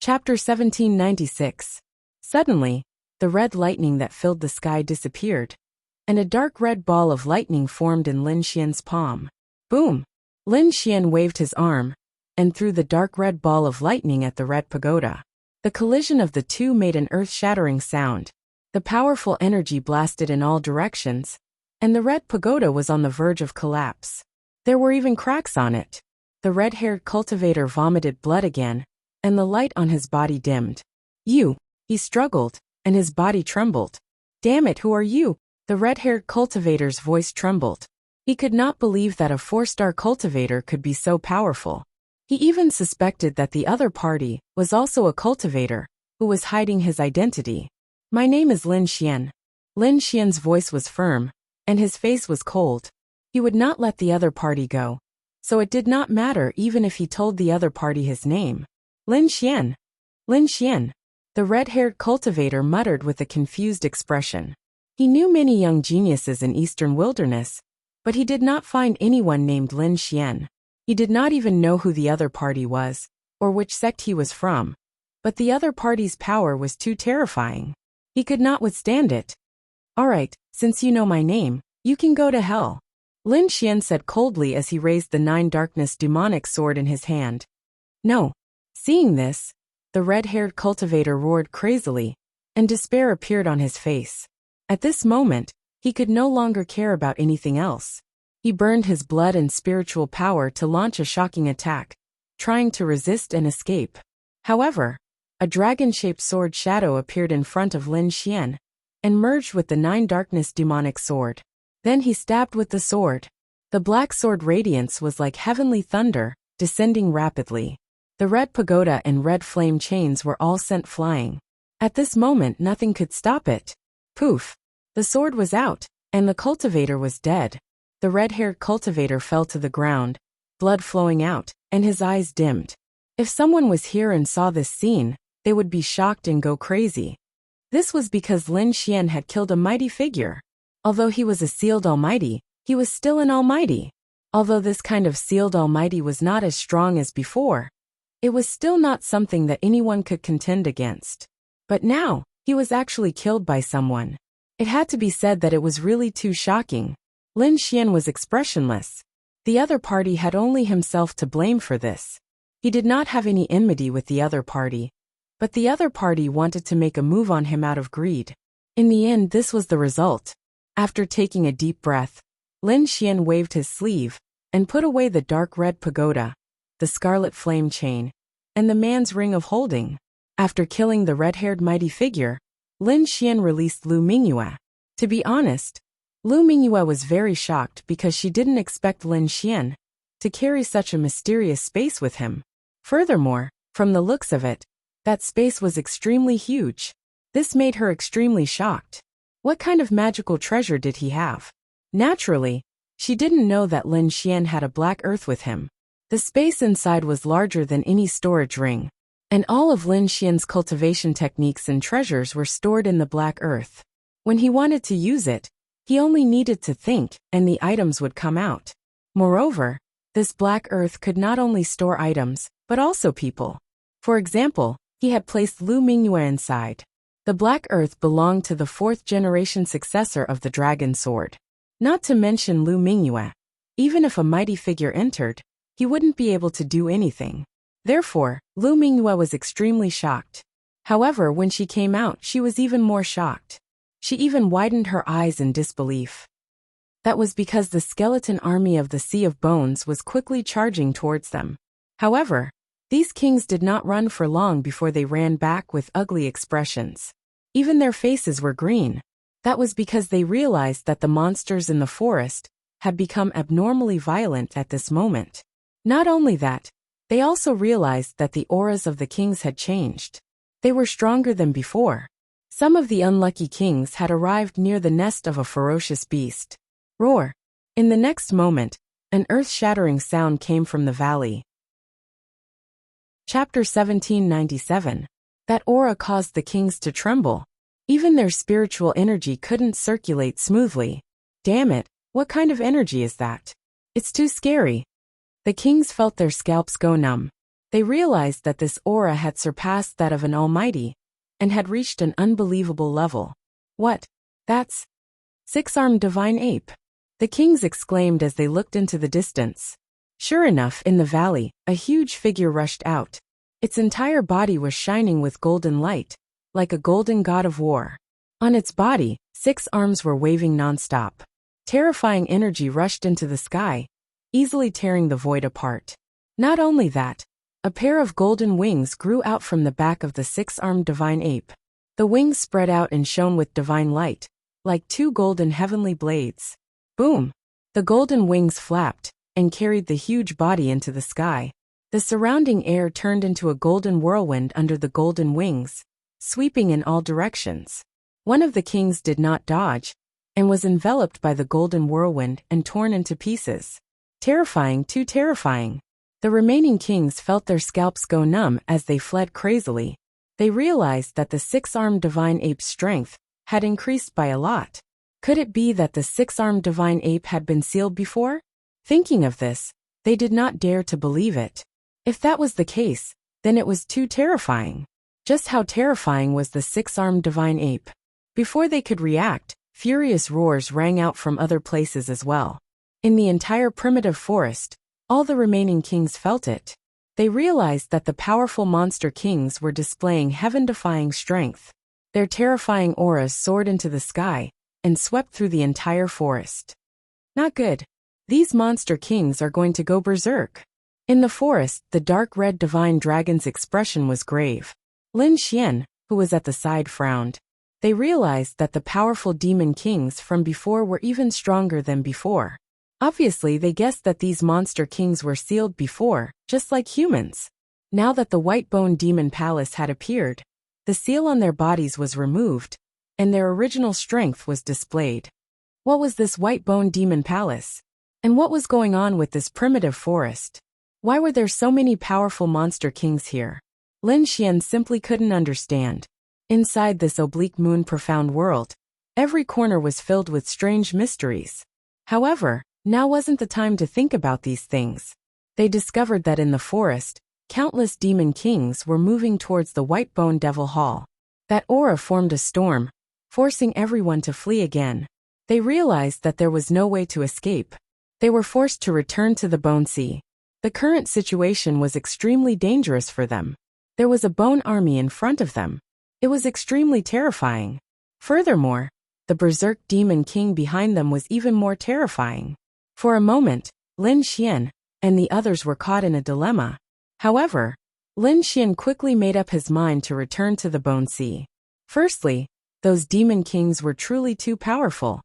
Chapter 1796. Suddenly, the red lightning that filled the sky disappeared, and a dark red ball of lightning formed in Lin Xian's palm. Boom! Lin Xian waved his arm, and threw the dark red ball of lightning at the red pagoda. The collision of the two made an earth-shattering sound. The powerful energy blasted in all directions, and the red pagoda was on the verge of collapse. There were even cracks on it. The red-haired cultivator vomited blood again, and the light on his body dimmed. "You," he struggled, and his body trembled. "Damn it, who are you?" The red-haired cultivator's voice trembled. He could not believe that a 4-star cultivator could be so powerful. He even suspected that the other party was also a cultivator, who was hiding his identity. "My name is Lin Xian." Lin Xian's voice was firm, and his face was cold. He would not let the other party go, so it did not matter even if he told the other party his name. "Lin Xian. Lin Xian," the red-haired cultivator muttered with a confused expression. He knew many young geniuses in Eastern Wilderness, but he did not find anyone named Lin Xian. He did not even know who the other party was, or which sect he was from, but the other party's power was too terrifying. He could not withstand it. "All right, since you know my name, you can go to hell," Lin Xian said coldly as he raised the 9-darkness demonic sword in his hand. "No." Seeing this, the red-haired cultivator roared crazily, and despair appeared on his face. At this moment, he could no longer care about anything else. He burned his blood and spiritual power to launch a shocking attack, trying to resist and escape. However, a dragon-shaped sword shadow appeared in front of Lin Xian, and merged with the 9-darkness demonic sword. Then he stabbed with the sword. The black sword radiance was like heavenly thunder, descending rapidly. The red pagoda and red flame chains were all sent flying. At this moment nothing could stop it. Poof! The sword was out, and the cultivator was dead. The red-haired cultivator fell to the ground, blood flowing out, and his eyes dimmed. If someone was here and saw this scene, they would be shocked and go crazy. This was because Lin Xian had killed a mighty figure. Although he was a sealed almighty, he was still an almighty. Although this kind of sealed almighty was not as strong as before, it was still not something that anyone could contend against. But now, he was actually killed by someone. It had to be said that it was really too shocking. Lin Xian was expressionless. The other party had only himself to blame for this. He did not have any enmity with the other party, but the other party wanted to make a move on him out of greed. In the end, this was the result. After taking a deep breath, Lin Xian waved his sleeve, and put away the dark red pagoda, the scarlet flame chain, and the man's ring of holding. After killing the red-haired mighty figure, Lin Xian released Lu Mingyue. To be honest, Lu Mingyue was very shocked because she didn't expect Lin Xian to carry such a mysterious space with him. Furthermore, from the looks of it, that space was extremely huge. This made her extremely shocked. What kind of magical treasure did he have? Naturally, she didn't know that Lin Xian had a black earth with him. The space inside was larger than any storage ring, and all of Lin Xian's cultivation techniques and treasures were stored in the black earth. When he wanted to use it, he only needed to think, and the items would come out. Moreover, this black earth could not only store items, but also people. For example, he had placed Lu Mingyue inside. The black earth belonged to the 4th-generation successor of the dragon sword. Not to mention Lu Mingyue. Even if a mighty figure entered, he wouldn't be able to do anything. Therefore, Lu Mingyue was extremely shocked. However, when she came out, she was even more shocked. She even widened her eyes in disbelief. That was because the skeleton army of the Sea of Bones was quickly charging towards them. However, these kings did not run for long before they ran back with ugly expressions. Even their faces were green. That was because they realized that the monsters in the forest had become abnormally violent at this moment. Not only that, they also realized that the auras of the kings had changed. They were stronger than before. Some of the unlucky kings had arrived near the nest of a ferocious beast. Roar! In the next moment, an earth-shattering sound came from the valley. Chapter 1797. That aura caused the kings to tremble. Even their spiritual energy couldn't circulate smoothly. Damn it, what kind of energy is that? It's too scary. The kings felt their scalps go numb. They realized that this aura had surpassed that of an almighty, and had reached an unbelievable level. What? That's six-armed divine ape! The kings exclaimed as they looked into the distance. Sure enough, in the valley, a huge figure rushed out. Its entire body was shining with golden light, like a golden god of war. On its body, 6 arms were waving non-stop. Terrifying energy rushed into the sky, easily tearing the void apart. Not only that, a pair of golden wings grew out from the back of the 6-armed divine ape. The wings spread out and shone with divine light, like 2 golden heavenly blades. Boom! The golden wings flapped and carried the huge body into the sky. The surrounding air turned into a golden whirlwind under the golden wings, sweeping in all directions. One of the kings did not dodge, and was enveloped by the golden whirlwind and torn into pieces. Terrifying, too terrifying. The remaining kings felt their scalps go numb as they fled crazily. They realized that the 6-armed divine ape's strength had increased by a lot. Could it be that the 6-armed divine ape had been sealed before? Thinking of this, they did not dare to believe it. If that was the case, then it was too terrifying. Just how terrifying was the 6-armed divine ape? Before they could react, furious roars rang out from other places as well. In the entire primitive forest, all the remaining kings felt it. They realized that the powerful monster kings were displaying heaven-defying strength. Their terrifying auras soared into the sky and swept through the entire forest. Not good. These monster kings are going to go berserk. In the forest, the dark red divine dragon's expression was grave. Lin Xian, who was at the side, frowned. They realized that the powerful demon kings from before were even stronger than before. Obviously, they guessed that these monster kings were sealed before, just like humans. Now that the white bone demon palace had appeared, the seal on their bodies was removed, and their original strength was displayed. What was this white bone demon palace? And what was going on with this primitive forest? Why were there so many powerful monster kings here? Lin Xian simply couldn't understand. Inside this oblique moon profound world, every corner was filled with strange mysteries. However, now wasn't the time to think about these things. They discovered that in the forest, countless demon kings were moving towards the White Bone Devil Hall. That aura formed a storm, forcing everyone to flee again. They realized that there was no way to escape. They were forced to return to the Bone Sea. The current situation was extremely dangerous for them. There was a bone army in front of them. It was extremely terrifying. Furthermore, the Berserk Demon King behind them was even more terrifying. For a moment, Lin Xian and the others were caught in a dilemma. However, Lin Xian quickly made up his mind to return to the Bone Sea. Firstly, those demon kings were truly too powerful,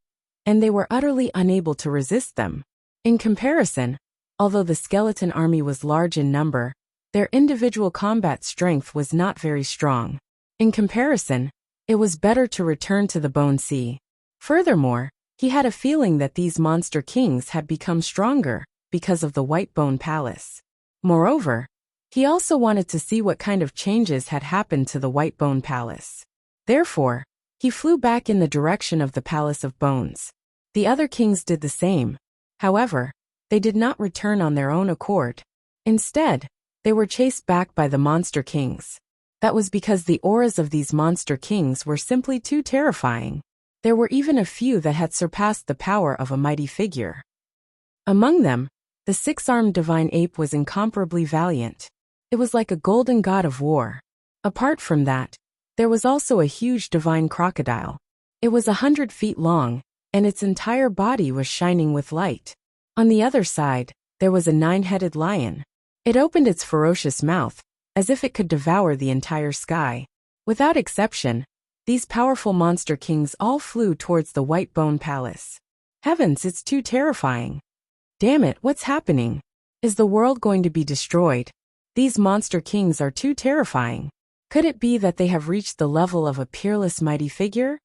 and they were utterly unable to resist them. In comparison, although the skeleton army was large in number, their individual combat strength was not very strong. In comparison, it was better to return to the Bone Sea. Furthermore, he had a feeling that these monster kings had become stronger because of the White Bone Palace. Moreover, he also wanted to see what kind of changes had happened to the White Bone Palace. Therefore, he flew back in the direction of the Palace of Bones. The other kings did the same. However, they did not return on their own accord. Instead, they were chased back by the monster kings. That was because the auras of these monster kings were simply too terrifying. There were even a few that had surpassed the power of a mighty figure. Among them, the 6-armed divine ape was incomparably valiant. It was like a golden god of war. Apart from that, there was also a huge divine crocodile. It was 100 feet long, and its entire body was shining with light. On the other side, there was a 9-headed lion. It opened its ferocious mouth, as if it could devour the entire sky. Without exception, these powerful monster kings all flew towards the White Bone Palace. Heavens, it's too terrifying. Damn it, what's happening? Is the world going to be destroyed? These monster kings are too terrifying. Could it be that they have reached the level of a peerless mighty figure?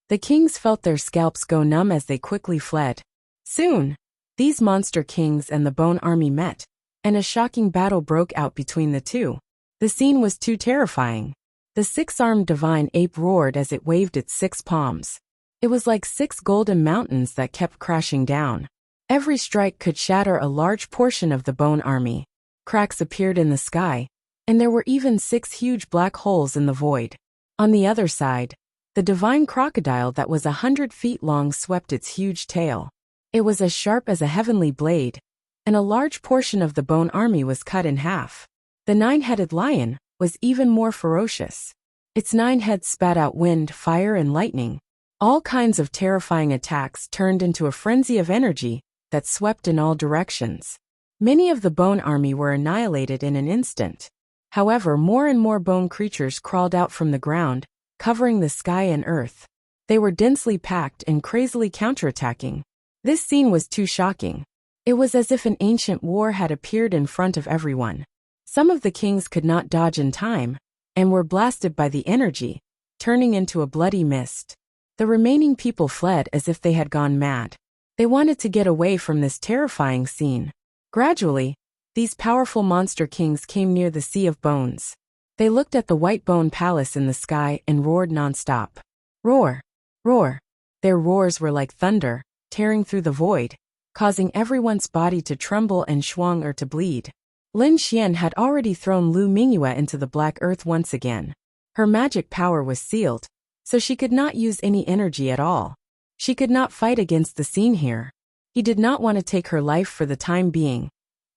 The kings felt their scalps go numb as they quickly fled. Soon, these monster kings and the Bone Army met, and a shocking battle broke out between the two. The scene was too terrifying. The 6-armed divine ape roared as it waved its 6 palms. It was like 6 golden mountains that kept crashing down. Every strike could shatter a large portion of the Bone Army. cracks appeared in the sky, and there were even 6 huge black holes in the void. On the other side, the divine crocodile that was 100 feet long swept its huge tail. It was as sharp as a heavenly blade, and a large portion of the bone army was cut in half. The 9-headed lion was even more ferocious. Its 9 heads spat out wind, fire, and lightning. All kinds of terrifying attacks turned into a frenzy of energy that swept in all directions. Many of the bone army were annihilated in an instant. However, more and more bone creatures crawled out from the ground, covering the sky and earth. They were densely packed and crazily counterattacking. This scene was too shocking. It was as if an ancient war had appeared in front of everyone. Some of the kings could not dodge in time, and were blasted by the energy, turning into a bloody mist. The remaining people fled as if they had gone mad. They wanted to get away from this terrifying scene. Gradually, these powerful monster kings came near the Sea of Bones. They looked at the white bone palace in the sky and roared nonstop. Roar! Roar! Their roars were like thunder, tearing through the void, causing everyone's body to tremble and Shuang to bleed. Lin Xian had already thrown Lu Mingyue into the black earth once again. Her magic power was sealed, so she could not use any energy at all. She could not fight against the scene here. He did not want to take her life for the time being,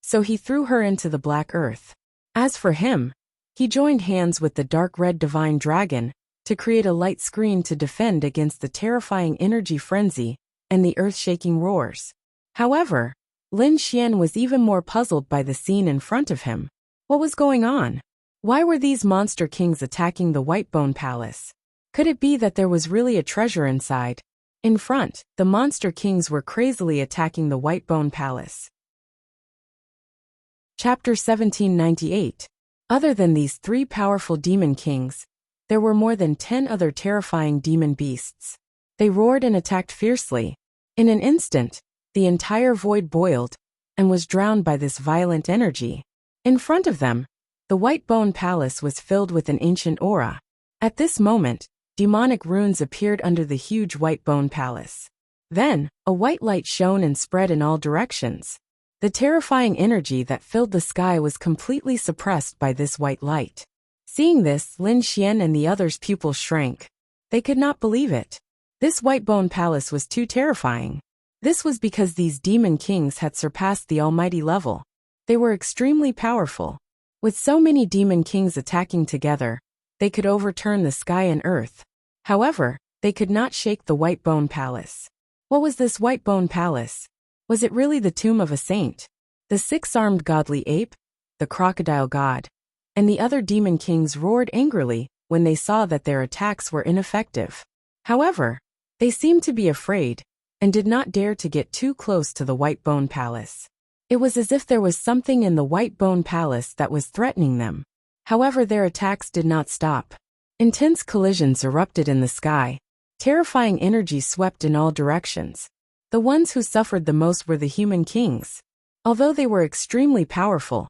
so he threw her into the black earth. As for him, he joined hands with the dark red divine dragon to create a light screen to defend against the terrifying energy frenzy and the earth-shaking roars. However, Lin Xian was even more puzzled by the scene in front of him. What was going on? Why were these monster kings attacking the White Bone Palace? Could it be that there was really a treasure inside? In front, the monster kings were crazily attacking the White Bone Palace. Chapter 1798. Other than these 3 powerful demon kings, there were more than 10 other terrifying demon beasts. They roared and attacked fiercely. In an instant, the entire void boiled and was drowned by this violent energy. In front of them, the White Bone Palace was filled with an ancient aura. At this moment, demonic runes appeared under the huge White Bone Palace. Then, a white light shone and spread in all directions. The terrifying energy that filled the sky was completely suppressed by this white light. Seeing this, Lin Xian and the others' pupils shrank. They could not believe it. This White Bone Palace was too terrifying. This was because these demon kings had surpassed the almighty level. They were extremely powerful. With so many demon kings attacking together, they could overturn the sky and earth. However, they could not shake the White Bone Palace. What was this White Bone Palace? Was it really the tomb of a saint? The 6-armed godly ape, the crocodile god, and the other demon kings roared angrily when they saw that their attacks were ineffective. However, they seemed to be afraid and did not dare to get too close to the White Bone Palace. It was as if there was something in the White Bone Palace that was threatening them. However, their attacks did not stop. Intense collisions erupted in the sky. Terrifying energy swept in all directions. The ones who suffered the most were the human kings. Although they were extremely powerful,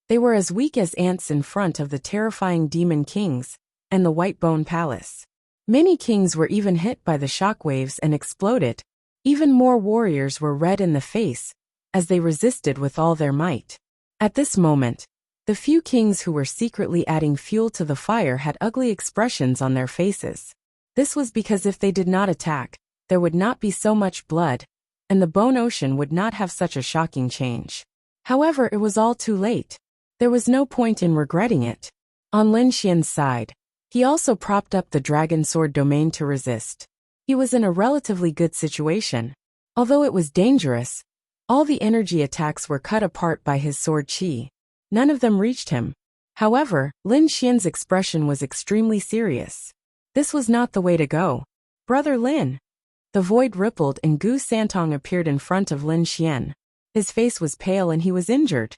they were as weak as ants in front of the terrifying demon kings and the White Bone Palace. Many kings were even hit by the shockwaves and exploded. Even more warriors were red in the face as they resisted with all their might. At this moment, the few kings who were secretly adding fuel to the fire had ugly expressions on their faces. This was because if they did not attack, there would not be so much blood, and the bone ocean would not have such a shocking change. However, it was all too late. There was no point in regretting it. On Lin Xian's side, he also propped up the dragon sword domain to resist. He was in a relatively good situation. Although it was dangerous, all the energy attacks were cut apart by his sword qi. None of them reached him. However, Lin Xian's expression was extremely serious. This was not the way to go. Brother Lin. The void rippled and Gu Santong appeared in front of Lin Xian. His face was pale and he was injured.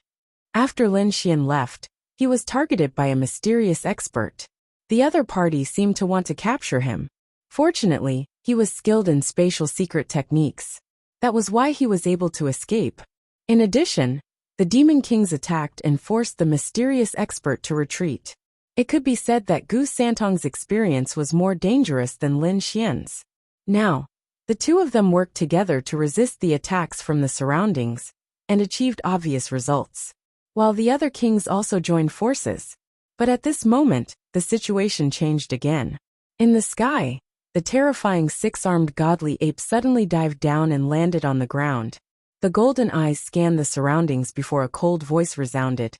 After Lin Xian left, he was targeted by a mysterious expert. The other party seemed to want to capture him. Fortunately, he was skilled in spatial secret techniques. That was why he was able to escape. In addition, the demon kings attacked and forced the mysterious expert to retreat. It could be said that Gu Santong's experience was more dangerous than Lin Xian's. Now, the two of them worked together to resist the attacks from the surroundings and achieved obvious results. while the other kings also joined forces. But at this moment, the situation changed again. In the sky, the terrifying six-armed godly ape suddenly dived down and landed on the ground. The golden eyes scanned the surroundings before a cold voice resounded.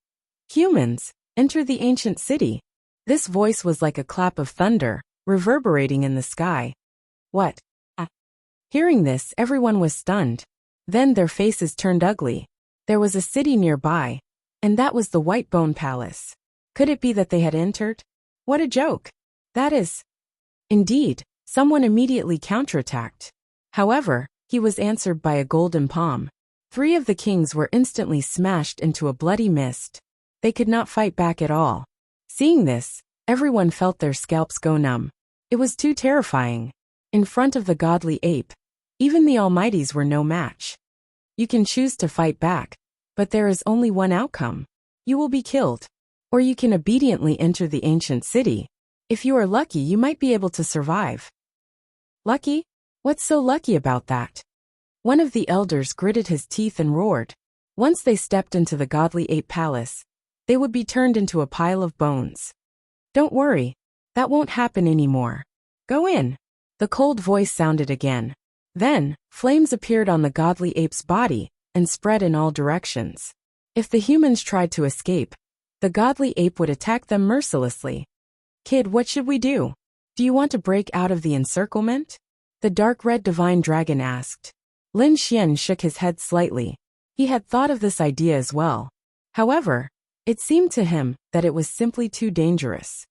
"Humans, enter the ancient city." This voice was like a clap of thunder, reverberating in the sky. "What?" Hearing this, everyone was stunned. Then their faces turned ugly. There was a city nearby, and that was the White Bone Palace. Could it be that they had entered? What a joke! That is. Indeed, someone immediately counterattacked. However, he was answered by a golden palm. 3 of the kings were instantly smashed into a bloody mist. They could not fight back at all. Seeing this, everyone felt their scalps go numb. It was too terrifying. In front of the godly ape, even the Almighties were no match. You can choose to fight back, but there is only one outcome. You will be killed. Or you can obediently enter the ancient city. If you are lucky, you might be able to survive. Lucky? What's so lucky about that? One of the elders gritted his teeth and roared. Once they stepped into the godly ape palace, they would be turned into a pile of bones. Don't worry, that won't happen anymore. Go in. The cold voice sounded again. Then, flames appeared on the godly ape's body and spread in all directions. If the humans tried to escape, the godly ape would attack them mercilessly. Kid, what should we do? Do you want to break out of the encirclement? The dark red divine dragon asked. Lin Xian shook his head slightly. He had thought of this idea as well. However, it seemed to him that it was simply too dangerous.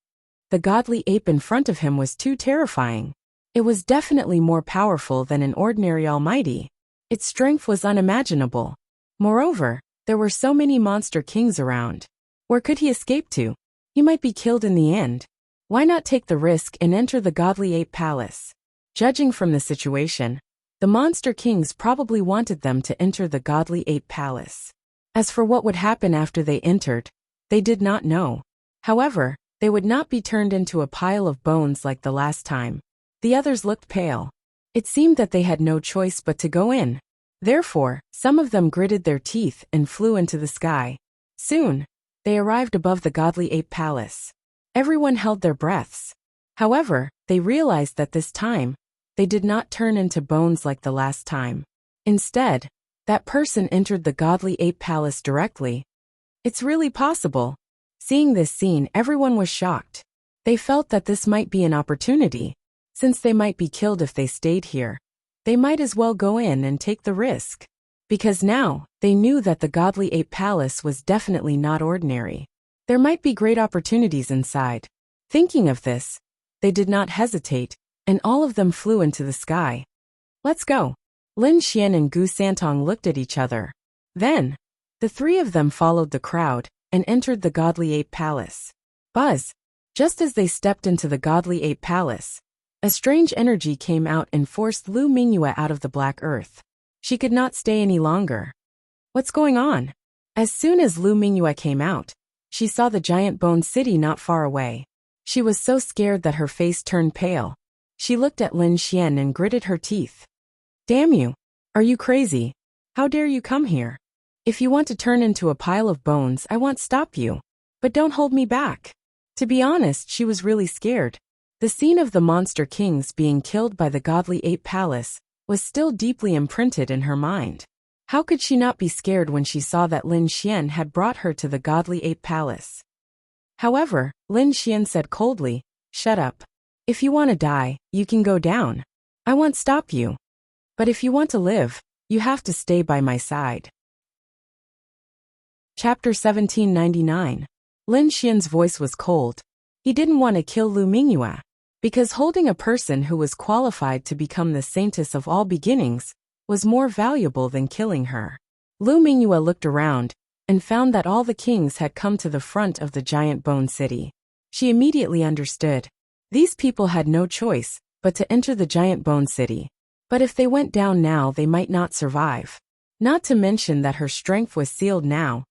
The godly ape in front of him was too terrifying. It was definitely more powerful than an ordinary almighty. Its strength was unimaginable. Moreover, there were so many monster kings around. Where could he escape to? He might be killed in the end. Why not take the risk and enter the godly ape palace? Judging from the situation, the monster kings probably wanted them to enter the godly ape palace. As for what would happen after they entered, they did not know. However, they would not be turned into a pile of bones like the last time. The others looked pale. It seemed that they had no choice but to go in. Therefore, some of them gritted their teeth and flew into the sky. Soon, they arrived above the godly ape palace. Everyone held their breaths. However, they realized that this time, they did not turn into bones like the last time. Instead, that person entered the godly ape palace directly. It's really possible. Seeing this scene, everyone was shocked. They felt that this might be an opportunity. Since they might be killed if they stayed here, they might as well go in and take the risk. Because now, they knew that the godly ape palace was definitely not ordinary. There might be great opportunities inside. Thinking of this, they did not hesitate, and all of them flew into the sky. Let's go. Lin Xian and Gu Santong looked at each other. Then, the 3 of them followed the crowd and entered the godly ape palace. Buzz! Just as they stepped into the godly ape palace, a strange energy came out and forced Lu Mingyue out of the black earth. She could not stay any longer. What's going on? As soon as Lu Mingyue came out, she saw the giant bone city not far away. She was so scared that her face turned pale. She looked at Lin Xian and gritted her teeth. Damn you! Are you crazy? How dare you come here? If you want to turn into a pile of bones, I won't stop you. But don't hold me back. To be honest, she was really scared. The scene of the monster kings being killed by the godly ape palace was still deeply imprinted in her mind. How could she not be scared when she saw that Lin Xian had brought her to the godly ape palace? However, Lin Xian said coldly, "Shut up. If you want to die, you can go down. I won't stop you. But if you want to live, you have to stay by my side." Chapter 1799. Lin Xian's voice was cold. He didn't want to kill Lu Mingyue, because holding a person who was qualified to become the saintess of all beginnings was more valuable than killing her. Lu Mingyue looked around and found that all the kings had come to the front of the giant bone city. She immediately understood. These people had no choice but to enter the giant bone city. But if they went down now, they might not survive. Not to mention that her strength was sealed now.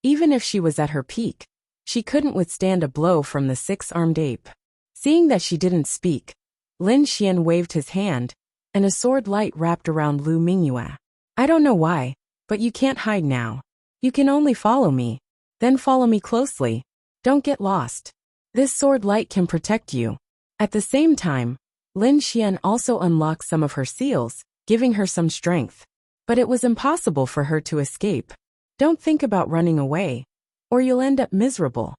Even if she was at her peak, she couldn't withstand a blow from the 6-armed ape. Seeing that she didn't speak, Lin Xian waved his hand, and a sword light wrapped around Lu Mingyue. I don't know why, but you can't hide now. You can only follow me. Then follow me closely. Don't get lost. This sword light can protect you. At the same time, Lin Xian also unlocked some of her seals, giving her some strength. But it was impossible for her to escape. Don't think about running away, or you'll end up miserable.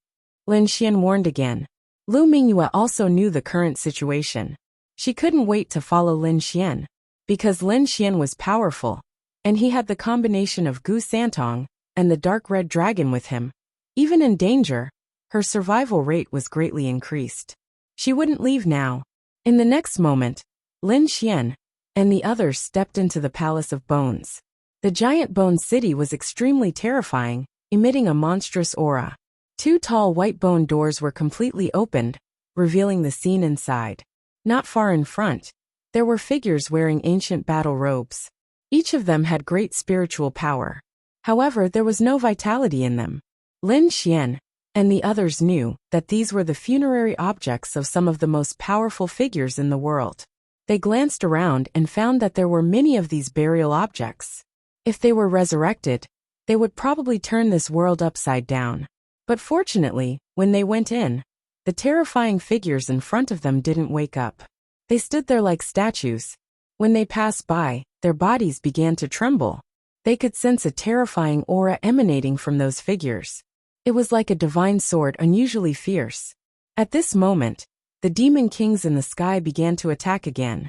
Lin Xian warned again. Lu Mingyue also knew the current situation. She couldn't wait to follow Lin Xian, because Lin Xian was powerful, and he had the combination of Gu Santong and the dark red dragon with him. Even in danger, her survival rate was greatly increased. She wouldn't leave now. In the next moment, Lin Xian and the others stepped into the Palace of Bones. The giant bone city was extremely terrifying, emitting a monstrous aura. 2 tall white bone doors were completely opened, revealing the scene inside. Not far in front, there were figures wearing ancient battle robes. Each of them had great spiritual power. However, there was no vitality in them. Lin Xian and the others knew that these were the funerary objects of some of the most powerful figures in the world. They glanced around and found that there were many of these burial objects. If they were resurrected, they would probably turn this world upside down. But fortunately, when they went in, the terrifying figures in front of them didn't wake up. They stood there like statues. When they passed by, their bodies began to tremble. They could sense a terrifying aura emanating from those figures. It was like a divine sword, unusually fierce. At this moment, the demon kings in the sky began to attack again.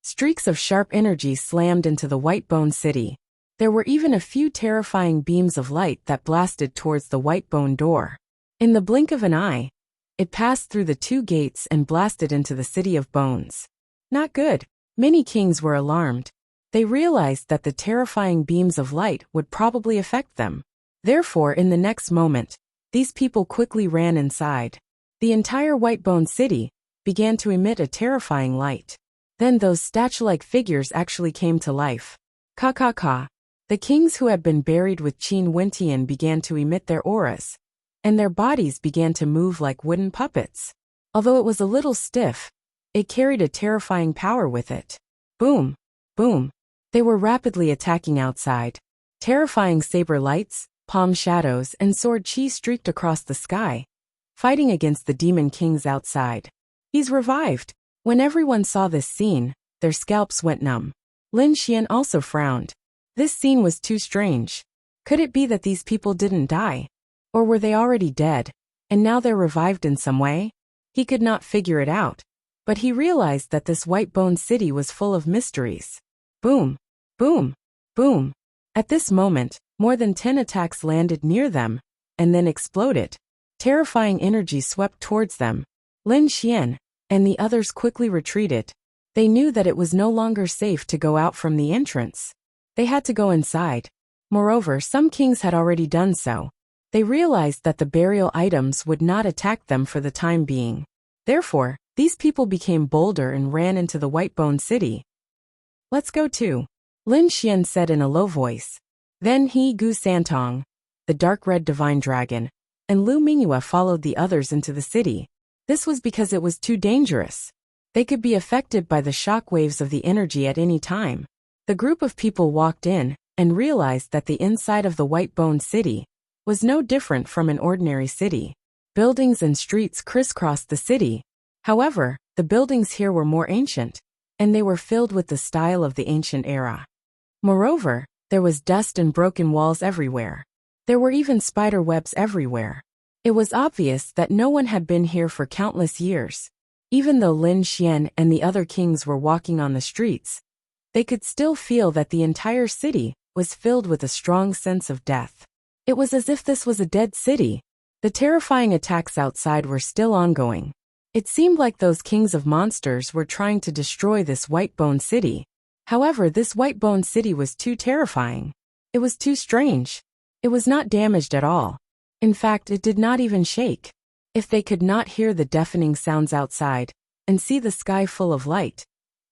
Streaks of sharp energy slammed into the white bone city. There were even a few terrifying beams of light that blasted towards the white bone door. In the blink of an eye, it passed through the 2 gates and blasted into the city of bones. Not good. Many kings were alarmed. They realized that the terrifying beams of light would probably affect them. Therefore, in the next moment, these people quickly ran inside. The entire white bone city began to emit a terrifying light. Then those statue-like figures actually came to life. Ka. The kings who had been buried with Qin Wentian began to emit their auras, and their bodies began to move like wooden puppets. Although it was a little stiff, it carried a terrifying power with it. Boom, boom. They were rapidly attacking outside. Terrifying saber lights, palm shadows, and sword chi streaked across the sky, fighting against the demon kings outside. He's revived. When everyone saw this scene, their scalps went numb. Lin Xian also frowned. This scene was too strange. Could it be that these people didn't die? Or were they already dead, and now they're revived in some way? He could not figure it out, but he realized that this white bone city was full of mysteries. Boom, boom, boom. At this moment, more than 10 attacks landed near them, and then exploded. Terrifying energy swept towards them. Lin Xian and the others quickly retreated. They knew that it was no longer safe to go out from the entrance. They had to go inside. Moreover, some kings had already done so. They realized that the burial items would not attack them for the time being. Therefore, these people became bolder and ran into the white bone city. Let's go too, Lin Xian said in a low voice. Then he, Gu Santong, the dark red divine dragon, and Lu Mingyue followed the others into the city. This was because it was too dangerous. They could be affected by the shock waves of the energy at any time. The group of people walked in and realized that the inside of the white bone city was no different from an ordinary city. Buildings and streets crisscrossed the city. However, the buildings here were more ancient, and they were filled with the style of the ancient era. Moreover, there was dust and broken walls everywhere. There were even spider webs everywhere. It was obvious that no one had been here for countless years. Even though Lin Xian and the other kings were walking on the streets, they could still feel that the entire city was filled with a strong sense of death. It was as if this was a dead city. The terrifying attacks outside were still ongoing. It seemed like those kings of monsters were trying to destroy this white bone city. However, this white bone city was too terrifying. It was too strange. It was not damaged at all. In fact, it did not even shake. If they could not hear the deafening sounds outside and see the sky full of light,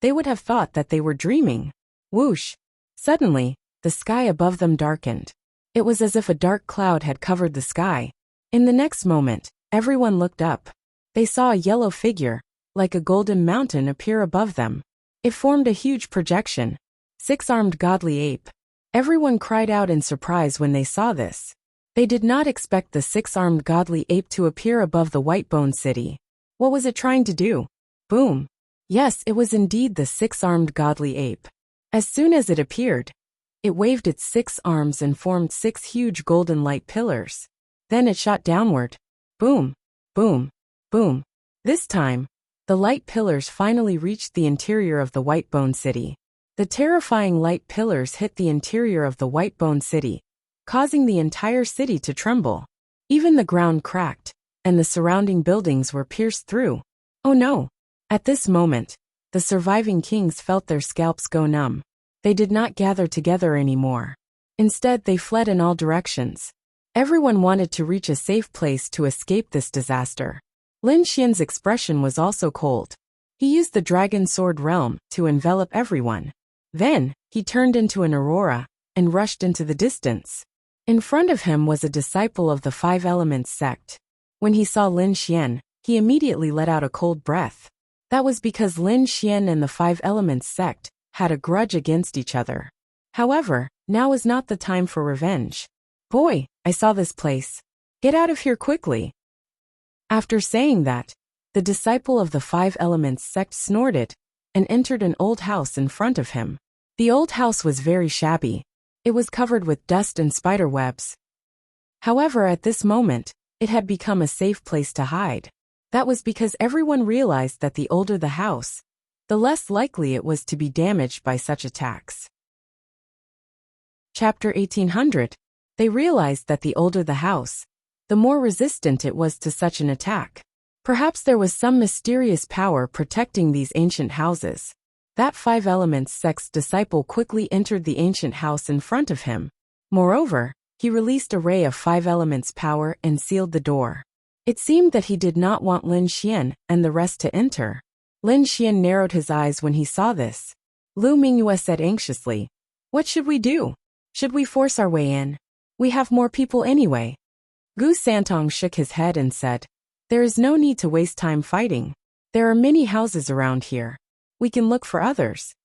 they would have thought that they were dreaming. Whoosh! Suddenly, the sky above them darkened. It was as if a dark cloud had covered the sky. In the next moment, everyone looked up. They saw a yellow figure, like a golden mountain, appear above them. It formed a huge projection. 6-armed godly ape. Everyone cried out in surprise when they saw this. They did not expect the six-armed godly ape to appear above the white-bone city. What was it trying to do? Boom! Yes, it was indeed the six-armed godly ape. As soon as it appeared, it waved its 6 arms and formed 6 huge golden light pillars. Then it shot downward. Boom! Boom! Boom! This time, the light pillars finally reached the interior of the white-bone city. The terrifying light pillars hit the interior of the white-bone city, causing the entire city to tremble. Even the ground cracked, and the surrounding buildings were pierced through. Oh no! At this moment, the surviving kings felt their scalps go numb. They did not gather together anymore. Instead, they fled in all directions. Everyone wanted to reach a safe place to escape this disaster. Lin Xian's expression was also cold. He used the dragon sword realm to envelop everyone. Then, he turned into an aurora and rushed into the distance. In front of him was a disciple of the Five Elements sect. When he saw Lin Xian, he immediately let out a cold breath. That was because Lin Xian and the Five Elements sect had a grudge against each other. However, now is not the time for revenge. Boy, I saw this place. Get out of here quickly. After saying that, the disciple of the Five Elements sect snorted and entered an old house in front of him. The old house was very shabby. It was covered with dust and spider webs. However, at this moment, it had become a safe place to hide. That was because everyone realized that the older the house, the less likely it was to be damaged by such attacks. Chapter 1800. They realized that the older the house, the more resistant it was to such an attack. Perhaps there was some mysterious power protecting these ancient houses. That Five Elements sect's disciple quickly entered the ancient house in front of him. Moreover, he released a ray of Five Elements power and sealed the door. It seemed that he did not want Lin Xian and the rest to enter. Lin Xian narrowed his eyes when he saw this. Lu Mingyue said anxiously, "What should we do? Should we force our way in? We have more people anyway." Gu Santong shook his head and said, "There is no need to waste time fighting. There are many houses around here. We can look for others.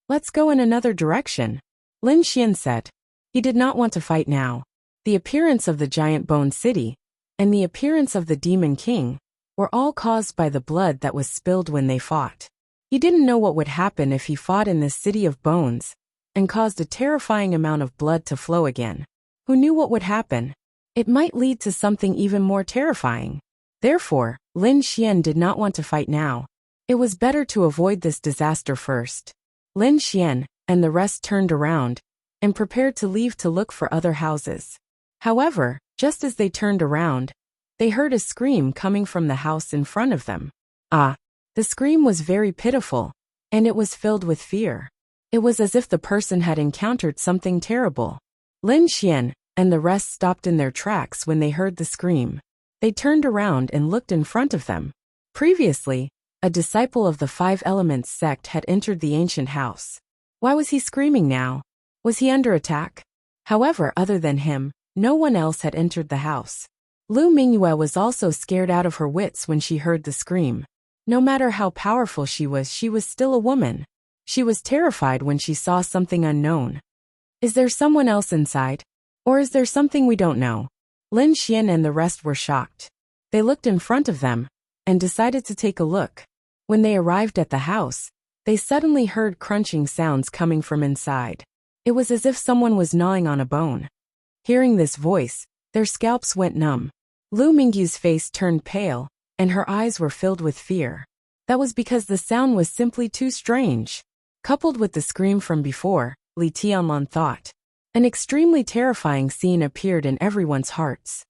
Let's go in another direction." Lin Xian said. He did not want to fight now. The appearance of the giant bone city and the appearance of the demon king were all caused by the blood that was spilled when they fought. He didn't know what would happen if he fought in this city of bones and caused a terrifying amount of blood to flow again. Who knew what would happen? It might lead to something even more terrifying. Therefore, Lin Xian did not want to fight now. It was better to avoid this disaster first. Lin Xian and the rest turned around and prepared to leave to look for other houses. However, just as they turned around, they heard a scream coming from the house in front of them. The scream was very pitiful, and it was filled with fear. It was as if the person had encountered something terrible. Lin Xian and the rest stopped in their tracks when they heard the scream. They turned around and looked in front of them. Previously, a disciple of the Five Elements sect had entered the ancient house. Why was he screaming now? Was he under attack? However, other than him, no one else had entered the house. Lu Mingyue was also scared out of her wits when she heard the scream. No matter how powerful she was still a woman. She was terrified when she saw something unknown. Is there someone else inside? Or is there something we don't know? Lin Xian and the rest were shocked. They looked in front of them and decided to take a look. When they arrived at the house, they suddenly heard crunching sounds coming from inside. It was as if someone was gnawing on a bone. Hearing this voice, their scalps went numb. Lu Mingyu's face turned pale, and her eyes were filled with fear. That was because the sound was simply too strange. Coupled with the scream from before, Li Tianlan thought. An extremely terrifying scene appeared in everyone's hearts.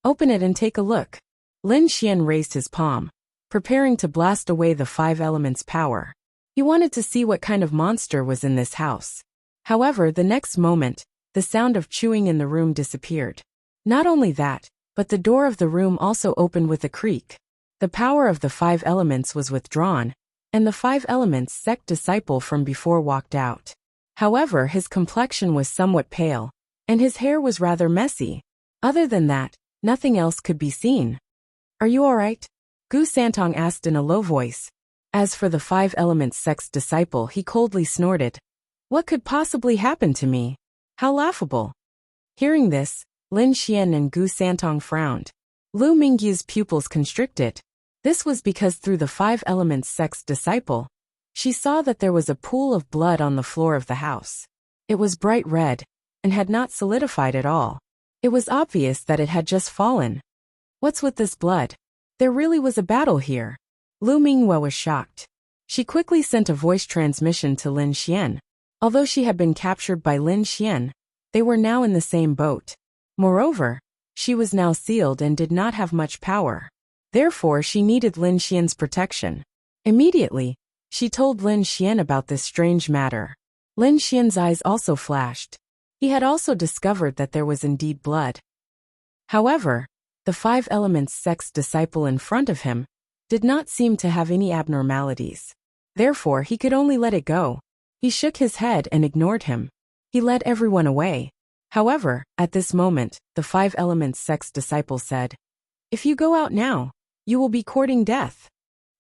Open it and take a look. Lin Xian raised his palm, preparing to blast away the Five Elements power. He wanted to see what kind of monster was in this house. However, the next moment, the sound of chewing in the room disappeared. Not only that, but the door of the room also opened with a creak. The power of the Five Elements was withdrawn, and the Five Elements sect disciple from before walked out. However, his complexion was somewhat pale, and his hair was rather messy. Other than that, nothing else could be seen. Are you alright? Gu Santong asked in a low voice. As for the Five Elements sect's disciple, he coldly snorted. What could possibly happen to me? How laughable. Hearing this, Lin Xian and Gu Santong frowned. Lu Mingyu's pupils constricted. This was because through the Five Elements sect's disciple, she saw that there was a pool of blood on the floor of the house. It was bright red, and had not solidified at all. It was obvious that it had just fallen. What's with this blood? There really was a battle here. Lu Mingyue was shocked. She quickly sent a voice transmission to Lin Xian. Although she had been captured by Lin Xian, they were now in the same boat. Moreover, she was now sealed and did not have much power. Therefore, she needed Lin Xian's protection. Immediately, she told Lin Xian about this strange matter. Lin Xian's eyes also flashed. He had also discovered that there was indeed blood. However, the Five Elements sect's disciple in front of him did not seem to have any abnormalities. Therefore, he could only let it go. He shook his head and ignored him. He led everyone away. However, at this moment, the Five Elements sect's disciple said, "If you go out now, you will be courting death.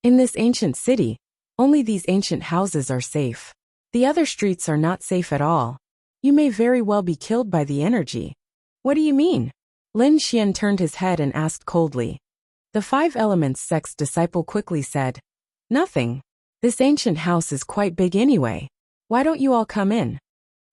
In this ancient city, only these ancient houses are safe. The other streets are not safe at all. You may very well be killed by the energy." "What do you mean?" Lin Xian turned his head and asked coldly. The Five Elements sect's disciple quickly said, "Nothing. This ancient house is quite big anyway. Why don't you all come in?"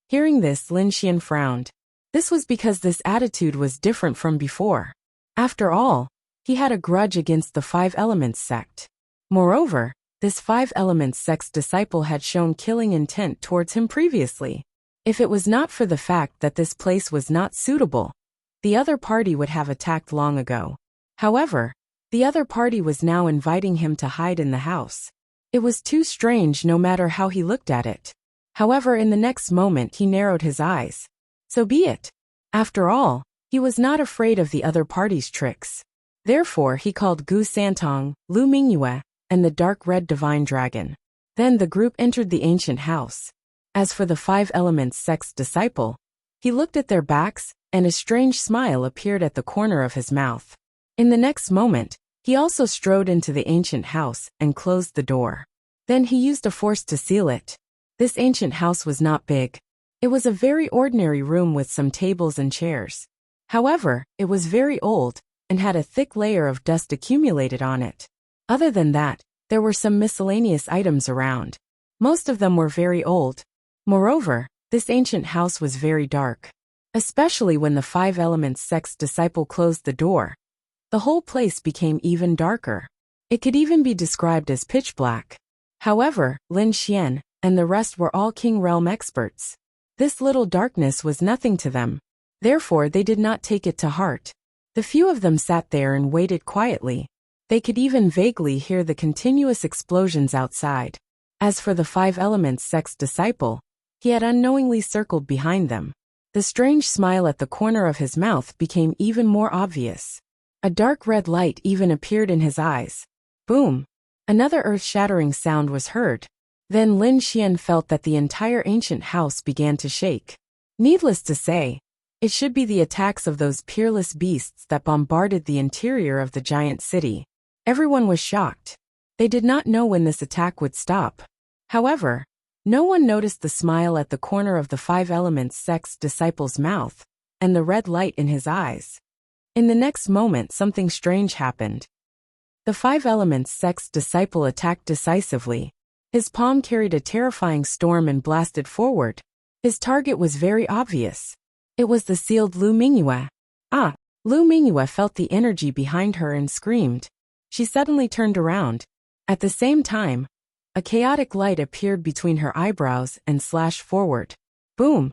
Hearing this, Lin Xian frowned. This was because this attitude was different from before. After all, he had a grudge against the Five Elements sect. Moreover, this Five Elements sect's disciple had shown killing intent towards him previously. If it was not for the fact that this place was not suitable, the other party would have attacked long ago. However, the other party was now inviting him to hide in the house. It was too strange no matter how he looked at it. However, in the next moment he narrowed his eyes. So be it. After all, he was not afraid of the other party's tricks. Therefore, he called Gu Santong, Lu Mingyue, and the dark red divine dragon. Then the group entered the ancient house. As for the Five Elements sect's disciple, he looked at their backs, and a strange smile appeared at the corner of his mouth. In the next moment, he also strode into the ancient house and closed the door. Then he used a force to seal it. This ancient house was not big. It was a very ordinary room with some tables and chairs. However, it was very old, and had a thick layer of dust accumulated on it. Other than that, there were some miscellaneous items around. Most of them were very old. Moreover, this ancient house was very dark. Especially when the Five Elements sect's disciple closed the door. The whole place became even darker. It could even be described as pitch black. However, Lin Xian and the rest were all King Realm experts. This little darkness was nothing to them. Therefore, they did not take it to heart. The few of them sat there and waited quietly. They could even vaguely hear the continuous explosions outside. As for the Five Elements sect's disciple, he had unknowingly circled behind them. The strange smile at the corner of his mouth became even more obvious. A dark red light even appeared in his eyes. Boom! Another earth-shattering sound was heard. Then Lin Xian felt that the entire ancient house began to shake. Needless to say, it should be the attacks of those peerless beasts that bombarded the interior of the giant city. Everyone was shocked. They did not know when this attack would stop. However, no one noticed the smile at the corner of the Five Elements sect's disciple's mouth, and the red light in his eyes. In the next moment, something strange happened. The Five Elements sect's disciple attacked decisively. His palm carried a terrifying storm and blasted forward. His target was very obvious. It was the sealed Lu Mingyue. Ah! Lu Mingyue felt the energy behind her and screamed. She suddenly turned around. At the same time, a chaotic light appeared between her eyebrows and slashed forward. Boom!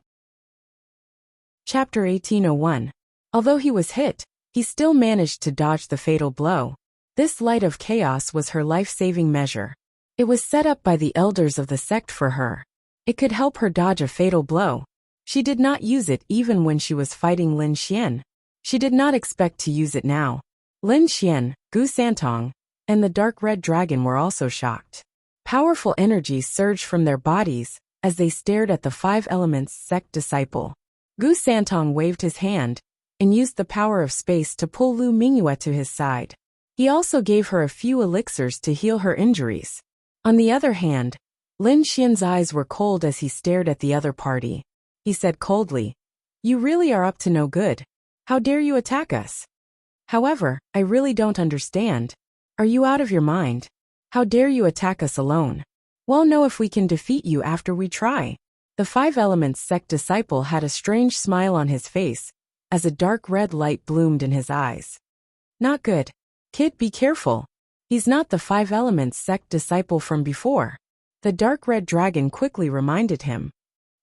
Chapter 1801. Although he was hit, he still managed to dodge the fatal blow. This light of chaos was her life-saving measure. It was set up by the elders of the sect for her. It could help her dodge a fatal blow. She did not use it even when she was fighting Lin Xian. She did not expect to use it now. Lin Xian, Gu Santong, and the dark red dragon were also shocked. Powerful energy surged from their bodies as they stared at the Five Elements sect disciple. Gu Santong waved his hand and used the power of space to pull Lu Mingyue to his side. He also gave her a few elixirs to heal her injuries. On the other hand, Lin Xian's eyes were cold as he stared at the other party. He said coldly, "You really are up to no good." How dare you attack us? However, I really don't understand. Are you out of your mind? How dare you attack us alone? We'll know if we can defeat you after we try. The Five Elements sect disciple had a strange smile on his face, as a dark red light bloomed in his eyes. Not good. Kid, be careful. He's not the Five Elements sect disciple from before. The dark red dragon quickly reminded him.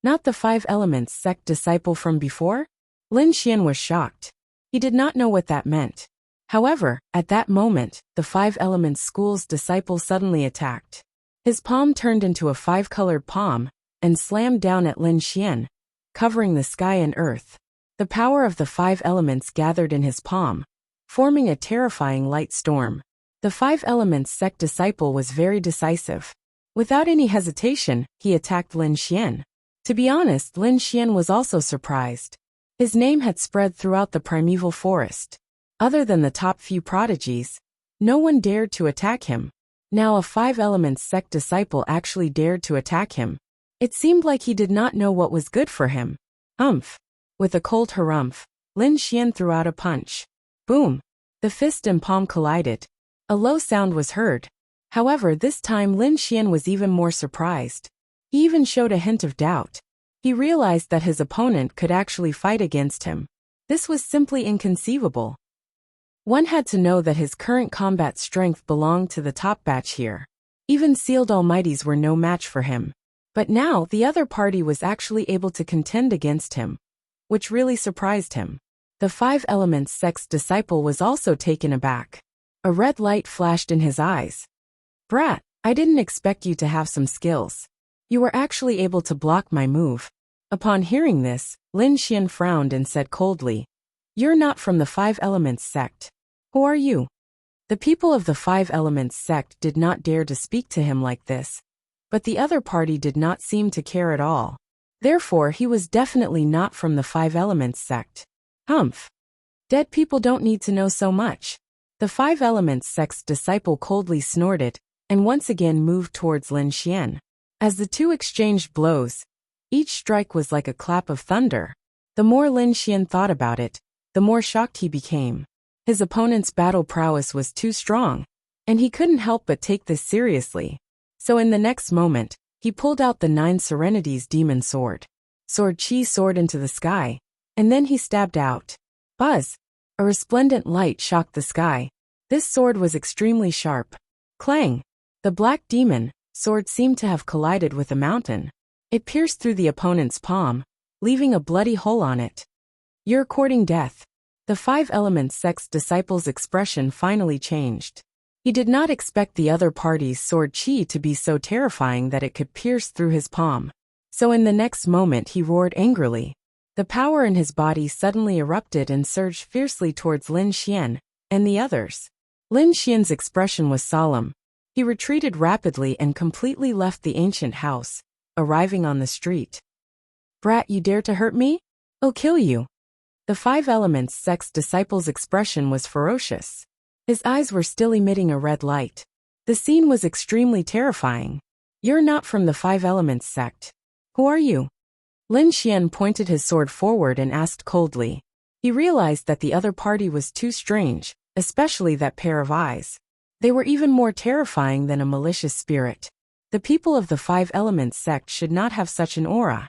Not the Five Elements sect disciple from before? Lin Xian was shocked. He did not know what that meant. However, at that moment, the Five Elements School's disciple suddenly attacked. His palm turned into a five-colored palm and slammed down at Lin Xian, covering the sky and earth. The power of the Five Elements gathered in his palm, forming a terrifying light storm. The Five Elements sect disciple was very decisive. Without any hesitation, he attacked Lin Xian. To be honest, Lin Xian was also surprised. His name had spread throughout the primeval forest. Other than the top few prodigies, no one dared to attack him. Now a Five Elements sect disciple actually dared to attack him. It seemed like he did not know what was good for him. Umph. With a cold harumph, Lin Xian threw out a punch. Boom. The fist and palm collided. A low sound was heard. However, this time Lin Xian was even more surprised. He even showed a hint of doubt. He realized that his opponent could actually fight against him. This was simply inconceivable. One had to know that his current combat strength belonged to the top batch here. Even sealed almighties were no match for him. But now the other party was actually able to contend against him, which really surprised him. The Five Elements sect's disciple was also taken aback. A red light flashed in his eyes. Brat, I didn't expect you to have some skills. You were actually able to block my move. Upon hearing this, Lin Xian frowned and said coldly, You're not from the Five Elements sect. Who are you? The people of the Five Elements sect did not dare to speak to him like this, but the other party did not seem to care at all. Therefore, he was definitely not from the Five Elements sect. Humph. Dead people don't need to know so much. The Five Elements sect's disciple coldly snorted, and once again moved towards Lin Xian. As the two exchanged blows, each strike was like a clap of thunder. The more Lin Xian thought about it, the more shocked he became. His opponent's battle prowess was too strong, and he couldn't help but take this seriously. So in the next moment, he pulled out the Nine Serenities demon sword. Sword Chi soared into the sky, and then he stabbed out. Buzz! A resplendent light shocked the sky. This sword was extremely sharp. Clang! The black demon sword seemed to have collided with a mountain. It pierced through the opponent's palm, leaving a bloody hole on it. You're courting death. The Five Elements sect's disciple's expression finally changed. He did not expect the other party's sword chi to be so terrifying that it could pierce through his palm. So in the next moment he roared angrily. The power in his body suddenly erupted and surged fiercely towards Lin Xian and the others. Lin Xian's expression was solemn. He retreated rapidly and completely left the ancient house, arriving on the street. Brat, you dare to hurt me? I'll kill you. The Five Elements sect's disciple's expression was ferocious. His eyes were still emitting a red light. The scene was extremely terrifying. You're not from the Five Elements sect. Who are you? Lin Xian pointed his sword forward and asked coldly. He realized that the other party was too strange, especially that pair of eyes. They were even more terrifying than a malicious spirit. The people of the Five Elements sect should not have such an aura.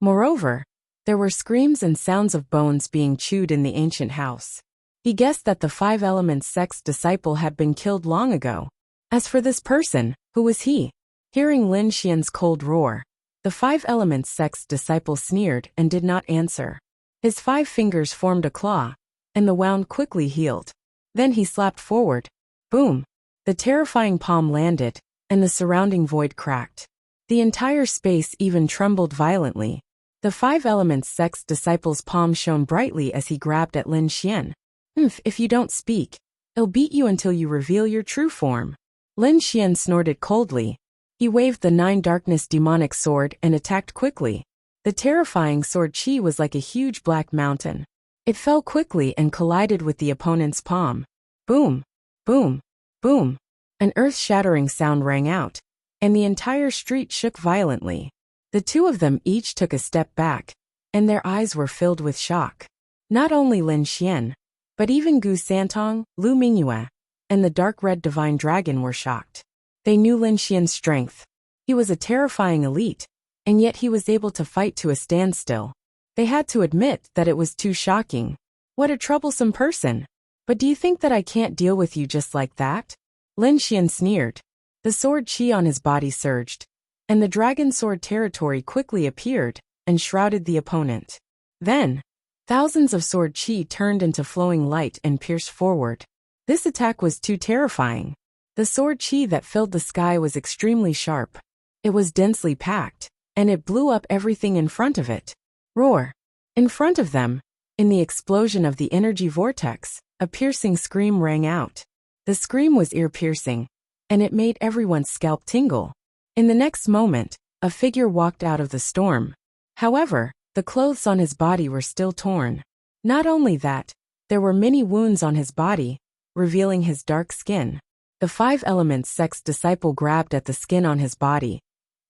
Moreover, there were screams and sounds of bones being chewed in the ancient house. He guessed that the Five Elements sect's disciple had been killed long ago. As for this person, who was he? Hearing Lin Xian's cold roar, the Five Elements sect's disciple sneered and did not answer. His 5 fingers formed a claw, and the wound quickly healed. Then he slapped forward. Boom! The terrifying palm landed, and the surrounding void cracked. The entire space even trembled violently. The Five Elements sect's disciple's palm shone brightly as he grabbed at Lin Xian. If you don't speak, I'll beat you until you reveal your true form. Lin Xian snorted coldly. He waved the 9 darkness demonic sword and attacked quickly. The terrifying sword chi was like a huge black mountain. It fell quickly and collided with the opponent's palm. Boom! Boom! Boom! An earth-shattering sound rang out, and the entire street shook violently. The two of them each took a step back, and their eyes were filled with shock. Not only Lin Xian, but even Gu Santong, Lu Mingyue, and the dark red divine dragon were shocked. They knew Lin Xian's strength. He was a terrifying elite, and yet he was able to fight to a standstill. They had to admit that it was too shocking. What a troublesome person. But do you think that I can't deal with you just like that? Lin Xian sneered. The sword chi on his body surged, and the dragon sword territory quickly appeared and shrouded the opponent. Then, thousands of sword chi turned into flowing light and pierced forward. This attack was too terrifying. The sword chi that filled the sky was extremely sharp. It was densely packed, and it blew up everything in front of it. Roar! In front of them, in the explosion of the energy vortex, a piercing scream rang out. The scream was ear-piercing, and it made everyone's scalp tingle. In the next moment, a figure walked out of the storm. However, the clothes on his body were still torn. Not only that, there were many wounds on his body, revealing his dark skin. The 5 Elements sect's disciple grabbed at the skin on his body,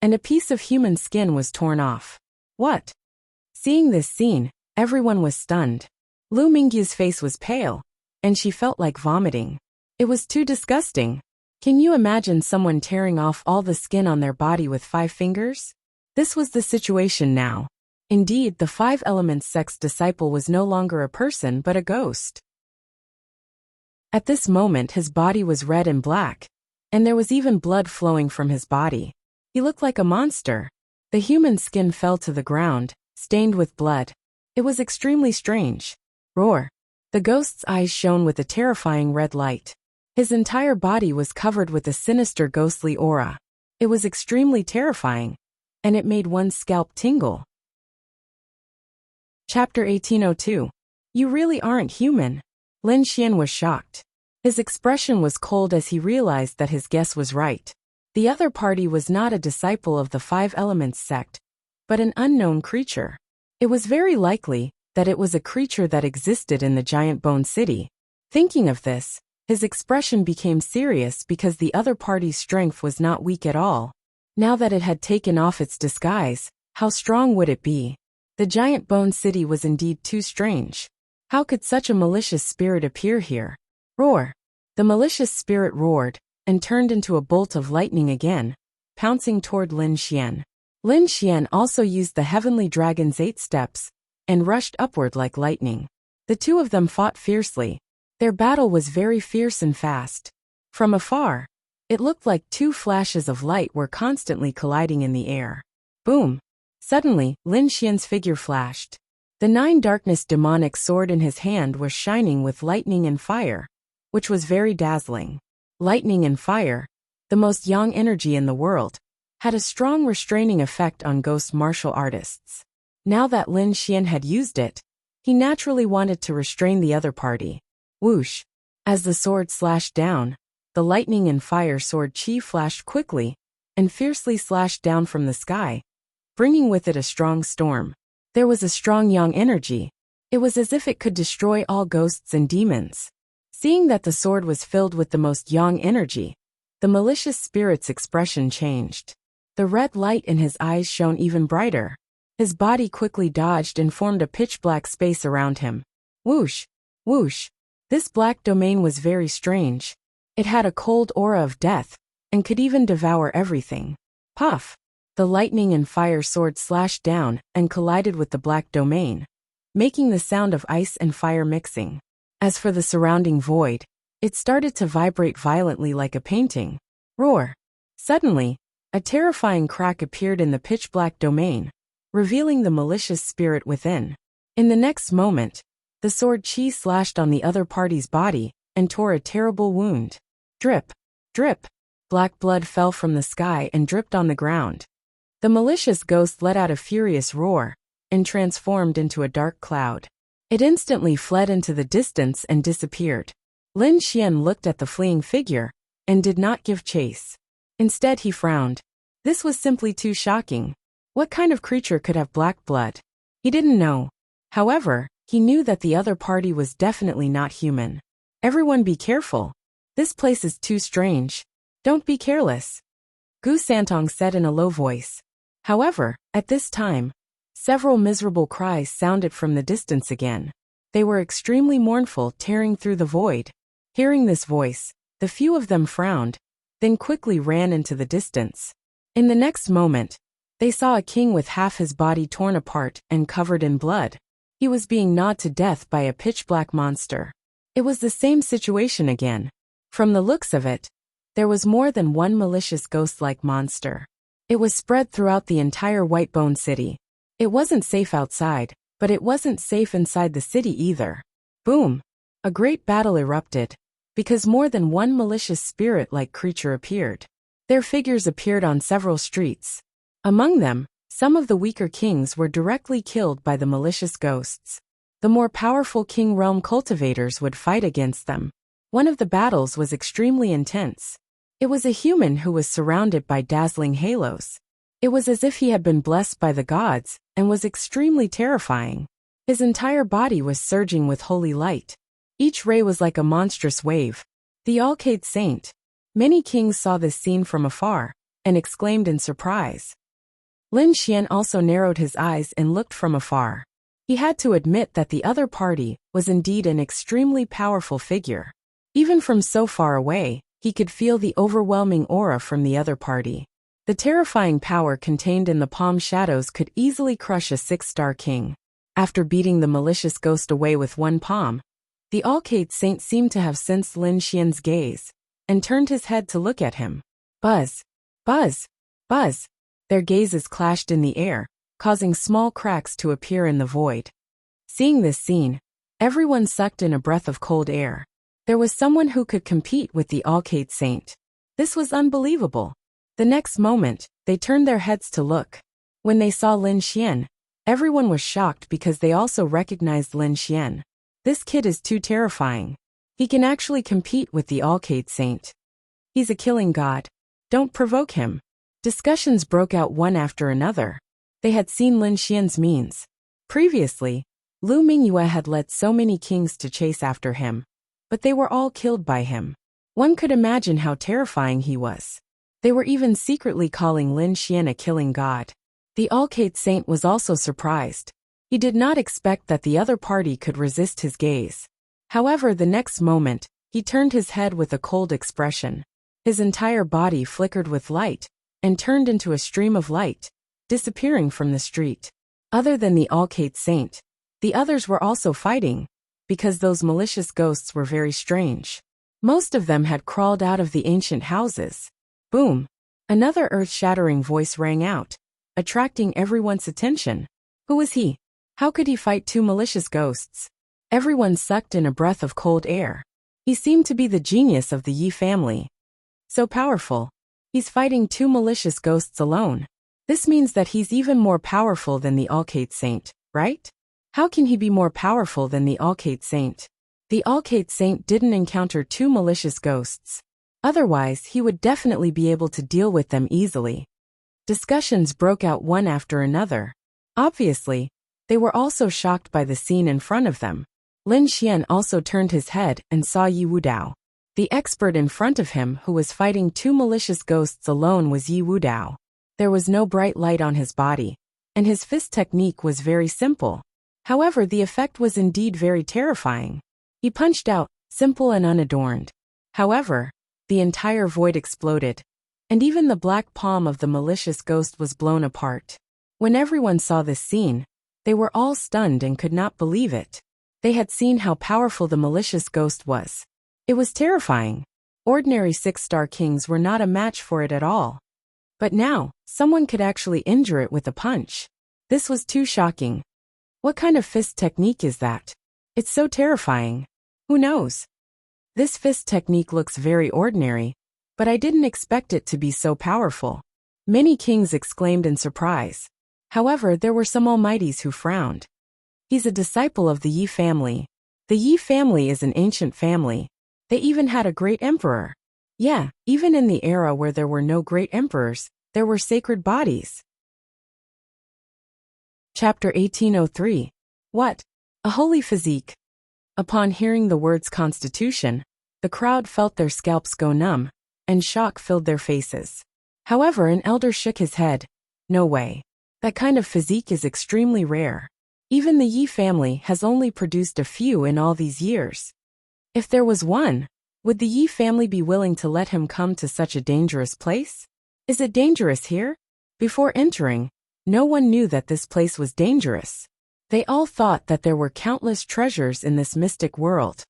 and a piece of human skin was torn off. What? Seeing this scene, everyone was stunned. Lu Mingyu's face was pale, and she felt like vomiting. It was too disgusting. Can you imagine someone tearing off all the skin on their body with 5 fingers? This was the situation now. Indeed, the 5 Elements sect's disciple was no longer a person but a ghost. At this moment his body was red and black, and there was even blood flowing from his body. He looked like a monster. The human skin fell to the ground, stained with blood. It was extremely strange. Roar! The ghost's eyes shone with a terrifying red light. His entire body was covered with a sinister ghostly aura. It was extremely terrifying, and it made one's scalp tingle. Chapter 1802. You really aren't human. Lin Xian was shocked. His expression was cold as he realized that his guess was right. The other party was not a disciple of the 5 Elements sect, but an unknown creature. It was very likely that it was a creature that existed in the giant bone city. Thinking of this, his expression became serious because the other party's strength was not weak at all. Now that it had taken off its disguise, how strong would it be? The giant bone city was indeed too strange. How could such a malicious spirit appear here? Roar! The malicious spirit roared, and turned into a bolt of lightning again, pouncing toward Lin Xian. Lin Xian also used the heavenly dragon's 8 steps, and rushed upward like lightning. The two of them fought fiercely. Their battle was very fierce and fast. From afar, it looked like 2 flashes of light were constantly colliding in the air. Boom! Suddenly, Lin Xian's figure flashed. The 9 darkness demonic sword in his hand was shining with lightning and fire, which was very dazzling. Lightning and fire, the most yang energy in the world, had a strong restraining effect on ghost martial artists. Now that Lin Xian had used it, he naturally wanted to restrain the other party. Whoosh! As the sword slashed down, the lightning and fire sword chi flashed quickly and fiercely slashed down from the sky, bringing with it a strong storm. There was a strong yang energy. It was as if it could destroy all ghosts and demons. Seeing that the sword was filled with the most yang energy, the malicious spirit's expression changed. The red light in his eyes shone even brighter. His body quickly dodged and formed a pitch-black space around him. Whoosh! Whoosh! This black domain was very strange. It had a cold aura of death, and could even devour everything. Puff! The lightning and fire sword slashed down and collided with the black domain, making the sound of ice and fire mixing. As for the surrounding void, it started to vibrate violently like a painting. Roar! Suddenly, a terrifying crack appeared in the pitch-black domain, revealing the malicious spirit within. In the next moment, the sword chi slashed on the other party's body and tore a terrible wound. Drip! Drip! Black blood fell from the sky and dripped on the ground. The malicious ghost let out a furious roar and transformed into a dark cloud. It instantly fled into the distance and disappeared. Lin Xian looked at the fleeing figure and did not give chase. Instead he frowned. This was simply too shocking. What kind of creature could have black blood? He didn't know. However, he knew that the other party was definitely not human. Everyone be careful. This place is too strange. Don't be careless, Gu Santong said in a low voice. However, at this time, several miserable cries sounded from the distance again. They were extremely mournful, tearing through the void. Hearing this voice, the few of them frowned, then quickly ran into the distance. In the next moment, they saw a king with half his body torn apart and covered in blood. He was being gnawed to death by a pitch-black monster. It was the same situation again. From the looks of it, there was more than one malicious ghost-like monster. It was spread throughout the entire Whitebone City. It wasn't safe outside, but it wasn't safe inside the city either. Boom! A great battle erupted, because more than one malicious spirit-like creature appeared. Their figures appeared on several streets. Among them, some of the weaker kings were directly killed by the malicious ghosts. The more powerful king realm cultivators would fight against them. One of the battles was extremely intense. It was a human who was surrounded by dazzling halos. It was as if he had been blessed by the gods, and was extremely terrifying. His entire body was surging with holy light. Each ray was like a monstrous wave. The All-Cade Saint. Many kings saw this scene from afar, and exclaimed in surprise. Lin Xian also narrowed his eyes and looked from afar. He had to admit that the other party was indeed an extremely powerful figure. Even from so far away, he could feel the overwhelming aura from the other party. The terrifying power contained in the palm shadows could easily crush a 6-star king. After beating the malicious ghost away with one palm, the All-Cade Saint seemed to have sensed Lin Xian's gaze, and turned his head to look at him. Buzz! Buzz! Buzz! Their gazes clashed in the air, causing small cracks to appear in the void. Seeing this scene, everyone sucked in a breath of cold air. There was someone who could compete with the All-Cade Saint. This was unbelievable. The next moment, they turned their heads to look. When they saw Lin Xian, everyone was shocked because they also recognized Lin Xian. This kid is too terrifying. He can actually compete with the All-Cade Saint. He's a killing god. Don't provoke him. Discussions broke out one after another. They had seen Lin Xian's means. Previously, Lu Mingyue had led so many kings to chase after him, but they were all killed by him. One could imagine how terrifying he was. They were even secretly calling Lin Xian a killing god. The All-Cade Saint was also surprised. He did not expect that the other party could resist his gaze. However, the next moment, he turned his head with a cold expression. His entire body flickered with light, and turned into a stream of light, disappearing from the street. Other than the All-Cade Saint, the others were also fighting, because those malicious ghosts were very strange. Most of them had crawled out of the ancient houses. Boom! Another earth-shattering voice rang out, attracting everyone's attention. Who was he? How could he fight two malicious ghosts? Everyone sucked in a breath of cold air. He seemed to be the genius of the Yi family. So powerful. He's fighting two malicious ghosts alone. This means that he's even more powerful than the All-Cade Saint, right? How can he be more powerful than the All-Cade Saint? The All-Cade Saint didn't encounter two malicious ghosts. Otherwise, he would definitely be able to deal with them easily. Discussions broke out one after another. Obviously, they were also shocked by the scene in front of them. Lin Xian also turned his head and saw Yi Wudao. The expert in front of him who was fighting two malicious ghosts alone was Yi Wudao. There was no bright light on his body, and his fist technique was very simple. However, the effect was indeed very terrifying. He punched out, simple and unadorned. However, the entire void exploded, and even the black palm of the malicious ghost was blown apart. When everyone saw this scene, they were all stunned and could not believe it. They had seen how powerful the malicious ghost was. It was terrifying. Ordinary 6-star kings were not a match for it at all. But now, someone could actually injure it with a punch. This was too shocking. What kind of fist technique is that? It's so terrifying. Who knows? This fist technique looks very ordinary, but I didn't expect it to be so powerful. Many kings exclaimed in surprise. However, there were some almighties who frowned. He's a disciple of the Yi family. The Yi family is an ancient family. They even had a great emperor. Yeah, even in the era where there were no great emperors, there were sacred bodies. Chapter 1803. What? A holy physique. Upon hearing the words constitution, the crowd felt their scalps go numb, and shock filled their faces. However, an elder shook his head. No way. That kind of physique is extremely rare. Even the Yi family has only produced a few in all these years. If there was one, would the Yi family be willing to let him come to such a dangerous place? Is it dangerous here? Before entering, no one knew that this place was dangerous. They all thought that there were countless treasures in this mystic world.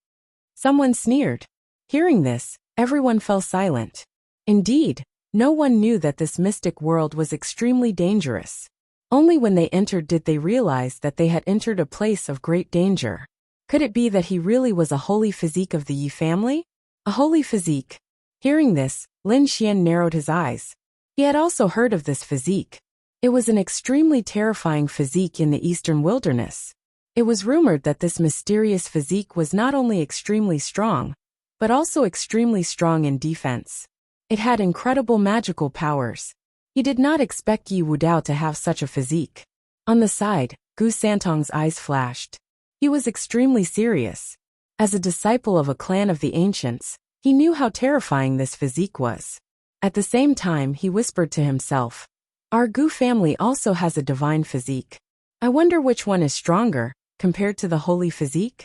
Someone sneered. Hearing this, everyone fell silent. Indeed, no one knew that this mystic world was extremely dangerous. Only when they entered did they realize that they had entered a place of great danger. Could it be that he really was a holy physique of the Yi family? A holy physique. Hearing this, Lin Xian narrowed his eyes. He had also heard of this physique. It was an extremely terrifying physique in the eastern wilderness. It was rumored that this mysterious physique was not only extremely strong, but also extremely strong in defense. It had incredible magical powers. He did not expect Yi Wudao to have such a physique. On the side, Gu Santong's eyes flashed. He was extremely serious. As a disciple of a clan of the ancients, he knew how terrifying this physique was. At the same time, he whispered to himself, "Our Gu family also has a divine physique. I wonder which one is stronger, compared to the holy physique?"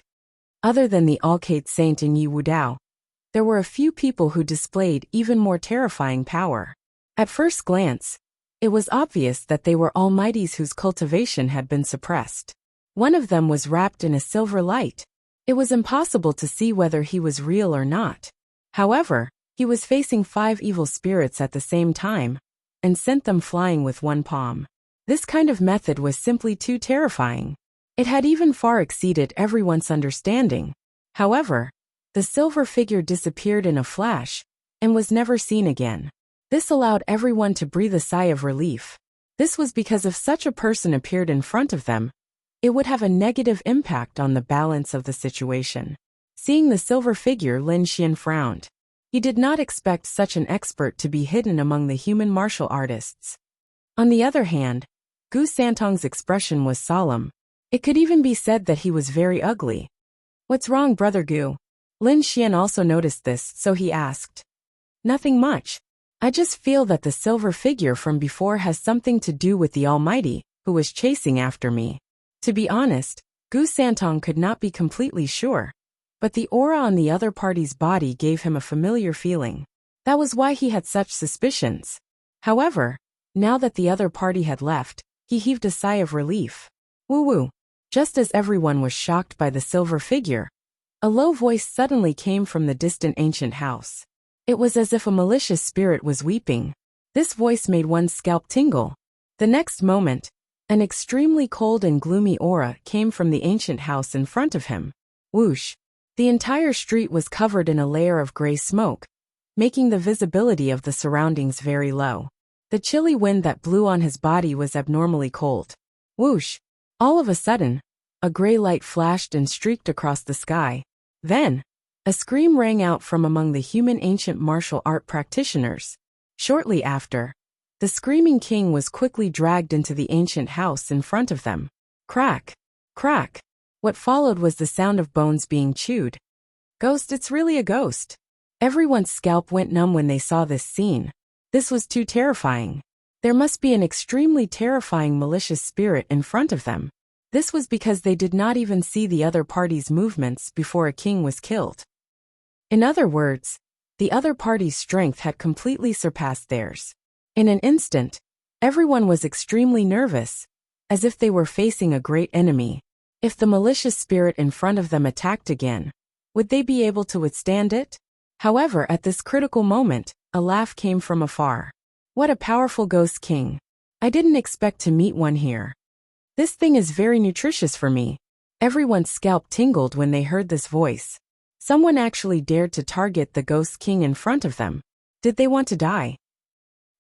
Other than the Alcate Saint and Yi Wudao, there were a few people who displayed even more terrifying power. At first glance, it was obvious that they were almighties whose cultivation had been suppressed. One of them was wrapped in a silver light. It was impossible to see whether he was real or not. However, he was facing 5 evil spirits at the same time, and sent them flying with one palm. This kind of method was simply too terrifying. It had even far exceeded everyone's understanding. However, the silver figure disappeared in a flash, and was never seen again. This allowed everyone to breathe a sigh of relief. This was because if such a person appeared in front of them, it would have a negative impact on the balance of the situation. Seeing the silver figure, Lin Xian frowned. He did not expect such an expert to be hidden among the human martial artists. On the other hand, Gu Santong's expression was solemn. It could even be said that he was very ugly. "What's wrong, Brother Gu?" Lin Xian also noticed this, so he asked. "Nothing much. I just feel that the silver figure from before has something to do with the Almighty, who was chasing after me." To be honest, Gu Santong could not be completely sure, but the aura on the other party's body gave him a familiar feeling. That was why he had such suspicions. However, now that the other party had left, he heaved a sigh of relief. Woo-woo. Just as everyone was shocked by the silver figure, a low voice suddenly came from the distant ancient house. It was as if a malicious spirit was weeping. This voice made one's scalp tingle. The next moment, an extremely cold and gloomy aura came from the ancient house in front of him. Whoosh! The entire street was covered in a layer of gray smoke, making the visibility of the surroundings very low. The chilly wind that blew on his body was abnormally cold. Whoosh! All of a sudden, a gray light flashed and streaked across the sky. Then, a scream rang out from among the human ancient martial art practitioners. Shortly after, the screaming king was quickly dragged into the ancient house in front of them. Crack! Crack! What followed was the sound of bones being chewed. Ghost, it's really a ghost. Everyone's scalp went numb when they saw this scene. This was too terrifying. There must be an extremely terrifying malicious spirit in front of them. This was because they did not even see the other party's movements before a king was killed. In other words, the other party's strength had completely surpassed theirs. In an instant, everyone was extremely nervous, as if they were facing a great enemy. If the malicious spirit in front of them attacked again, would they be able to withstand it? However, at this critical moment, a laugh came from afar. What a powerful ghost king. I didn't expect to meet one here. This thing is very nutritious for me. Everyone's scalp tingled when they heard this voice. Someone actually dared to target the ghost king in front of them. Did they want to die?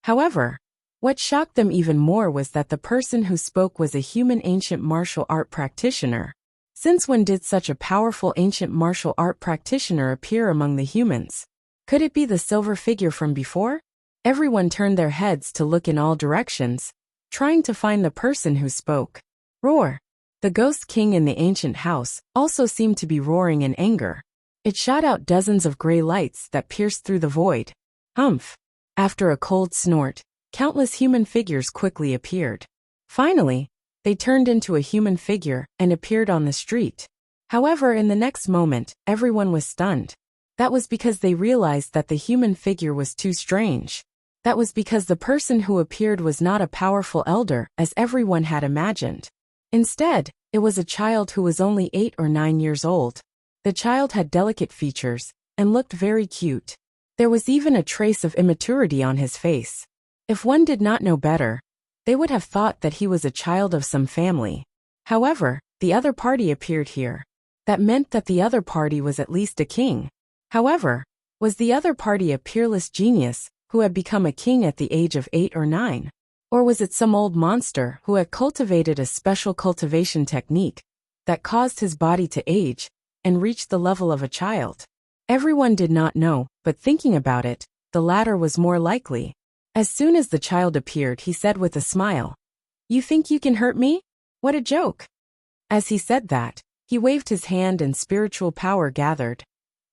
However, what shocked them even more was that the person who spoke was a human ancient martial art practitioner. Since when did such a powerful ancient martial art practitioner appear among the humans? Could it be the silver figure from before? Everyone turned their heads to look in all directions, trying to find the person who spoke. Roar! The ghost king in the ancient house also seemed to be roaring in anger. It shot out dozens of gray lights that pierced through the void. Humph! After a cold snort, countless human figures quickly appeared. Finally, they turned into a human figure and appeared on the street. However, in the next moment, everyone was stunned. That was because they realized that the human figure was too strange. That was because the person who appeared was not a powerful elder, as everyone had imagined. Instead, it was a child who was only 8 or 9 years old. The child had delicate features and looked very cute. There was even a trace of immaturity on his face. If one did not know better, they would have thought that he was a child of some family. However, the other party appeared here. That meant that the other party was at least a king. However, was the other party a peerless genius who had become a king at the age of 8 or 9? Or was it some old monster who had cultivated a special cultivation technique that caused his body to age and reach the level of a child? Everyone did not know, but thinking about it, the latter was more likely. As soon as the child appeared, he said with a smile, "You think you can hurt me? What a joke." As he said that, he waved his hand and spiritual power gathered,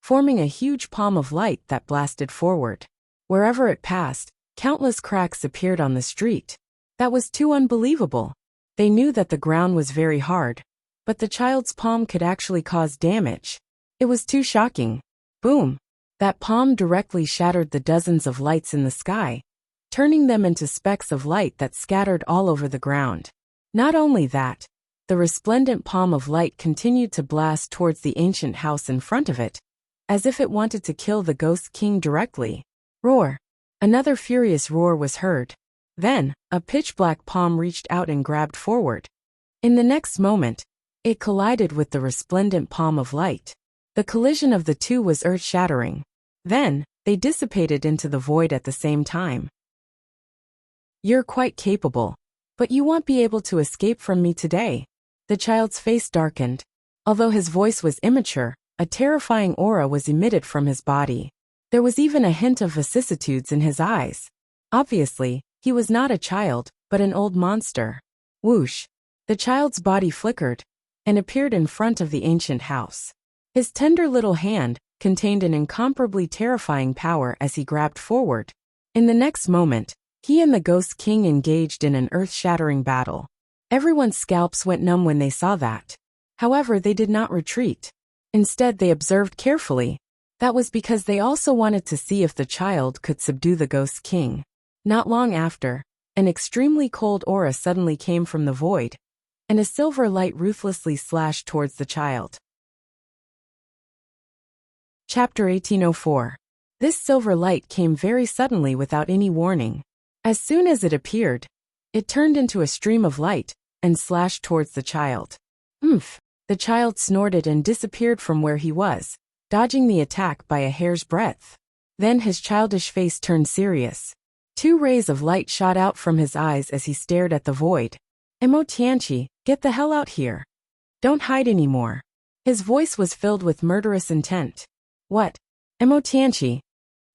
forming a huge palm of light that blasted forward. Wherever it passed, countless cracks appeared on the street. That was too unbelievable. They knew that the ground was very hard, but the child's palm could actually cause damage. It was too shocking. Boom! That palm directly shattered the dozens of lights in the sky, turning them into specks of light that scattered all over the ground. Not only that, the resplendent palm of light continued to blast towards the ancient house in front of it, as if it wanted to kill the Ghost King directly. Roar! Another furious roar was heard. Then, a pitch-black palm reached out and grabbed forward. In the next moment, it collided with the resplendent palm of light. The collision of the two was earth-shattering. Then, they dissipated into the void at the same time. "You're quite capable, but you won't be able to escape from me today." The child's face darkened. Although his voice was immature, a terrifying aura was emitted from his body. There was even a hint of vicissitudes in his eyes. Obviously, he was not a child, but an old monster. Whoosh! The child's body flickered and appeared in front of the ancient house. His tender little hand contained an incomparably terrifying power as he grabbed forward. In the next moment, he and the Ghost King engaged in an earth-shattering battle. Everyone's scalps went numb when they saw that. However, they did not retreat. Instead, they observed carefully. That was because they also wanted to see if the child could subdue the Ghost King. Not long after, an extremely cold aura suddenly came from the void, and a silver light ruthlessly slashed towards the child. Chapter 1804. This silver light came very suddenly without any warning. As soon as it appeared, it turned into a stream of light and slashed towards the child. Oomph! The child snorted and disappeared from where he was, dodging the attack by a hair's breadth. Then his childish face turned serious. 2 rays of light shot out from his eyes as he stared at the void. "Emo Tianchi, get the hell out here. Don't hide anymore." His voice was filled with murderous intent. "What? Emo Tianchi?"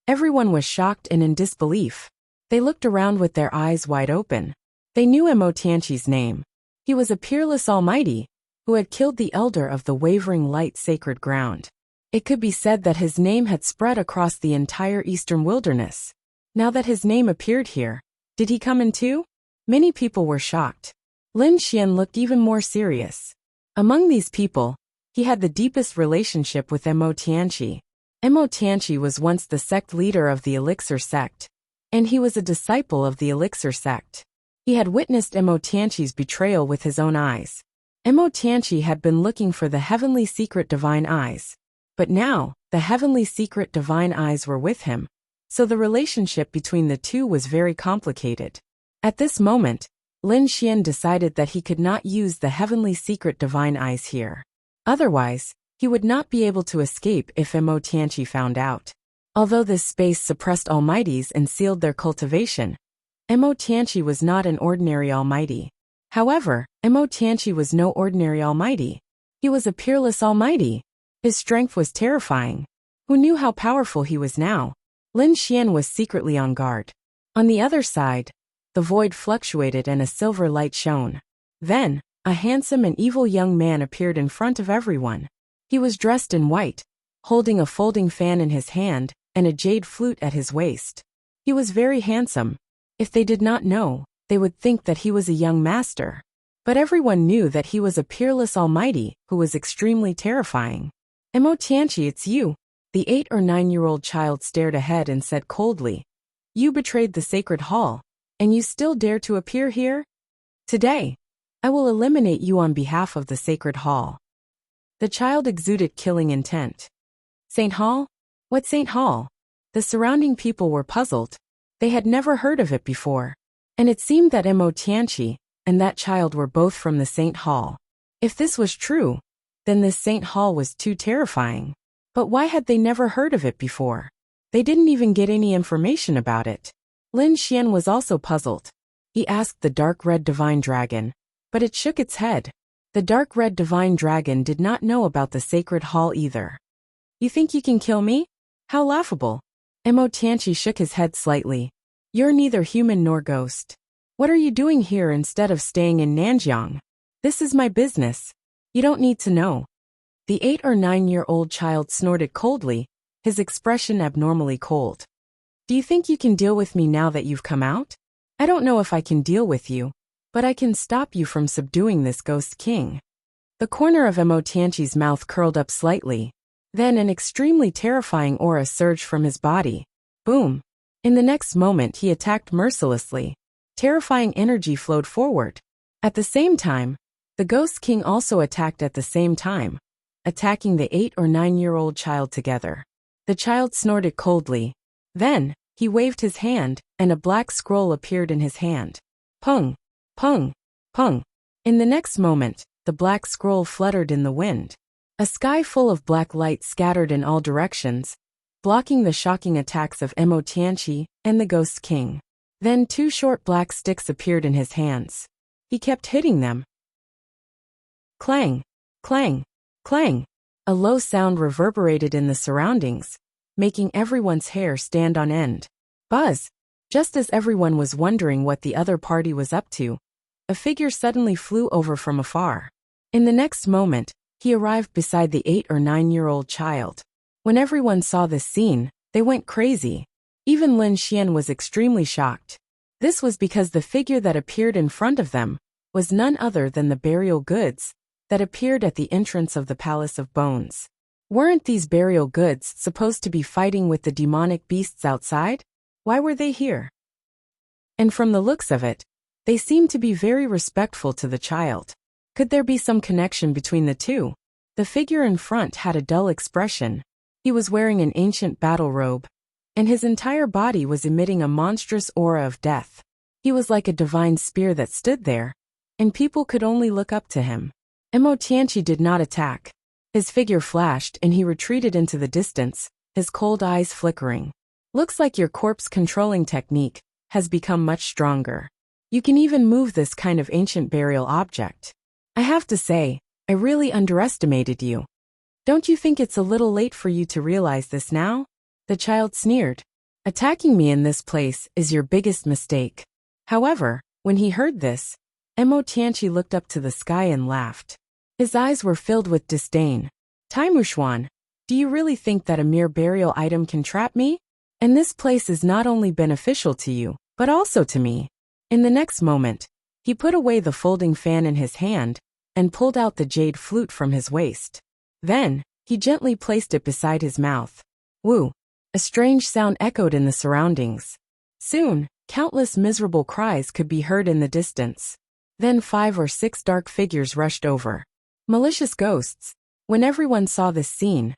Everyone was shocked and in disbelief. They looked around with their eyes wide open. They knew Emo Tianchi's name. He was a peerless almighty who had killed the elder of the wavering light sacred ground. It could be said that his name had spread across the entire eastern wilderness. Now that his name appeared here, did he come in too? Many people were shocked. Lin Xian looked even more serious. Among these people, he had the deepest relationship with Emo Tianchi. Emo Tianchi was once the sect leader of the Elixir sect, and he was a disciple of the Elixir sect. He had witnessed Emo Tianchi's betrayal with his own eyes. Emo Tianchi had been looking for the heavenly secret divine eyes. But now, the heavenly secret divine eyes were with him, so the relationship between the two was very complicated. At this moment, Lin Xian decided that he could not use the heavenly secret divine eyes here. Otherwise, he would not be able to escape if Emo Tianchi found out. Although this space suppressed almighties and sealed their cultivation, Emo Tianchi was not an ordinary almighty. However, Emo Tianchi was no ordinary almighty. He was a peerless almighty. His strength was terrifying. Who knew how powerful he was now? Lin Xian was secretly on guard. On the other side, the void fluctuated and a silver light shone. Then, a handsome and evil young man appeared in front of everyone. He was dressed in white, holding a folding fan in his hand and a jade flute at his waist. He was very handsome. If they did not know, they would think that he was a young master. But everyone knew that he was a peerless almighty who was extremely terrifying. "Emo Tianchi, it's you." The 8 or 9-year-old child stared ahead and said coldly, "You betrayed the sacred hall, and you still dare to appear here? Today, I will eliminate you on behalf of the sacred hall." The child exuded killing intent. "Saint Hall? What Saint Hall?" The surrounding people were puzzled. They had never heard of it before. And it seemed that Emo Tianchi and that child were both from the Saint Hall. If this was true, then this Saint Hall was too terrifying. But why had they never heard of it before? They didn't even get any information about it. Lin Xian was also puzzled. He asked the dark red divine dragon, but it shook its head. The dark red divine dragon did not know about the sacred hall either. "You think you can kill me? How laughable." Emo Tianchi shook his head slightly. "You're neither human nor ghost. What are you doing here instead of staying in Nanjiang? This is my business. You don't need to know." The 8 or 9-year-old child snorted coldly, his expression abnormally cold. "Do you think you can deal with me now that you've come out? I don't know if I can deal with you, but I can stop you from subduing this ghost king." The corner of Emo Tianchi's mouth curled up slightly. Then an extremely terrifying aura surged from his body. Boom! In the next moment he attacked mercilessly. Terrifying energy flowed forward. At the same time, the Ghost King also attacked at the same time, attacking the 8 or 9-year-old child together. The child snorted coldly. Then, he waved his hand, and a black scroll appeared in his hand. Pung! Pung! Pung! In the next moment, the black scroll fluttered in the wind. A sky full of black light scattered in all directions, blocking the shocking attacks of Emo Tianchi and the Ghost King. Then 2 short black sticks appeared in his hands. He kept hitting them. Clang! Clang! Clang! A low sound reverberated in the surroundings, making everyone's hair stand on end. Buzz! Just as everyone was wondering what the other party was up to, a figure suddenly flew over from afar. In the next moment, he arrived beside the 8 or 9-year-old child. When everyone saw this scene, they went crazy. Even Lin Xian was extremely shocked. This was because the figure that appeared in front of them was none other than the burial goods that appeared at the entrance of the Palace of Bones. Weren't these burial goods supposed to be fighting with the demonic beasts outside? Why were they here? And from the looks of it, they seemed to be very respectful to the child. Could there be some connection between the two? The figure in front had a dull expression. He was wearing an ancient battle robe, and his entire body was emitting a monstrous aura of death. He was like a divine spear that stood there, and people could only look up to him. Emo Tianchi did not attack. His figure flashed and he retreated into the distance, his cold eyes flickering. "Looks like your corpse controlling technique has become much stronger. You can even move this kind of ancient burial object. I have to say, I really underestimated you. Don't you think it's a little late for you to realize this now?" The child sneered. "Attacking me in this place is your biggest mistake." However, when he heard this, Emo Tianchi looked up to the sky and laughed. His eyes were filled with disdain. "Taimushuan, do you really think that a mere burial item can trap me? And this place is not only beneficial to you, but also to me." In the next moment, he put away the folding fan in his hand and pulled out the jade flute from his waist. Then, he gently placed it beside his mouth. Woo! A strange sound echoed in the surroundings. Soon, countless miserable cries could be heard in the distance. Then 5 or 6 dark figures rushed over. Malicious ghosts. When everyone saw this scene,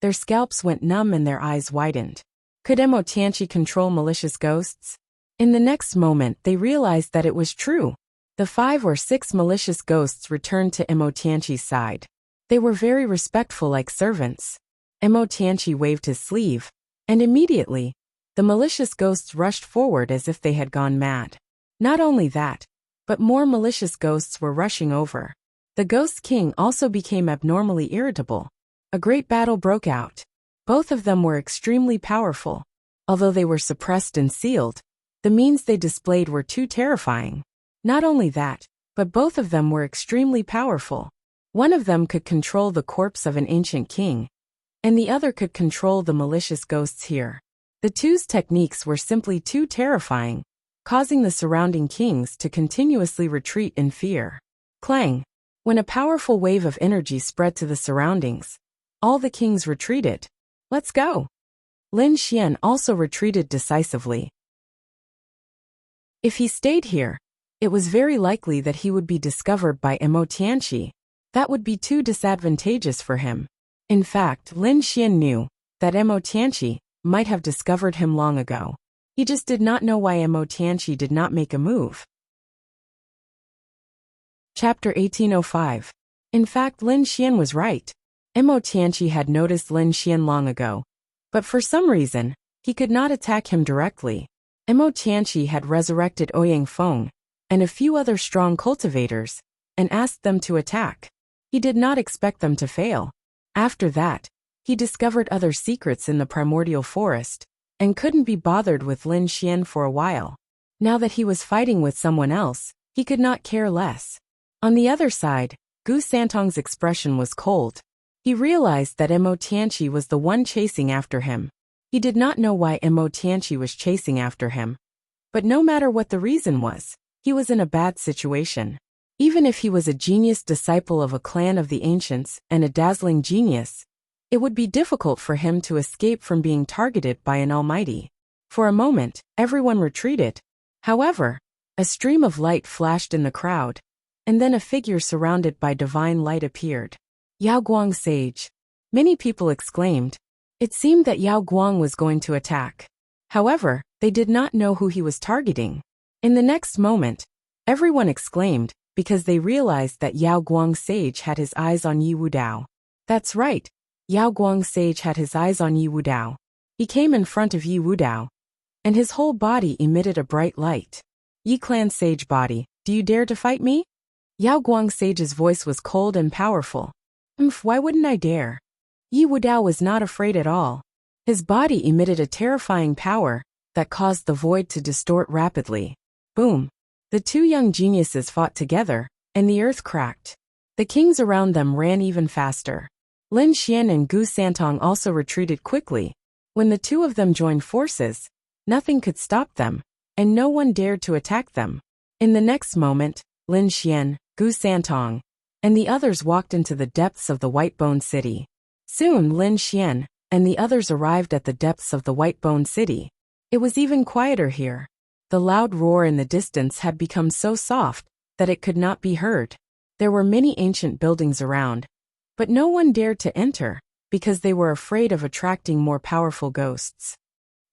their scalps went numb and their eyes widened. Could Emo Tianchi control malicious ghosts? In the next moment, they realized that it was true. The 5 or 6 malicious ghosts returned to Emo Tianchi's side. They were very respectful like servants. Emo Tianchi waved his sleeve, and immediately, the malicious ghosts rushed forward as if they had gone mad. Not only that, but more malicious ghosts were rushing over. The Ghost King also became abnormally irritable. A great battle broke out. Both of them were extremely powerful. Although they were suppressed and sealed, the means they displayed were too terrifying. Not only that, but both of them were extremely powerful. One of them could control the corpse of an ancient king, and the other could control the malicious ghosts here. The two's techniques were simply too terrifying, causing the surrounding kings to continuously retreat in fear. Clang! When a powerful wave of energy spread to the surroundings, all the kings retreated. Let's go! Lin Xian also retreated decisively. If he stayed here, it was very likely that he would be discovered by Mo Tianqi. That would be too disadvantageous for him. In fact, Lin Xian knew that Mo Tianqi might have discovered him long ago. He just did not know why Mo Tianqi did not make a move. Chapter 1805. In fact, Lin Xian was right. Mo Tianqi had noticed Lin Xian long ago, but for some reason, he could not attack him directly. Mo Tianqi had resurrected Ouyang Feng and a few other strong cultivators and asked them to attack. He did not expect them to fail. After that, he discovered other secrets in the primordial forest and couldn't be bothered with Lin Xian for a while. Now that he was fighting with someone else, he could not care less. On the other side, Gu Santong's expression was cold. He realized that Mo Tianqi was the one chasing after him. He did not know why Mo Tianqi was chasing after him. But no matter what the reason was, he was in a bad situation. Even if he was a genius disciple of a clan of the ancients and a dazzling genius, it would be difficult for him to escape from being targeted by an almighty. For a moment, everyone retreated. However, a stream of light flashed in the crowd, and then a figure surrounded by divine light appeared. Yao Guang Sage. Many people exclaimed. It seemed that Yao Guang was going to attack. However, they did not know who he was targeting. In the next moment, everyone exclaimed because they realized that Yao Guang Sage had his eyes on Yi Wudao. That's right, Yao Guang Sage had his eyes on Yi Wudao. He came in front of Yi Wudao, and his whole body emitted a bright light. Yi Clan Sage body, do you dare to fight me? Yao Guang Sage's voice was cold and powerful. Why wouldn't I dare? Yi Wudao was not afraid at all. His body emitted a terrifying power that caused the void to distort rapidly. Boom! The two young geniuses fought together, and the earth cracked. The kings around them ran even faster. Lin Xian and Gu Santong also retreated quickly. When the two of them joined forces, nothing could stop them, and no one dared to attack them. In the next moment, Lin Xian, Gu Santong, and the others walked into the depths of the White Bone City. Soon Lin Xian and the others arrived at the depths of the White Bone City. It was even quieter here. The loud roar in the distance had become so soft that it could not be heard. There were many ancient buildings around, but no one dared to enter because they were afraid of attracting more powerful ghosts.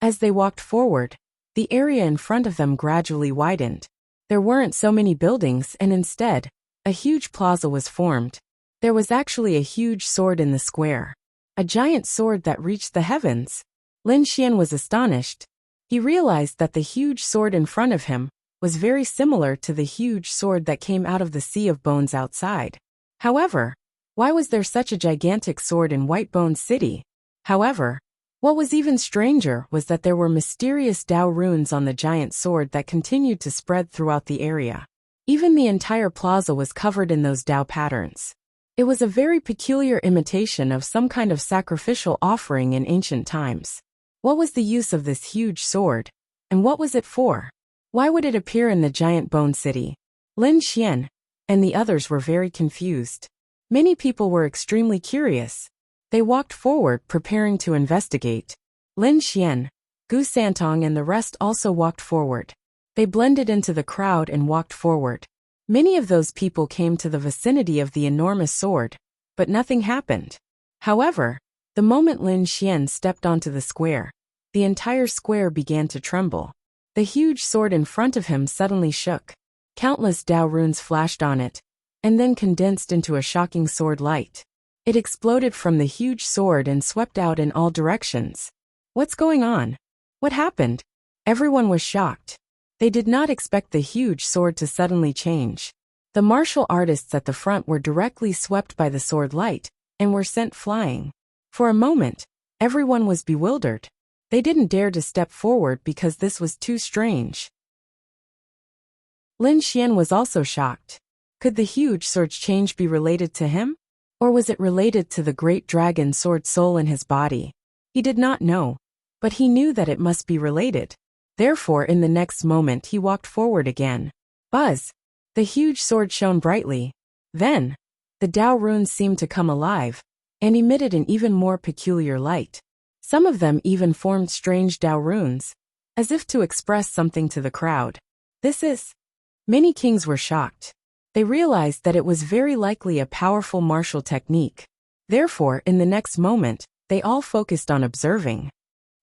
As they walked forward, the area in front of them gradually widened. There weren't so many buildings, and instead, a huge plaza was formed. There was actually a huge sword in the square. A giant sword that reached the heavens. Lin Xian was astonished. He realized that the huge sword in front of him was very similar to the huge sword that came out of the Sea of Bones outside. However, why was there such a gigantic sword in White Bone City? However, what was even stranger was that there were mysterious Dao runes on the giant sword that continued to spread throughout the area. Even the entire plaza was covered in those Dao patterns. It was a very peculiar imitation of some kind of sacrificial offering in ancient times. What was the use of this huge sword, and what was it for? Why would it appear in the giant bone city? Lin Xian and the others were very confused. Many people were extremely curious. They walked forward preparing to investigate. Lin Xian, Gu Santong and the rest also walked forward. They blended into the crowd and walked forward. Many of those people came to the vicinity of the enormous sword, but nothing happened. However, the moment Lin Xian stepped onto the square, the entire square began to tremble. The huge sword in front of him suddenly shook. Countless Dao runes flashed on it, and then condensed into a shocking sword light. It exploded from the huge sword and swept out in all directions. What's going on? What happened? Everyone was shocked. They did not expect the huge sword to suddenly change. The martial artists at the front were directly swept by the sword light and were sent flying. For a moment, everyone was bewildered. They didn't dare to step forward because this was too strange. Lin Xian was also shocked. Could the huge sword change be related to him? Or was it related to the great dragon sword soul in his body? He did not know, but he knew that it must be related. Therefore, in the next moment he walked forward again. Buzz! The huge sword shone brightly, Then, the Dao runes seemed to come alive and emitted an even more peculiar light. Some of them even formed strange Dao runes, as if to express something to the crowd. This is. Many kings were shocked. They realized that it was very likely a powerful martial technique. Therefore, in the next moment, they all focused on observing.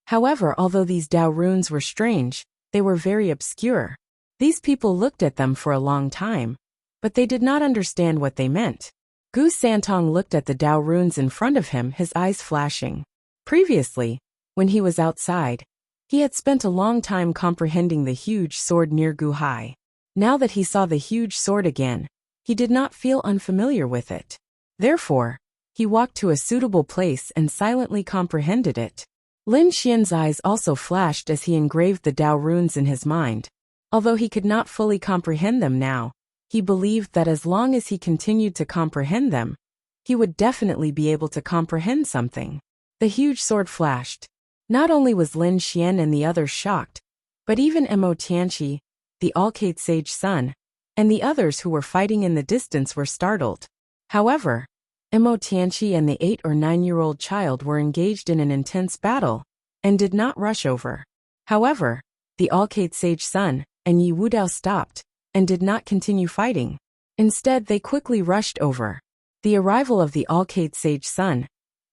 However, although these Dao runes were strange, they were very obscure. These people looked at them for a long time, but they did not understand what they meant. Gu Santong looked at the Dao runes in front of him, his eyes flashing. Previously, when he was outside, he had spent a long time comprehending the huge sword near Gu Hai. Now that he saw the huge sword again, he did not feel unfamiliar with it. Therefore, he walked to a suitable place and silently comprehended it. Lin Xian's eyes also flashed as he engraved the Dao runes in his mind. Although he could not fully comprehend them now, he believed that as long as he continued to comprehend them, he would definitely be able to comprehend something. The huge sword flashed. Not only was Lin Xian and the others shocked, but even Mo Tianqi, the Alcate Sage son, and the others who were fighting in the distance were startled. However, Mo Tianqi and the 8 or 9-year-old child were engaged in an intense battle and did not rush over. However, the Alcate Sage son and Yi Wudao stopped and did not continue fighting. Instead, they quickly rushed over. The arrival of the Alcate Sage son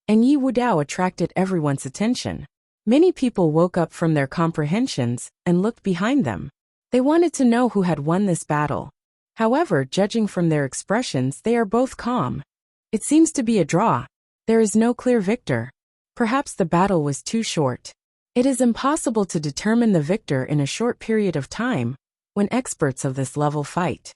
and Yi Wudao attracted everyone's attention. Many people woke up from their comprehensions and looked behind them. They wanted to know who had won this battle. However, judging from their expressions, they are both calm. It seems to be a draw. There is no clear victor. Perhaps the battle was too short. It is impossible to determine the victor in a short period of time when experts of this level fight.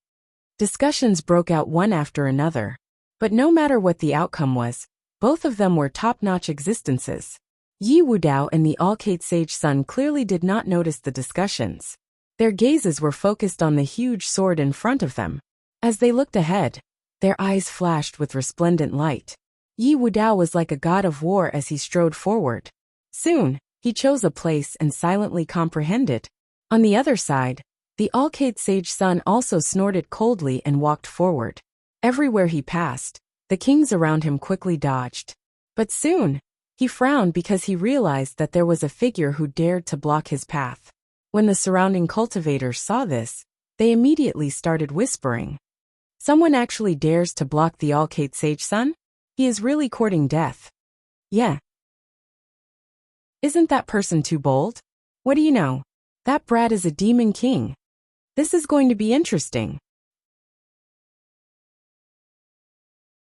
Discussions broke out one after another. But no matter what the outcome was, both of them were top-notch existences. Yi Wudao and the Alcate Sage son clearly did not notice the discussions. Their gazes were focused on the huge sword in front of them. As they looked ahead, their eyes flashed with resplendent light. Yi Wudao was like a god of war as he strode forward. Soon, he chose a place and silently comprehended. On the other side, the Alcate Sage son also snorted coldly and walked forward. Everywhere he passed, the kings around him quickly dodged. But soon, he frowned because he realized that there was a figure who dared to block his path. When the surrounding cultivators saw this, they immediately started whispering. Someone actually dares to block the Alcate Sage son? He is really courting death. Yeah. Isn't that person too bold? What do you know? That brat is a demon king. This is going to be interesting.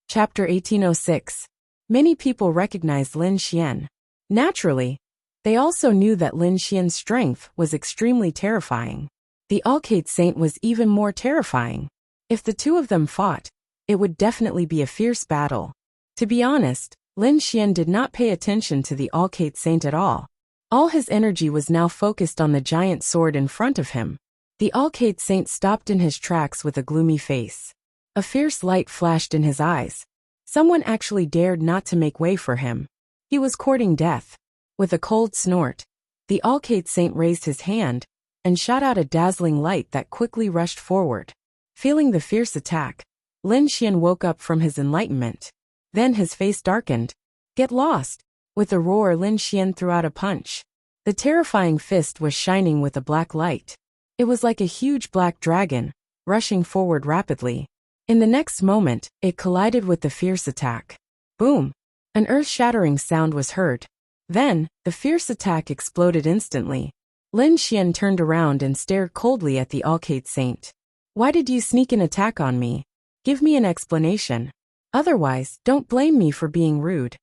Chapter 1806. Many people recognized Lin Xian. Naturally, they also knew that Lin Xian's strength was extremely terrifying. The Alcate Saint was even more terrifying. If the two of them fought, it would definitely be a fierce battle. To be honest, Lin Xian did not pay attention to the Alcate Saint at all. All his energy was now focused on the giant sword in front of him. The Alcate Saint stopped in his tracks with a gloomy face. A fierce light flashed in his eyes. Someone actually dared not to make way for him. He was courting death. With a cold snort, the Alcate Saint raised his hand and shot out a dazzling light that quickly rushed forward. Feeling the fierce attack, Lin Xian woke up from his enlightenment. Then his face darkened. Get lost! With a roar, Lin Xian threw out a punch. The terrifying fist was shining with a black light. It was like a huge black dragon, rushing forward rapidly. In the next moment, it collided with the fierce attack. Boom! An earth-shattering sound was heard. Then, the fierce attack exploded instantly. Lin Xian turned around and stared coldly at the Alcate Saint. Why did you sneak an attack on me? Give me an explanation. Otherwise, don't blame me for being rude.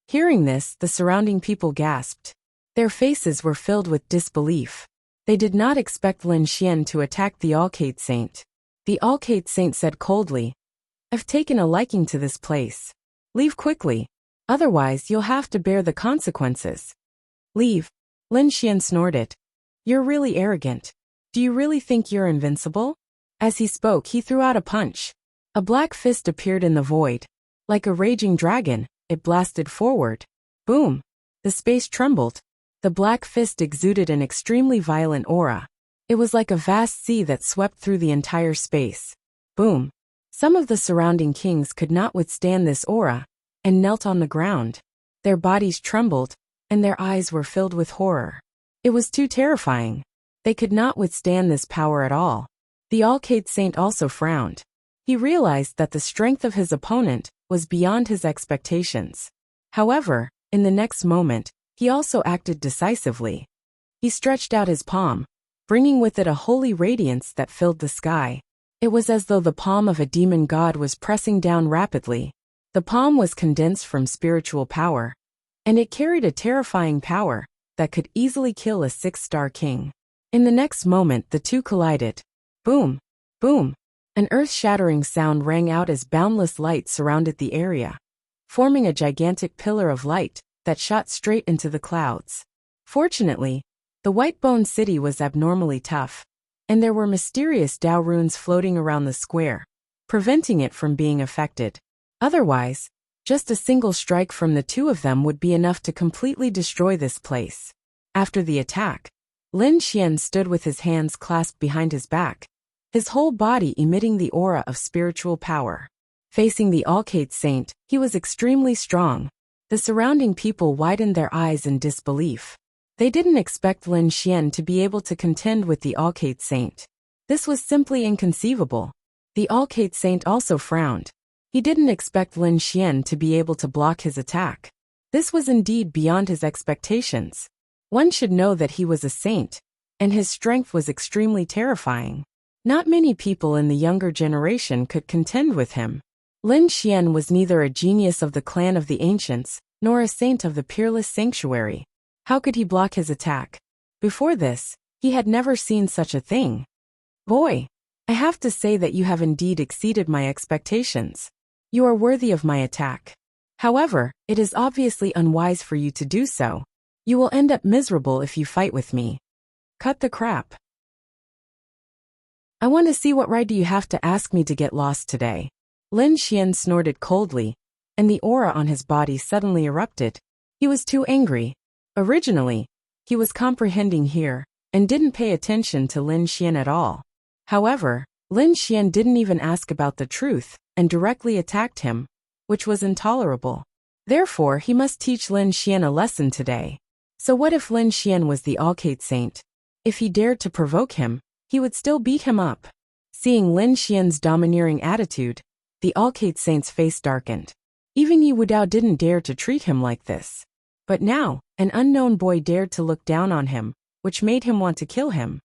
Hearing this, the surrounding people gasped. Their faces were filled with disbelief. They did not expect Lin Xian to attack the Alcate Saint. The Alcate Saint said coldly, I've taken a liking to this place. Leave quickly. Otherwise, you'll have to bear the consequences. Leave. Lin Xian snorted. You're really arrogant. Do you really think you're invincible? As he spoke, he threw out a punch. A black fist appeared in the void. Like a raging dragon, it blasted forward. Boom! The space trembled. The black fist exuded an extremely violent aura. It was like a vast sea that swept through the entire space. Boom! Some of the surrounding kings could not withstand this aura and knelt on the ground. Their bodies trembled, and their eyes were filled with horror. It was too terrifying. They could not withstand this power at all. The Alcate Saint also frowned. He realized that the strength of his opponent was beyond his expectations. However, in the next moment, he also acted decisively. He stretched out his palm, bringing with it a holy radiance that filled the sky. It was as though the palm of a demon god was pressing down rapidly. The palm was condensed from spiritual power, and it carried a terrifying power that could easily kill a 6-star king. In the next moment, the two collided. Boom! Boom! An earth-shattering sound rang out as boundless light surrounded the area, forming a gigantic pillar of light that shot straight into the clouds. Fortunately, the white-bone city was abnormally tough, and there were mysterious Dao runes floating around the square, preventing it from being affected. Otherwise, just a single strike from the two of them would be enough to completely destroy this place. After the attack, Lin Xian stood with his hands clasped behind his back, his whole body emitting the aura of spiritual power. Facing the Alcate Saint, he was extremely strong. The surrounding people widened their eyes in disbelief. They didn't expect Lin Xian to be able to contend with the Alcate Saint. This was simply inconceivable. The Alcate Saint also frowned. He didn't expect Lin Xian to be able to block his attack. This was indeed beyond his expectations. One should know that he was a saint, and his strength was extremely terrifying. Not many people in the younger generation could contend with him. Lin Xian was neither a genius of the clan of the ancients, nor a saint of the peerless sanctuary. How could he block his attack? Before this, he had never seen such a thing. Boy, I have to say that you have indeed exceeded my expectations. You are worthy of my attack. However, it is obviously unwise for you to do so. You will end up miserable if you fight with me. Cut the crap. I want to see what right do you have to ask me to get lost today. Lin Xian snorted coldly, and the aura on his body suddenly erupted. He was too angry. Originally, he was comprehending here, and didn't pay attention to Lin Xian at all. However, Lin Xian didn't even ask about the truth, and directly attacked him, which was intolerable. Therefore, he must teach Lin Xian a lesson today. So what if Lin Xian was the Alcate Saint? If he dared to provoke him, he would still beat him up. Seeing Lin Xian's domineering attitude, the Alcate Saint's face darkened. Even Yi Wudao didn't dare to treat him like this. But now, an unknown boy dared to look down on him, which made him want to kill him.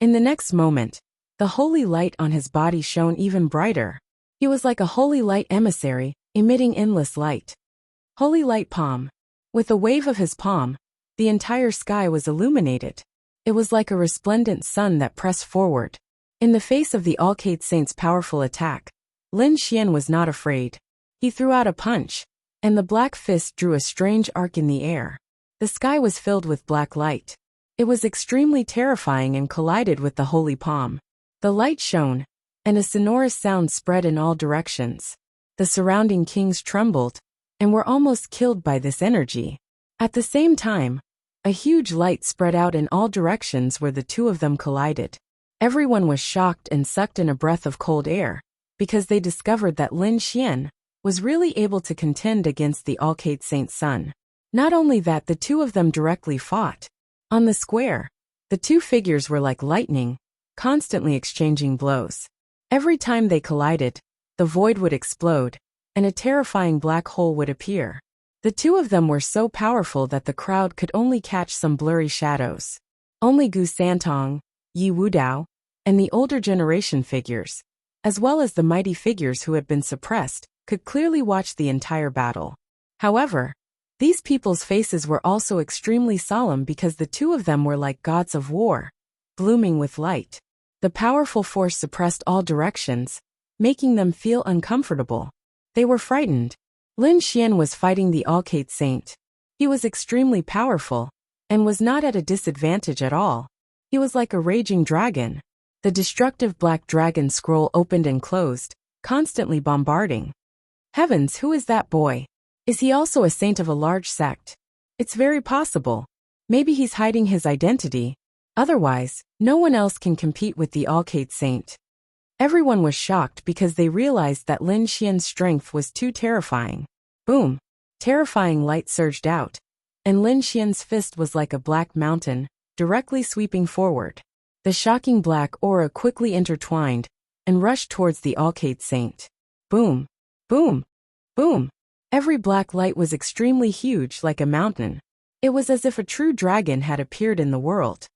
In the next moment, the holy light on his body shone even brighter. He was like a holy light emissary, emitting endless light. Holy light palm. With a wave of his palm, the entire sky was illuminated. It was like a resplendent sun that pressed forward. In the face of the Alcate Saint's powerful attack, Lin Xian was not afraid. He threw out a punch, and the black fist drew a strange arc in the air. The sky was filled with black light. It was extremely terrifying and collided with the holy palm. The light shone, and a sonorous sound spread in all directions. The surrounding kings trembled, and were almost killed by this energy. At the same time, a huge light spread out in all directions where the two of them collided. Everyone was shocked and sucked in a breath of cold air, because they discovered that Lin Xian was really able to contend against the Alcate Saint's son. Not only that, the two of them directly fought. On the square, the two figures were like lightning, constantly exchanging blows. Every time they collided, the void would explode, and a terrifying black hole would appear. The two of them were so powerful that the crowd could only catch some blurry shadows. Only Gu Santong, Yi Wudao, and the older generation figures, as well as the mighty figures who had been suppressed, could clearly watch the entire battle. However, these people's faces were also extremely solemn because the two of them were like gods of war, blooming with light. The powerful force suppressed all directions, making them feel uncomfortable. They were frightened. Lin Xian was fighting the Alcate Saint. He was extremely powerful, and was not at a disadvantage at all. He was like a raging dragon. The destructive black dragon scroll opened and closed, constantly bombarding. Heavens, who is that boy? Is he also a saint of a large sect? It's very possible. Maybe he's hiding his identity. Otherwise, no one else can compete with the Alcate Saint. Everyone was shocked because they realized that Lin Xian's strength was too terrifying. Boom! Terrifying light surged out, and Lin Xian's fist was like a black mountain, directly sweeping forward. The shocking black aura quickly intertwined and rushed towards the Alcate Saint. Boom! Boom! Boom! Every black light was extremely huge, like a mountain. It was as if a true dragon had appeared in the world.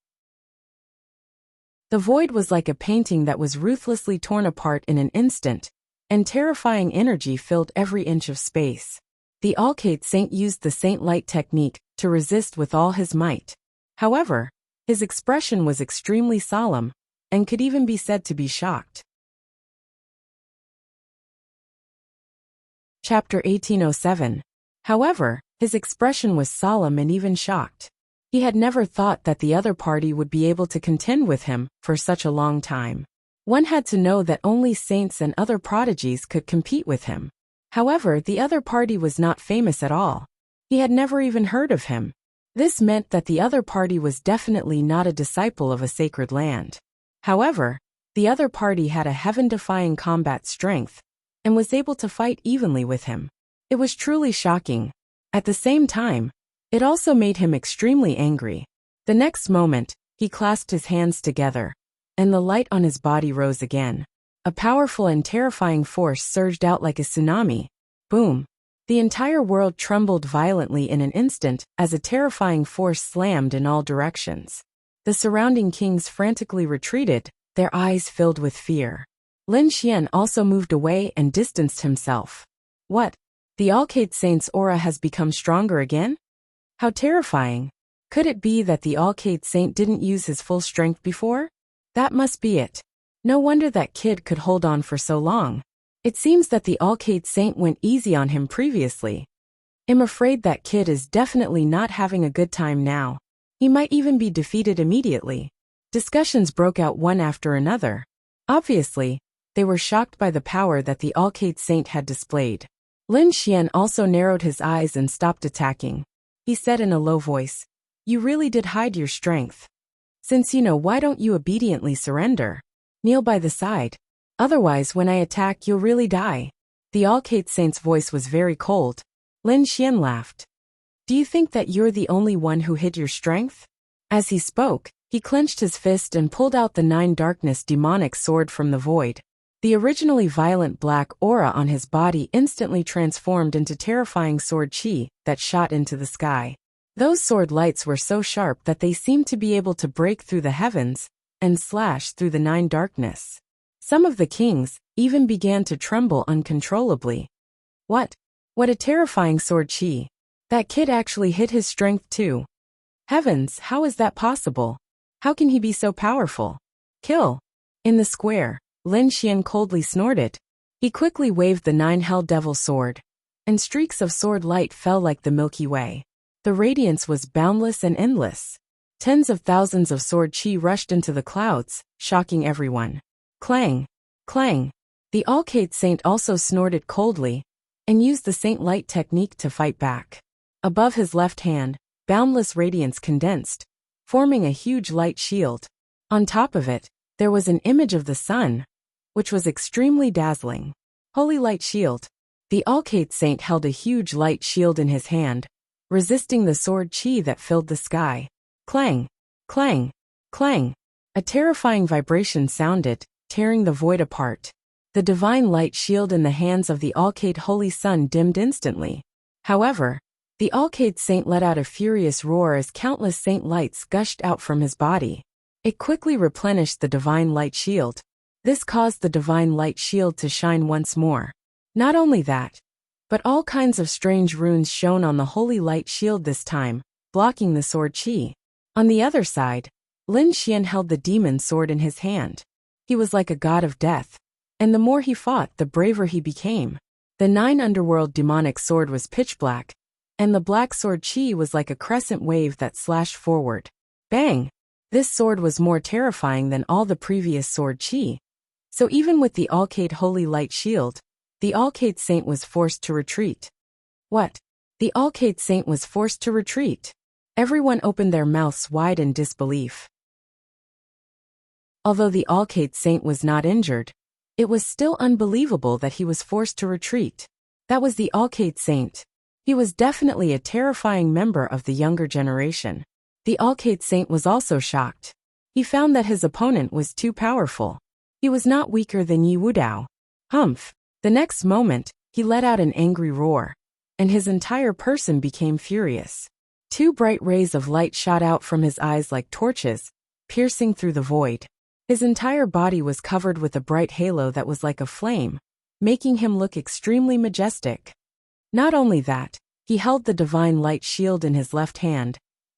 The void was like a painting that was ruthlessly torn apart in an instant, and terrifying energy filled every inch of space. The Alcate Saint used the Saint Light technique to resist with all his might. However, his expression was extremely solemn, and could even be said to be shocked. Chapter 1807. However, his expression was solemn and even shocked. He had never thought that the other party would be able to contend with him for such a long time. One had to know that only saints and other prodigies could compete with him. However, the other party was not famous at all. He had never even heard of him. This meant that the other party was definitely not a disciple of a sacred land. However, the other party had a heaven-defying combat strength and was able to fight evenly with him. It was truly shocking. At the same time, it also made him extremely angry. The next moment, he clasped his hands together, and the light on his body rose again. A powerful and terrifying force surged out like a tsunami. Boom! The entire world trembled violently in an instant as a terrifying force slammed in all directions. The surrounding kings frantically retreated, their eyes filled with fear. Lin Xian also moved away and distanced himself. What? The Alcate Saint's aura has become stronger again? How terrifying! Could it be that the Alcate Saint didn't use his full strength before? That must be it. No wonder that kid could hold on for so long. It seems that the Alcate Saint went easy on him previously. I'm afraid that kid is definitely not having a good time now. He might even be defeated immediately. Discussions broke out one after another. Obviously, they were shocked by the power that the Alcate Saint had displayed. Lin Xian also narrowed his eyes and stopped attacking. He said in a low voice, "You really did hide your strength. Since you know, why don't you obediently surrender? Kneel by the side. Otherwise, when I attack, you'll really die." The Alcate Saint's voice was very cold. Lin Xian laughed. "Do you think that you're the only one who hid your strength?" As he spoke, he clenched his fist and pulled out the 9 darkness demonic sword from the void. The originally violent black aura on his body instantly transformed into terrifying sword chi that shot into the sky. Those sword lights were so sharp that they seemed to be able to break through the heavens and slash through the 9 darkness. Some of the kings even began to tremble uncontrollably. What a terrifying sword chi! That kid actually hid his strength too. Heavens, how is that possible? How can he be so powerful? Kill! In the square, Lin Xian coldly snorted. He quickly waved the 9 Hell Devil sword, and streaks of sword light fell like the Milky Way. The radiance was boundless and endless. Tens of thousands of sword chi rushed into the clouds, shocking everyone. Clang! Clang! The Alcate Saint also snorted coldly, and used the Saint Light technique to fight back. Above his left hand, boundless radiance condensed, forming a huge light shield. On top of it, there was an image of the sun, which was extremely dazzling. Holy Light Shield. The Alcate Saint held a huge light shield in his hand, resisting the sword chi that filled the sky. Clang! Clang! Clang! A terrifying vibration sounded, tearing the void apart. The divine light shield in the hands of the Alcate Holy Sun dimmed instantly. However, the Alcate Saint let out a furious roar as countless saint lights gushed out from his body. It quickly replenished the divine light shield. This caused the divine light shield to shine once more. Not only that, but all kinds of strange runes shone on the holy light shield this time, blocking the sword chi. On the other side, Lin Xian held the demon sword in his hand. He was like a god of death, and the more he fought, the braver he became. The 9 underworld demonic sword was pitch black, and the black sword chi was like a crescent wave that slashed forward. Bang! This sword was more terrifying than all the previous sword chi. So even with the Alcate Holy Light Shield, the Alcate Saint was forced to retreat. What? The Alcate Saint was forced to retreat? Everyone opened their mouths wide in disbelief. Although the Alcate Saint was not injured, It was still unbelievable that he was forced to retreat. That was the Alcate Saint. He was definitely a terrifying member of the younger generation. The Alcate Saint was also shocked. He found that his opponent was too powerful. He was not weaker than Yi Wudao. Humph! The next moment, he let out an angry roar, and his entire person became furious. Two bright rays of light shot out from his eyes like torches, piercing through the void. His entire body was covered with a bright halo that was like a flame, making him look extremely majestic. Not only that, he held the divine light shield in his left hand,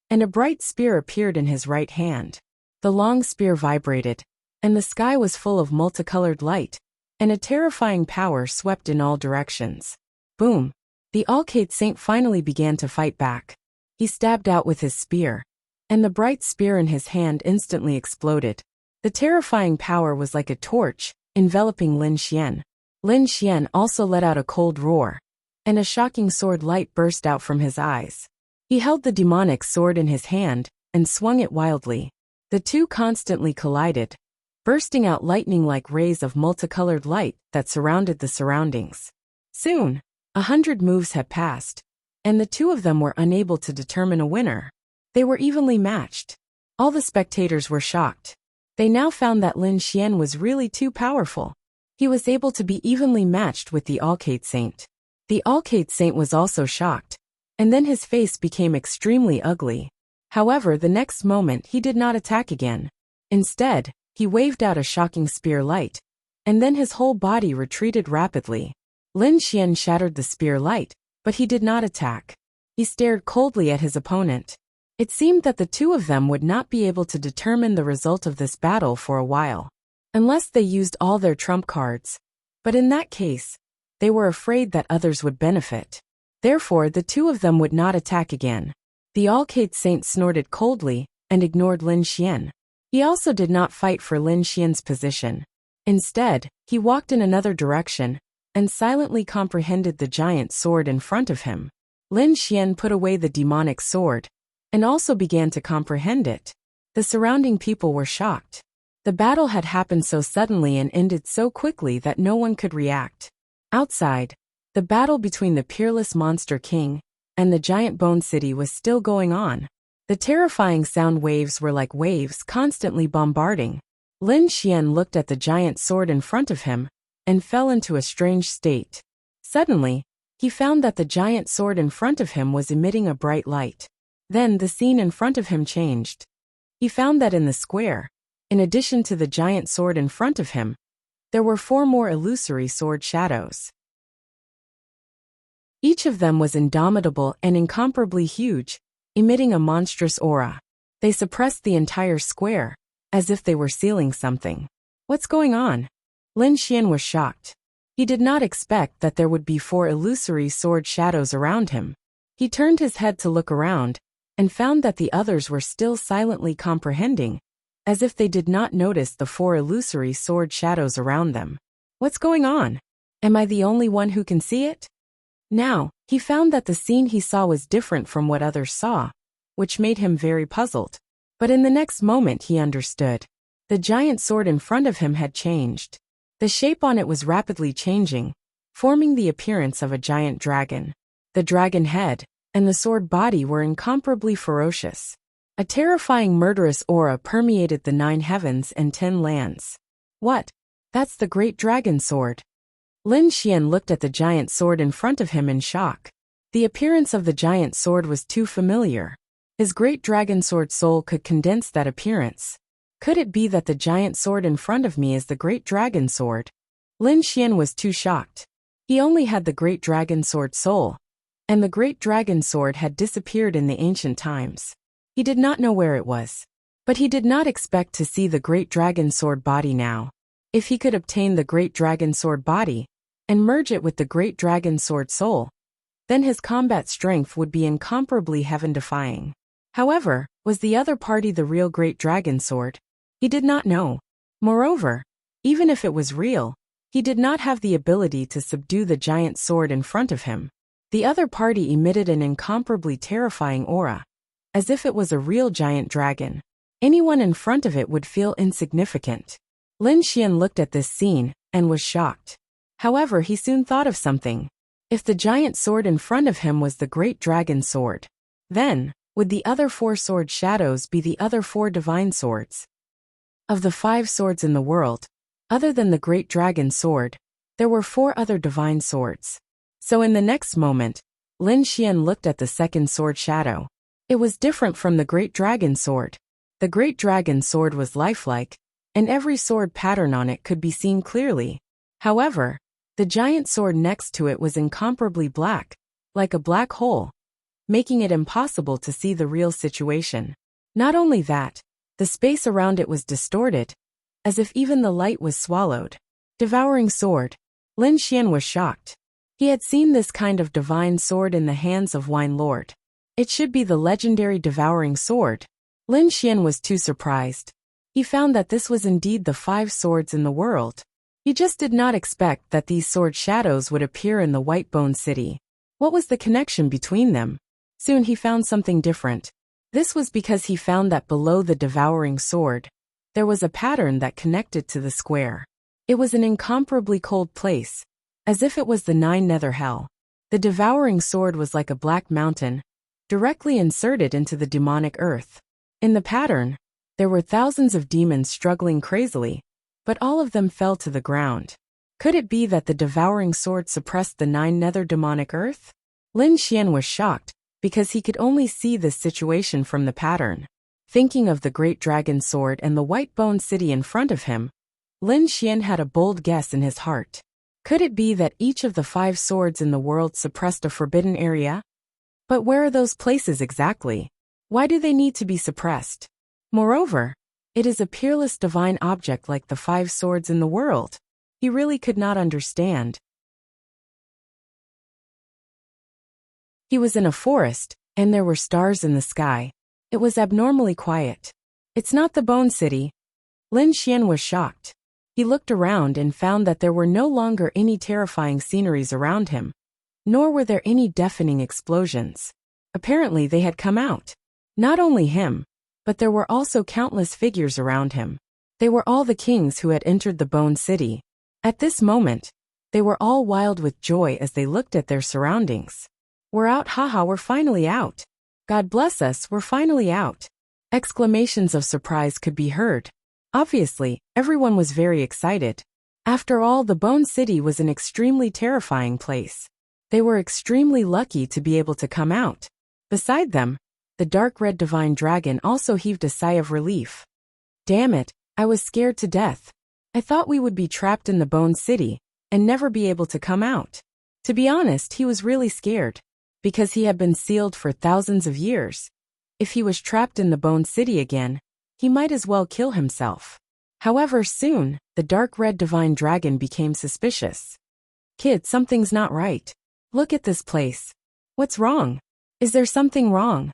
and a bright spear appeared in his right hand. The long spear vibrated, and the sky was full of multicolored light, and a terrifying power swept in all directions. Boom! The Alcate Saint finally began to fight back. He stabbed out with his spear, and the bright spear in his hand instantly exploded. The terrifying power was like a torch, enveloping Lin Xian. Lin Xian also let out a cold roar, and a shocking sword light burst out from his eyes. He held the demonic sword in his hand, and swung it wildly. The two constantly collided, bursting out lightning-like rays of multicolored light that surrounded the surroundings. Soon, 100 moves had passed, and the two of them were unable to determine a winner. They were evenly matched. All the spectators were shocked. They now found that Lin Xian was really too powerful. He was able to be evenly matched with the Alcate Saint. The Alcate Saint was also shocked, and then his face became extremely ugly. However, the next moment he did not attack again. Instead, he waved out a shocking spear light, and then his whole body retreated rapidly. Lin Xian shattered the spear light, but he did not attack. He stared coldly at his opponent. It seemed that the two of them would not be able to determine the result of this battle for a while, unless they used all their trump cards. But in that case, they were afraid that others would benefit. Therefore, the two of them would not attack again. The Alcate Saint snorted coldly and ignored Lin Xian. He also did not fight for Lin Xian's position. Instead, he walked in another direction and silently comprehended the giant sword in front of him. Lin Xian put away the demonic sword and also began to comprehend it. The surrounding people were shocked. The battle had happened so suddenly and ended so quickly that no one could react. Outside, the battle between the peerless Monster King and the giant Bone City was still going on. The terrifying sound waves were like waves constantly bombarding. Lin Xian looked at the giant sword in front of him and fell into a strange state. Suddenly, he found that the giant sword in front of him was emitting a bright light. Then the scene in front of him changed. He found that in the square, in addition to the giant sword in front of him, there were 4 more illusory sword shadows. Each of them was indomitable and incomparably huge, emitting a monstrous aura. They suppressed the entire square, as if they were sealing something. What's going on? Lin Xian was shocked. He did not expect that there would be 4 illusory sword shadows around him. He turned his head to look around, and found that the others were still silently comprehending, as if they did not notice the 4 illusory sword shadows around them. What's going on? Am I the only one who can see it? Now, he found that the scene he saw was different from what others saw, which made him very puzzled. But in the next moment he understood. The giant sword in front of him had changed. The shape on it was rapidly changing, forming the appearance of a giant dragon. The dragon head and the sword body were incomparably ferocious. A terrifying murderous aura permeated the 9 heavens and 10 lands. What? That's the great dragon sword. Lin Xian looked at the giant sword in front of him in shock. The appearance of the giant sword was too familiar. His great dragon sword soul could condense that appearance. Could it be that the giant sword in front of me is the great dragon sword? Lin Xian was too shocked. He only had the great dragon sword soul, and the great dragon sword had disappeared in the ancient times. He did not know where it was. But he did not expect to see the great dragon sword body now. If he could obtain the great dragon sword body, and merge it with the great dragon sword soul, then his combat strength would be incomparably heaven-defying. However, was the other party the real great dragon sword? He did not know. Moreover, even if it was real, he did not have the ability to subdue the giant sword in front of him. The other party emitted an incomparably terrifying aura, as if it was a real giant dragon. Anyone in front of it would feel insignificant. Lin Xian looked at this scene and was shocked. However, he soon thought of something. If the giant sword in front of him was the great dragon sword, then would the other 4 sword shadows be the other 4 divine swords? Of the 5 swords in the world, other than the great dragon sword, there were 4 other divine swords. So in the next moment, Lin Xian looked at the second sword shadow. It was different from the great dragon sword. The great dragon sword was lifelike, and every sword pattern on it could be seen clearly. However, the giant sword next to it was incomparably black, like a black hole, making it impossible to see the real situation. Not only that, the space around it was distorted, as if even the light was swallowed. Devouring sword. Lin Xian was shocked. He had seen this kind of divine sword in the hands of Wine Lord. It should be the legendary devouring sword. Lin Xian was too surprised. He found that this was indeed the 5 swords in the world. He just did not expect that these sword shadows would appear in the White Bone City. What was the connection between them? Soon he found something different. This was because he found that below the devouring sword, there was a pattern that connected to the square. It was an incomparably cold place, as if it was the 9 nether hell. The devouring sword was like a black mountain, directly inserted into the demonic earth. In the pattern, there were thousands of demons struggling crazily, but all of them fell to the ground. Could it be that the devouring sword suppressed the 9 nether demonic earth? Lin Xian was shocked, because he could only see this situation from the pattern. Thinking of the great dragon sword and the White Bone City in front of him, Lin Xian had a bold guess in his heart. Could it be that each of the 5 swords in the world suppressed a forbidden area? But where are those places exactly? Why do they need to be suppressed? Moreover, it is a peerless divine object like the 5 swords in the world. He really could not understand. He was in a forest, and there were stars in the sky. It was abnormally quiet. It's not the Bone City. Lin Xian was shocked. He looked around and found that there were no longer any terrifying sceneries around him, nor were there any deafening explosions. Apparently they had come out. Not only him, but there were also countless figures around him. They were all the kings who had entered the Bone City. At this moment, they were all wild with joy as they looked at their surroundings. We're out, haha, we're finally out. God bless us, we're finally out. Exclamations of surprise could be heard. Obviously, everyone was very excited. After all, the Bone City was an extremely terrifying place. They were extremely lucky to be able to come out. Beside them, the dark red divine dragon also heaved a sigh of relief. Damn it, I was scared to death. I thought we would be trapped in the Bone City and never be able to come out. To be honest, he was really scared, because he had been sealed for thousands of years. If he was trapped in the Bone City again, he might as well kill himself. However, soon, the dark red divine dragon became suspicious. Kid, something's not right. Look at this place. What's wrong? Is there something wrong?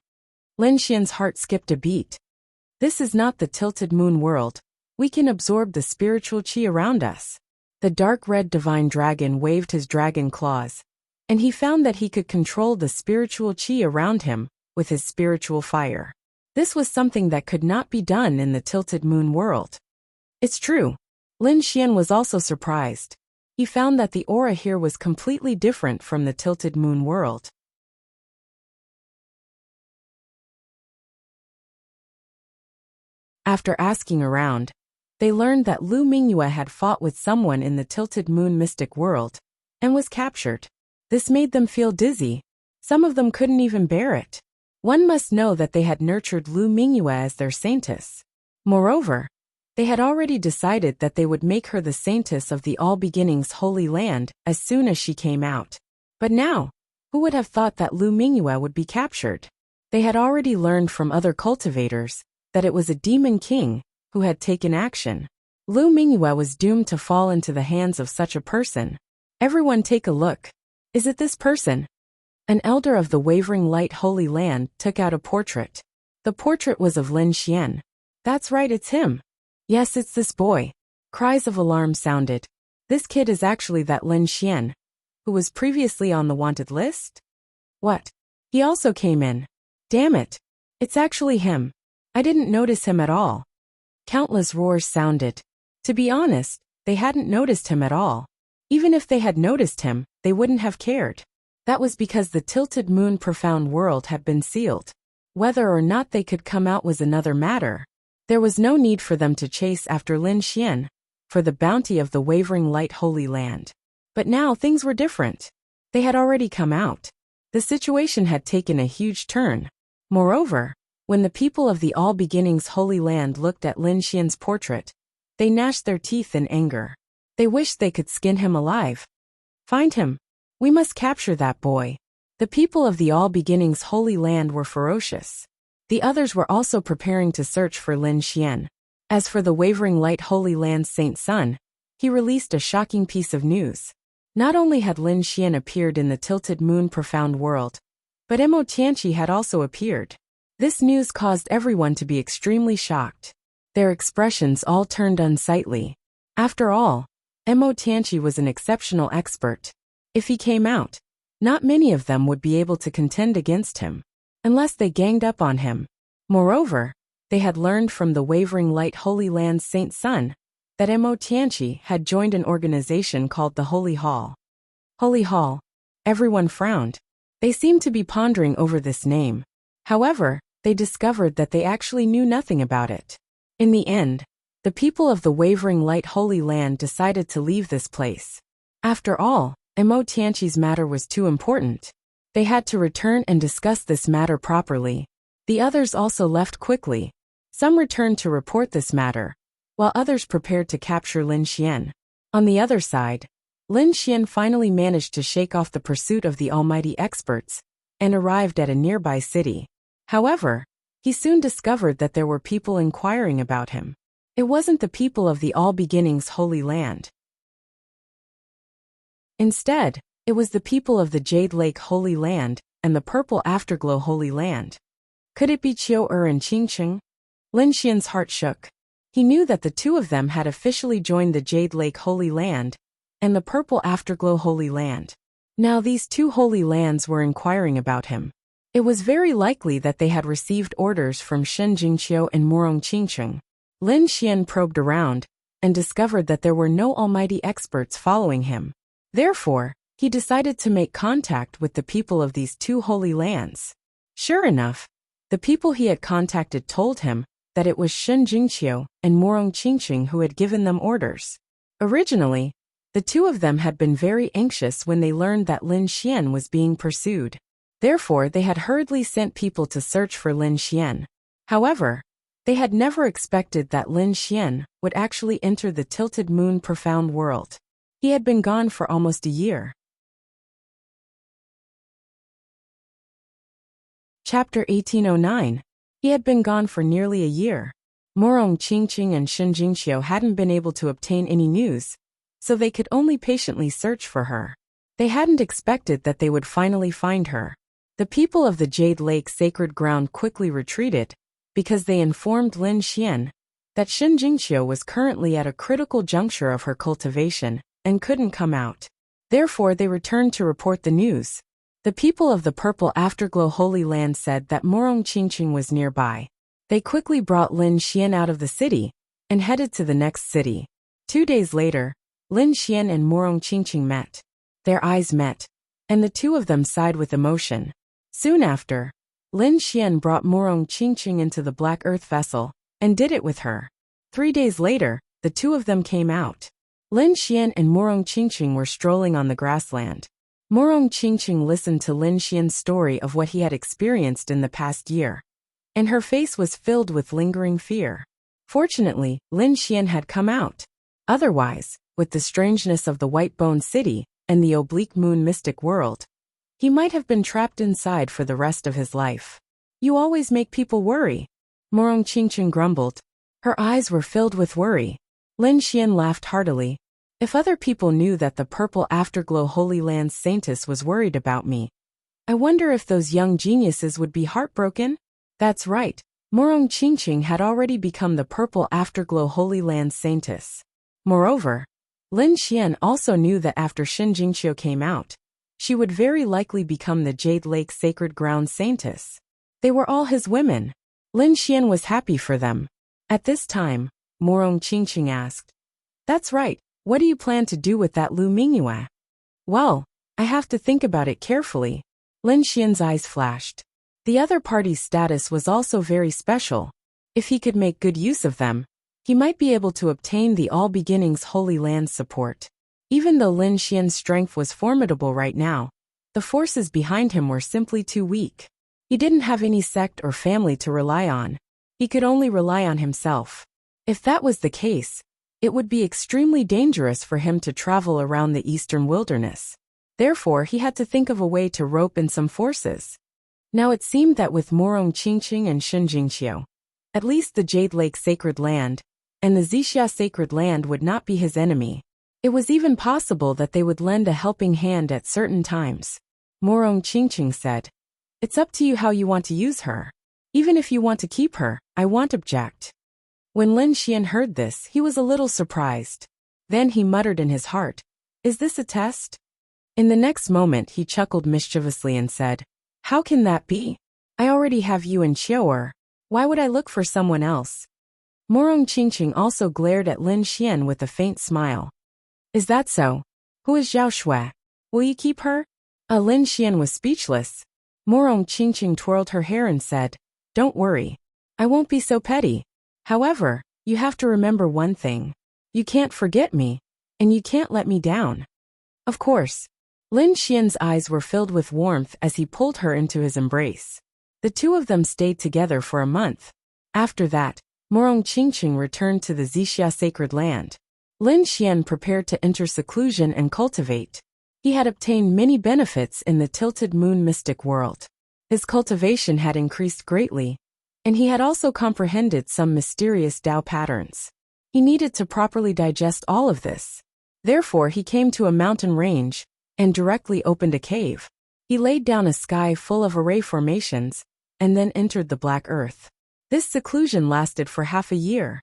Lin Xian's heart skipped a beat. This is not the tilted moon world. We can absorb the spiritual qi around us. The dark red divine dragon waved his dragon claws, and he found that he could control the spiritual qi around him with his spiritual fire. This was something that could not be done in the tilted moon world. It's true. Lin Xian was also surprised. He found that the aura here was completely different from the tilted moon world. After asking around, they learned that Lu Mingyue had fought with someone in the tilted moon mystic world and was captured. This made them feel dizzy. Some of them couldn't even bear it. One must know that they had nurtured Lu Mingyue as their saintess. Moreover, they had already decided that they would make her the saintess of the All Beginnings Holy Land as soon as she came out. But now, who would have thought that Lu Mingyue would be captured? They had already learned from other cultivators that it was a demon king who had taken action. Lu Mingyue was doomed to fall into the hands of such a person. Everyone take a look. Is it this person? An elder of the Wavering Light Holy Land took out a portrait. The portrait was of Lin Xian. That's right, it's him. Yes, it's this boy. Cries of alarm sounded. This kid is actually that Lin Xian, who was previously on the wanted list? What? He also came in. Damn it. It's actually him. I didn't notice him at all. Countless roars sounded. To be honest, They hadn't noticed him at all. Even if they had noticed him, they wouldn't have cared. That was because the tilted moon profound world had been sealed. Whether or not they could come out was another matter. There was no need for them to chase after Lin Xian, for the bounty of the wavering light Holy Land. But now things were different. They had already come out. The situation had taken a huge turn. Moreover, when the people of the All Beginnings Holy Land looked at Lin Xian's portrait, they gnashed their teeth in anger. They wished they could skin him alive. Find him. We must capture that boy. The people of the All Beginnings Holy Land were ferocious. The others were also preparing to search for Lin Xian. As for the wavering light Holy Land's Saint Sun, he released a shocking piece of news. Not only had Lin Xian appeared in the tilted moon profound world, but Mo Tianqi had also appeared. This news caused everyone to be extremely shocked. Their expressions all turned unsightly. After all, Mo Tianqi was an exceptional expert. If he came out, not many of them would be able to contend against him, unless they ganged up on him. Moreover, they had learned from the wavering light Holy Land's Saint Sun that Mo Tianqi had joined an organization called the Holy Hall. Holy Hall. Everyone frowned. They seemed to be pondering over this name. However, they discovered that they actually knew nothing about it. In the end, the people of the wavering light Holy Land decided to leave this place. After all, Mo Tianqi's matter was too important. They had to return and discuss this matter properly. The others also left quickly. Some returned to report this matter, while others prepared to capture Lin Xian. On the other side, Lin Xian finally managed to shake off the pursuit of the almighty experts and arrived at a nearby city. However, he soon discovered that there were people inquiring about him. It wasn't the people of the All Beginnings Holy Land. Instead, it was the people of the Jade Lake Holy Land and the Purple Afterglow Holy Land. Could it be Qiu and Qingqing? Lin Xian's heart shook. He knew that the two of them had officially joined the Jade Lake Holy Land and the Purple Afterglow Holy Land. Now these two holy lands were inquiring about him. It was very likely that they had received orders from Shen Jingqiu and Morong Qingqing. Lin Xian probed around and discovered that there were no almighty experts following him. Therefore, he decided to make contact with the people of these two holy lands. Sure enough, the people he had contacted told him that it was Shen Jingqiu and Morong Qingqing who had given them orders. Originally, the two of them had been very anxious when they learned that Lin Xian was being pursued. Therefore, they had hurriedly sent people to search for Lin Xian. However, they had never expected that Lin Xian would actually enter the tilted moon profound world. He had been gone for almost a year. Chapter 1809. He had been gone for nearly a year. Morong Qingqing and Shen Jingqiu hadn't been able to obtain any news, so they could only patiently search for her. They hadn't expected that they would finally find her. The people of the Jade Lake Sacred Ground quickly retreated, because they informed Lin Xian that Shen Jingqiu was currently at a critical juncture of her cultivation and couldn't come out. Therefore, they returned to report the news. The people of the Purple Afterglow Holy Land said that Morong Qingqing was nearby. They quickly brought Lin Xian out of the city and headed to the next city. 2 days later, Lin Xian and Morong Qingqing met. Their eyes met, and the two of them sighed with emotion. Soon after, Lin Xian brought Morong Qingqing into the Black Earth vessel and did it with her. 3 days later, the two of them came out. Lin Xian and Morong Qingqing were strolling on the grassland. Morong Qingqing listened to Lin Xian's story of what he had experienced in the past year, and her face was filled with lingering fear. Fortunately, Lin Xian had come out. Otherwise, with the strangeness of the White Bone City and the Oblique Moon mystic world, he might have been trapped inside for the rest of his life. You always make people worry, Morong Qingqing grumbled. Her eyes were filled with worry. Lin Xian laughed heartily. If other people knew that the Purple Afterglow Holy Land's Saintess was worried about me, I wonder if those young geniuses would be heartbroken? That's right, Morong Qingqing had already become the Purple Afterglow Holy Land's Saintess. Moreover, Lin Xian also knew that after Shen Jingqiu came out, she would very likely become the Jade Lake Sacred Ground Saintess. They were all his women. Lin Xian was happy for them. At this time, Morong Qingqing asked, "That's right, What do you plan to do with that Lu Mingyue? Well, I have to think about it carefully. Lin Xian's eyes flashed. The other party's status was also very special. If he could make good use of them, he might be able to obtain the All Beginnings Holy Land's support. Even though Lin Xian's strength was formidable right now, the forces behind him were simply too weak. He didn't have any sect or family to rely on. He could only rely on himself. If that was the case, it would be extremely dangerous for him to travel around the eastern wilderness. Therefore, he had to think of a way to rope in some forces. Now it seemed that with Morong Qingqing and Shunjingqiu, at least the Jade Lake Sacred Land and the Zixia Sacred Land would not be his enemy. It was even possible that they would lend a helping hand at certain times. Morong Qingqing said, "It's up to you how you want to use her. Even if you want to keep her, I won't object." When Lin Xian heard this, he was a little surprised. Then he muttered in his heart, "Is this a test?" In the next moment he chuckled mischievously and said, "How can that be? I already have you and Qiu'er. Why would I look for someone else?" Morong Qingqing also glared at Lin Xian with a faint smile. "Is that so? Who is Zhao Shui? Will you keep her?" Lin Xian was speechless. Morong Qingqing twirled her hair and said, "Don't worry. I won't be so petty. However, you have to remember one thing. You can't forget me, and you can't let me down." Of course. Lin Xian's eyes were filled with warmth as he pulled her into his embrace. The two of them stayed together for a month. After that, Morong Qingqing returned to the Zixia Sacred Land. Lin Xian prepared to enter seclusion and cultivate. He had obtained many benefits in the Tilted Moon mystic world. His cultivation had increased greatly, and he had also comprehended some mysterious Tao patterns. He needed to properly digest all of this. Therefore, he came to a mountain range and directly opened a cave. He laid down a sky full of array formations and then entered the black earth. This seclusion lasted for half a year.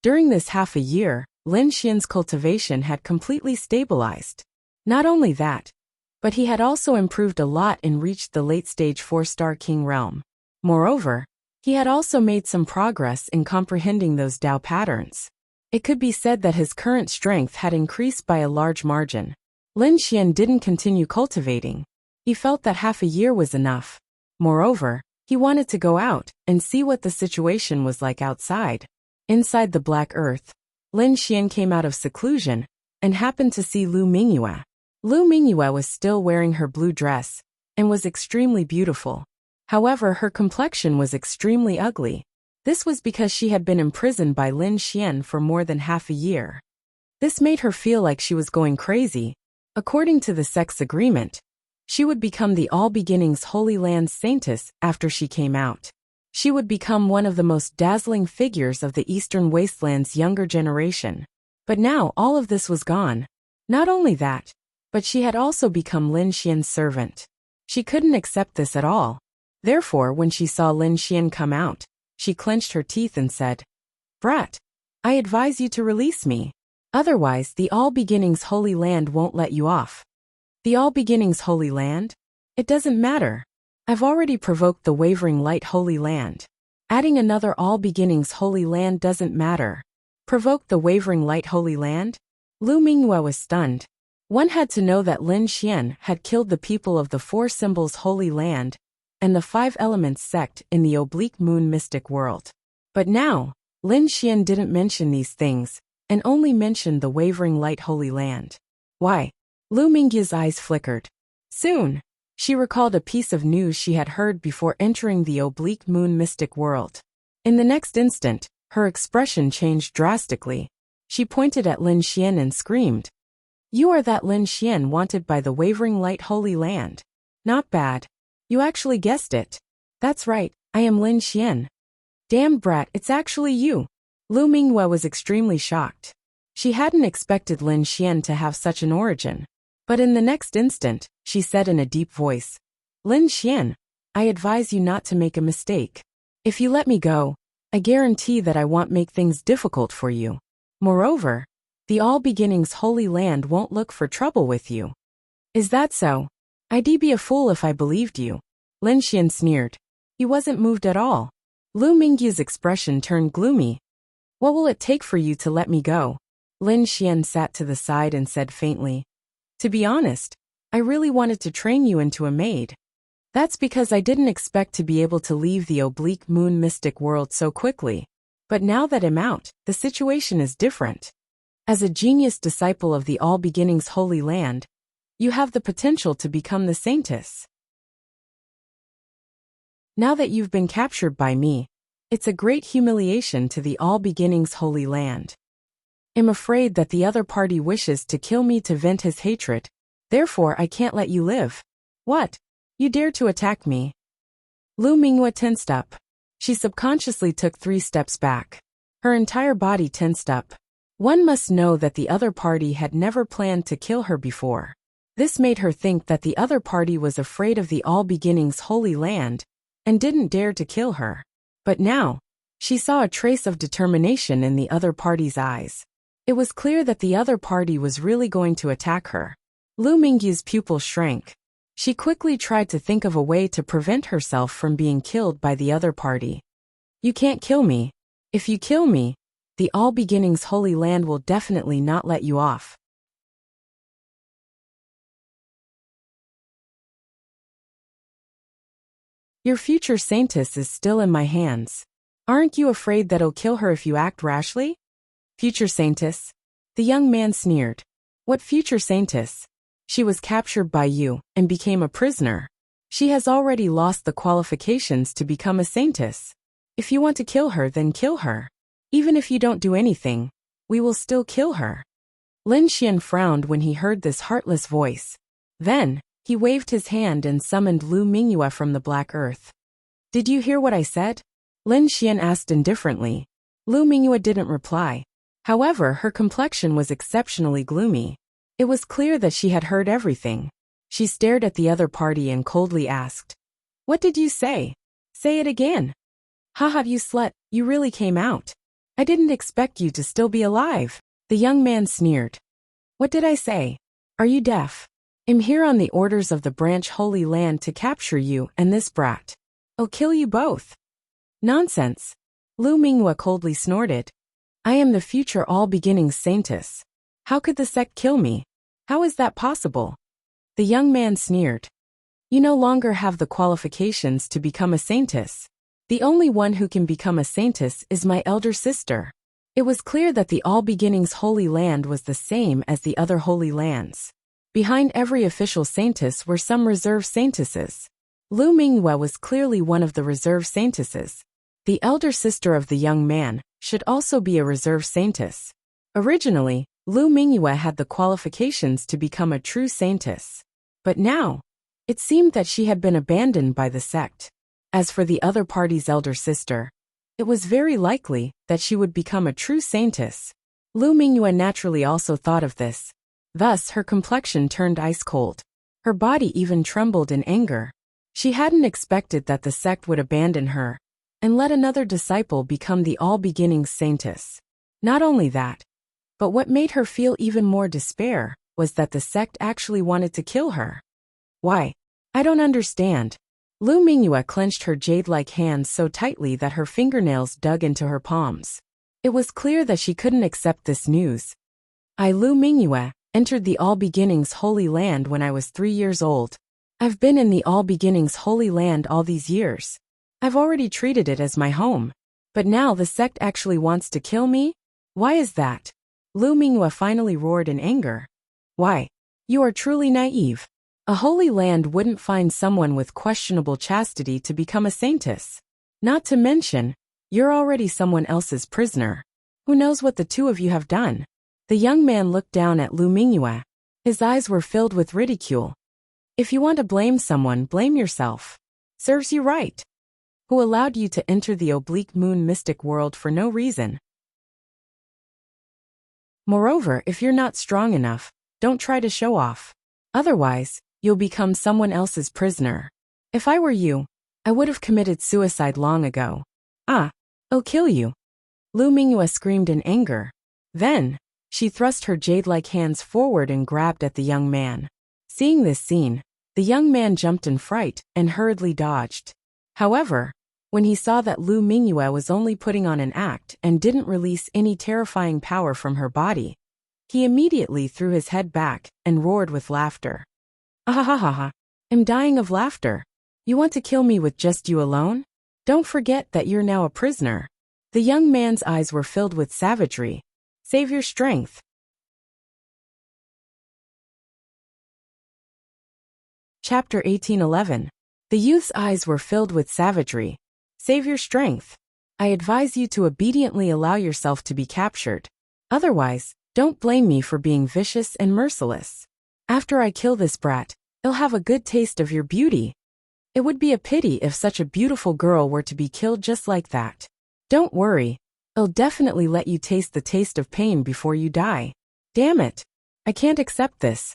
During this half a year, Lin Xian's cultivation had completely stabilized. Not only that, but he had also improved a lot and reached the late-stage 4-star king realm. Moreover, he had also made some progress in comprehending those Tao patterns. It could be said that his current strength had increased by a large margin. Lin Xian didn't continue cultivating. He felt that half a year was enough. Moreover, he wanted to go out and see what the situation was like outside. Inside the black earth, Lin Xian came out of seclusion and happened to see Lu Mingyue. Lu Mingyue was still wearing her blue dress and was extremely beautiful. However, her complexion was extremely ugly. This was because she had been imprisoned by Lin Xian for more than half a year. This made her feel like she was going crazy. According to the sex agreement, she would become the All Beginnings Holy Land Saintess after she came out. She would become one of the most dazzling figures of the Eastern Wasteland's younger generation. But now all of this was gone. Not only that, but she had also become Lin Xian's servant. She couldn't accept this at all. Therefore, when she saw Lin Xian come out, she clenched her teeth and said, "Brat, I advise you to release me. Otherwise, the All Beginnings Holy Land won't let you off." The All Beginnings Holy Land? It doesn't matter. I've already provoked the Wavering Light Holy Land. Adding another All Beginnings Holy Land doesn't matter. Provoked the Wavering Light Holy Land? Lu Mingyue was stunned. One had to know that Lin Xian had killed the people of the Four Symbols Holy Land and the Five Elements sect in the Oblique Moon mystic world. But now, Lin Xian didn't mention these things and only mentioned the Wavering Light Holy Land. Why? Lu Mingyue's eyes flickered. Soon, she recalled a piece of news she had heard before entering the Oblique Moon mystic world. In the next instant, her expression changed drastically. She pointed at Lin Xian and screamed, "You are that Lin Xian wanted by the Wavering Light Holy Land. Not bad. You actually guessed it. That's right, I am Lin Xian." "Damn brat, it's actually you." Lu Mingyue was extremely shocked. She hadn't expected Lin Xian to have such an origin. But in the next instant, she said in a deep voice, "Lin Xian, I advise you not to make a mistake. If you let me go, I guarantee that I won't make things difficult for you. Moreover, the All Beginnings Holy Land won't look for trouble with you." "Is that so? I'd be a fool if I believed you." Lin Xian sneered. He wasn't moved at all. Lu Mingyue's expression turned gloomy. What will it take for you to let me go? Lin Xian sat to the side and said faintly. To be honest, I really wanted to train you into a maid. That's because I didn't expect to be able to leave the oblique moon mystic world so quickly. But now that I'm out, the situation is different. As a genius disciple of the All Beginnings Holy Land, you have the potential to become the saintess. Now that you've been captured by me, it's a great humiliation to the All Beginnings Holy Land. I'm afraid that the other party wishes to kill me to vent his hatred, therefore I can't let you live. What? You dare to attack me? Lu Mingyue tensed up. She subconsciously took 3 steps back. Her entire body tensed up. One must know that the other party had never planned to kill her before. This made her think that the other party was afraid of the All Beginnings Holy Land and didn't dare to kill her. But now, she saw a trace of determination in the other party's eyes. It was clear that the other party was really going to attack her. Lu Mingyue's pupils shrank. She quickly tried to think of a way to prevent herself from being killed by the other party. You can't kill me. If you kill me, the All Beginnings Holy Land will definitely not let you off. Your future saintess is still in my hands. Aren't you afraid that I'll kill her if you act rashly? Future saintess? The young man sneered. What future saintess? She was captured by you and became a prisoner. She has already lost the qualifications to become a saintess. If you want to kill her, then kill her. Even if you don't do anything, we will still kill her. Lin Xian frowned when he heard this heartless voice. Then, he waved his hand and summoned Lu Mingyue from the black earth. Did you hear what I said? Lin Xian asked indifferently. Lu Mingyue didn't reply. However, her complexion was exceptionally gloomy. It was clear that she had heard everything. She stared at the other party and coldly asked, What did you say? Say it again. Haha, you slut, you really came out. I didn't expect you to still be alive. The young man sneered. What did I say? Are you deaf? I'm here on the orders of the branch Holy Land to capture you and this brat. I'll kill you both. Nonsense. Lu Mingyue coldly snorted. I am the future All Beginnings Saintess. How could the sect kill me? How is that possible? The young man sneered. You no longer have the qualifications to become a saintess. The only one who can become a saintess is my elder sister. It was clear that the All Beginnings Holy Land was the same as the other holy lands. Behind every official saintess were some reserve saintesses. Lu Mingyue was clearly one of the reserve saintesses. The elder sister of the young man should also be a reserve saintess. Originally, Lu Mingyue had the qualifications to become a true saintess. But now, it seemed that she had been abandoned by the sect. As for the other party's elder sister, it was very likely that she would become a true saintess. Lu Mingyue naturally also thought of this. Thus, her complexion turned ice cold. Her body even trembled in anger. She hadn't expected that the sect would abandon her and let another disciple become the All Beginnings Saintess. Not only that, but what made her feel even more despair was that the sect actually wanted to kill her. Why? I don't understand. Lu Mingyue clenched her jade-like hands so tightly that her fingernails dug into her palms. It was clear that she couldn't accept this news. I, Lu Mingyue, entered the All Beginnings Holy Land when I was 3 years old. I've been in the All Beginnings Holy Land all these years. I've already treated it as my home. But now the sect actually wants to kill me? Why is that? Lu Mingyue finally roared in anger. Why? You are truly naive. A holy land wouldn't find someone with questionable chastity to become a saintess. Not to mention, you're already someone else's prisoner. Who knows what the two of you have done? The young man looked down at Lu Mingyue. His eyes were filled with ridicule. If you want to blame someone, blame yourself. Serves you right. Who allowed you to enter the oblique moon mystic world for no reason? Moreover, if you're not strong enough, don't try to show off. Otherwise, you'll become someone else's prisoner. If I were you, I would have committed suicide long ago. I'll kill you. Lu Mingyue screamed in anger. Then, she thrust her jade-like hands forward and grabbed at the young man. Seeing this scene, the young man jumped in fright and hurriedly dodged. However, When he saw that Lu Mingyue was only putting on an act and didn't release any terrifying power from her body, he immediately threw his head back and roared with laughter. Ahahaha! I'm dying of laughter. You want to kill me with just you alone? Don't forget that you're now a prisoner. The young man's eyes were filled with savagery. Save your strength. Chapter 1811. The youth's eyes were filled with savagery. Save your strength. I advise you to obediently allow yourself to be captured. Otherwise, don't blame me for being vicious and merciless. After I kill this brat, he'll have a good taste of your beauty. It would be a pity if such a beautiful girl were to be killed just like that. Don't worry, I'll definitely let you taste the taste of pain before you die. Damn it! I can't accept this.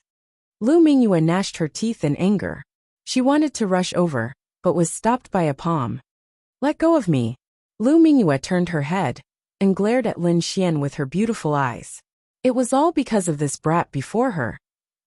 Lu Mingyue gnashed her teeth in anger. She wanted to rush over, but was stopped by a palm. Let go of me. Lu Mingyue turned her head and glared at Lin Xian with her beautiful eyes. It was all because of this brat before her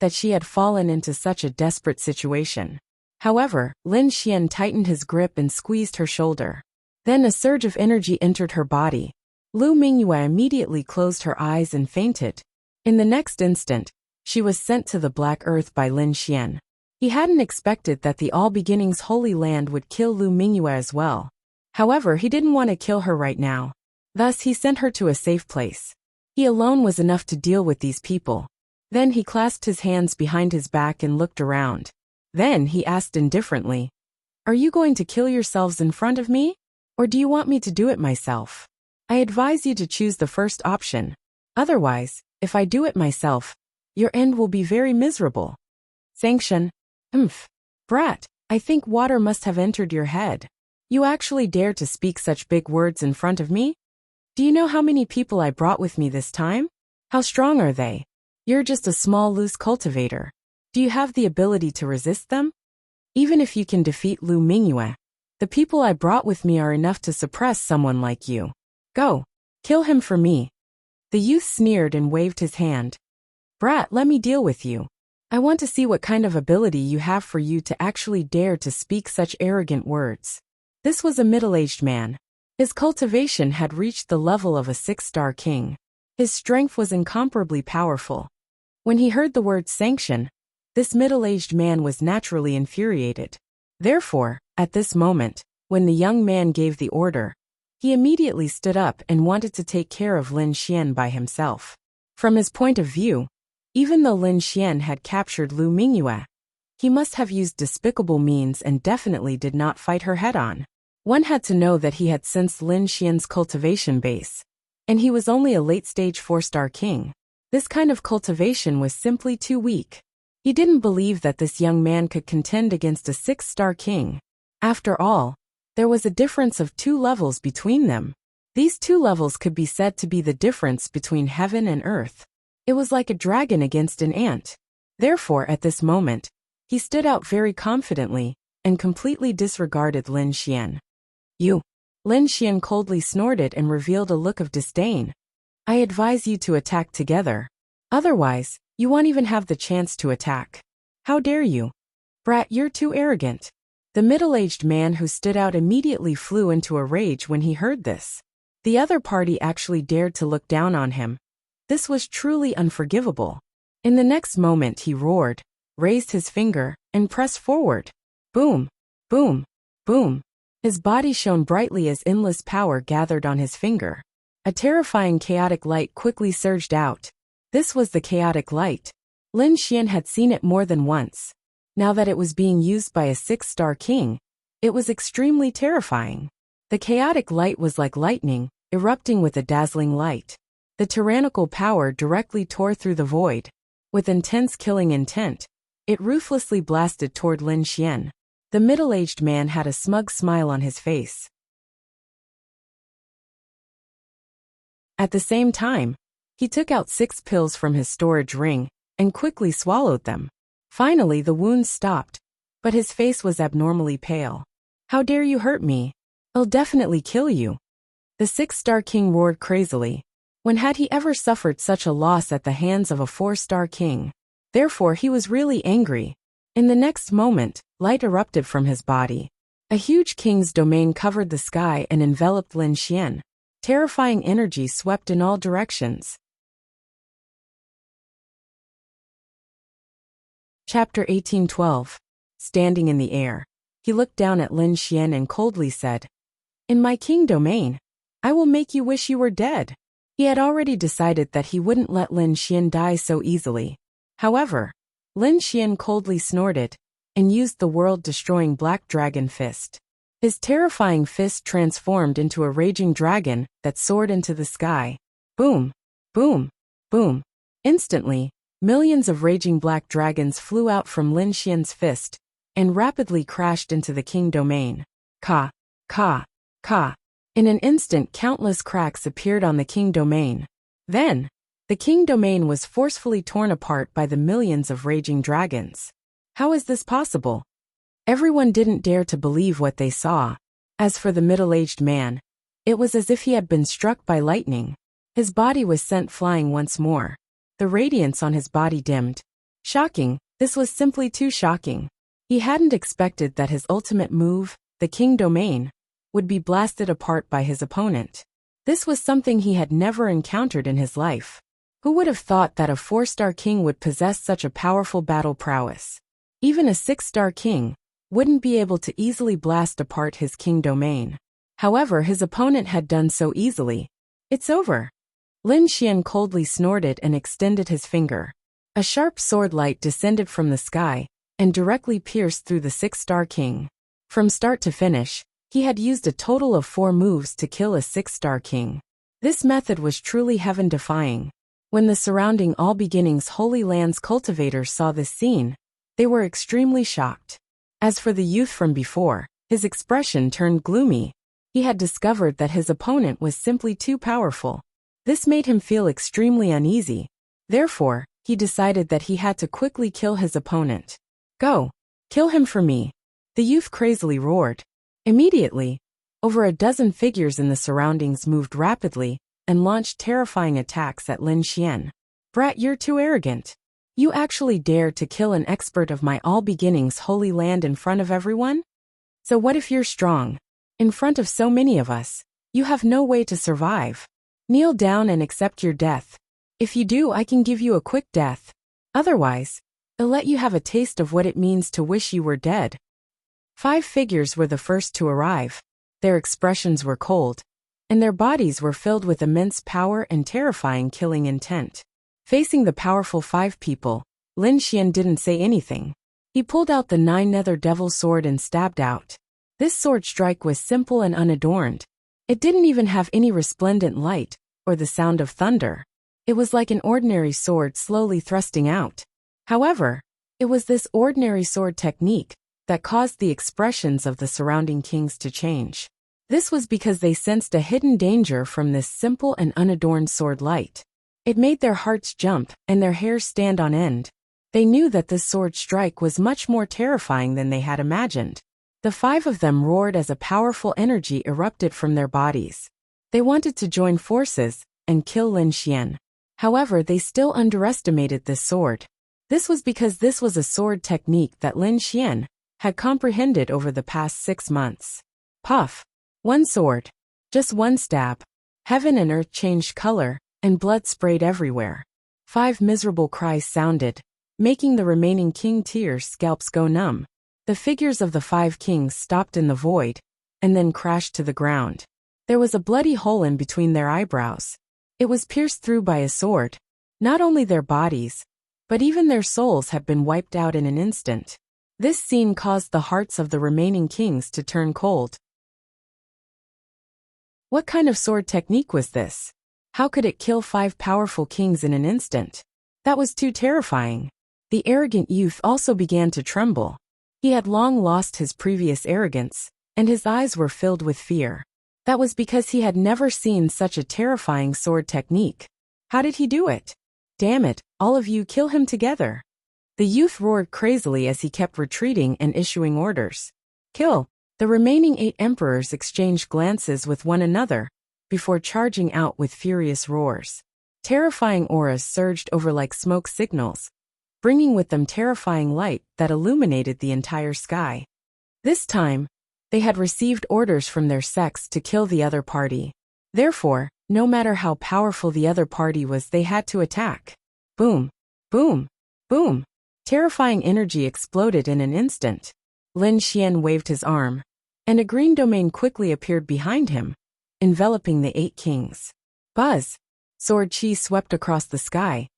that she had fallen into such a desperate situation. However, Lin Xian tightened his grip and squeezed her shoulder. Then a surge of energy entered her body. Lu Mingyue immediately closed her eyes and fainted. In the next instant, she was sent to the Black Earth by Lin Xian. He hadn't expected that the All Beginnings Holy Land would kill Lu Mingyue as well. However, he didn't want to kill her right now. Thus, he sent her to a safe place. He alone was enough to deal with these people. Then he clasped his hands behind his back and looked around. Then he asked indifferently, "Are you going to kill yourselves in front of me? Or do you want me to do it myself? I advise you to choose the first option. Otherwise, if I do it myself, your end will be very miserable." Sanction. Brat, I think water must have entered your head. You actually dare to speak such big words in front of me? Do you know how many people I brought with me this time? How strong are they? You're just a small loose cultivator. Do you have the ability to resist them? Even if you can defeat Lu Mingyue, the people I brought with me are enough to suppress someone like you. Go, kill him for me. The youth sneered and waved his hand. Brat, let me deal with you. I want to see what kind of ability you have for you to actually dare to speak such arrogant words. This was a middle-aged man. His cultivation had reached the level of a 6-star king. His strength was incomparably powerful. When he heard the word sanction, this middle-aged man was naturally infuriated. Therefore, at this moment, when the young man gave the order, he immediately stood up and wanted to take care of Lin Xian by himself. From his point of view, even though Lin Xian had captured Lu Mingyue, he must have used despicable means and definitely did not fight her head-on. One had to know that he had sensed Lin Xian's cultivation base, and he was only a late-stage 4-star king. This kind of cultivation was simply too weak. He didn't believe that this young man could contend against a 6-star king. After all, there was a difference of 2 levels between them. These 2 levels could be said to be the difference between heaven and earth. It was like a dragon against an ant. Therefore, at this moment, he stood out very confidently and completely disregarded Lin Xian. You. Lin Xian coldly snorted and revealed a look of disdain. I advise you to attack together. Otherwise, you won't even have the chance to attack. How dare you? Brat, you're too arrogant. The middle-aged man who stood out immediately flew into a rage when he heard this. The other party actually dared to look down on him. This was truly unforgivable. In the next moment he roared, raised his finger, and pressed forward. Boom, boom, boom. His body shone brightly as endless power gathered on his finger. A terrifying chaotic light quickly surged out. This was the chaotic light. Lin Xian had seen it more than once. Now that it was being used by a 6-star king, it was extremely terrifying. The chaotic light was like lightning, erupting with a dazzling light. The tyrannical power directly tore through the void. With intense killing intent, it ruthlessly blasted toward Lin Xian. The middle-aged man had a smug smile on his face. At the same time, he took out 6 pills from his storage ring and quickly swallowed them. Finally, the wounds stopped, but his face was abnormally pale. How dare you hurt me? I'll definitely kill you. The 6-star king roared crazily. When had he ever suffered such a loss at the hands of a 4-star king? Therefore, he was really angry. In the next moment, light erupted from his body. A huge king's domain covered the sky and enveloped Lin Xian. Terrifying energy swept in all directions. Chapter 1812. Standing in the air, he looked down at Lin Xian and coldly said, "In my king domain, I will make you wish you were dead." He had already decided that he wouldn't let Lin Xian die so easily. However, Lin Xian coldly snorted and used the world-destroying Black Dragon Fist. His terrifying fist transformed into a raging dragon that soared into the sky. Boom! Boom! Boom! Instantly, millions of raging black dragons flew out from Lin Xian's fist and rapidly crashed into the king domain. Ka! Ka! Ka! In an instant, countless cracks appeared on the king domain. Then, the king domain was forcefully torn apart by the millions of raging dragons. How is this possible? Everyone didn't dare to believe what they saw. As for the middle-aged man, it was as if he had been struck by lightning. His body was sent flying once more. The radiance on his body dimmed. Shocking, this was simply too shocking. He hadn't expected that his ultimate move, the king domain, would be blasted apart by his opponent. This was something he had never encountered in his life. Who would have thought that a 4-star king would possess such a powerful battle prowess? Even a 6-star king wouldn't be able to easily blast apart his king domain. However, his opponent had done so easily. It's over. Lin Xian coldly snorted and extended his finger. A sharp sword light descended from the sky and directly pierced through the 6-star king. From start to finish, he had used a total of 4 moves to kill a 6-star king. This method was truly heaven-defying. When the surrounding All Beginnings Holy Lands cultivators saw this scene, they were extremely shocked. As for the youth from before, his expression turned gloomy. He had discovered that his opponent was simply too powerful. This made him feel extremely uneasy. Therefore, he decided that he had to quickly kill his opponent. "Go! Kill him for me!" The youth crazily roared. Immediately, over a dozen figures in the surroundings moved rapidly and launched terrifying attacks at Lin Xian. "Brat, you're too arrogant. You actually dared to kill an expert of my All Beginnings Holy Land in front of everyone? So what if you're strong? In front of so many of us, you have no way to survive. Kneel down and accept your death. If you do, I can give you a quick death. Otherwise, I'll let you have a taste of what it means to wish you were dead." 5 figures were the first to arrive. Their expressions were cold, and their bodies were filled with immense power and terrifying killing intent. Facing the powerful 5 people, Lin Xian didn't say anything. He pulled out the 9-nether devil sword and stabbed out. This sword strike was simple and unadorned. It didn't even have any resplendent light or the sound of thunder. It was like an ordinary sword slowly thrusting out. However, it was this ordinary sword technique that caused the expressions of the surrounding kings to change. This was because they sensed a hidden danger from this simple and unadorned sword light. It made their hearts jump and their hairs stand on end. They knew that this sword strike was much more terrifying than they had imagined. The 5 of them roared as a powerful energy erupted from their bodies. They wanted to join forces and kill Lin Xian. However, they still underestimated this sword. This was because this was a sword technique that Lin Xian had comprehended over the past 6 months. Puff! 1 sword. Just 1 stab. Heaven and earth changed color, and blood sprayed everywhere. 5 miserable cries sounded, making the remaining king tears' scalps go numb. The figures of the 5 kings stopped in the void, and then crashed to the ground. There was a bloody hole in between their eyebrows. It was pierced through by a sword. Not only their bodies, but even their souls had been wiped out in an instant. This scene caused the hearts of the remaining kings to turn cold. What kind of sword technique was this? How could it kill 5 powerful kings in an instant? That was too terrifying. The arrogant youth also began to tremble. He had long lost his previous arrogance, and his eyes were filled with fear. That was because he had never seen such a terrifying sword technique. How did he do it? Damn it, all of you, kill him together. The youth roared crazily as he kept retreating and issuing orders. Kill! The remaining 8 emperors exchanged glances with one another, before charging out with furious roars. Terrifying auras surged over like smoke signals, bringing with them terrifying light that illuminated the entire sky. This time, They had received orders from their sects to kill the other party. Therefore, no matter how powerful the other party was, they had to attack. Boom, boom, boom. Terrifying energy exploded in an instant. Lin Xian waved his arm, and a green domain quickly appeared behind him, enveloping the 8 kings. Buzz! Sword chi swept across the sky,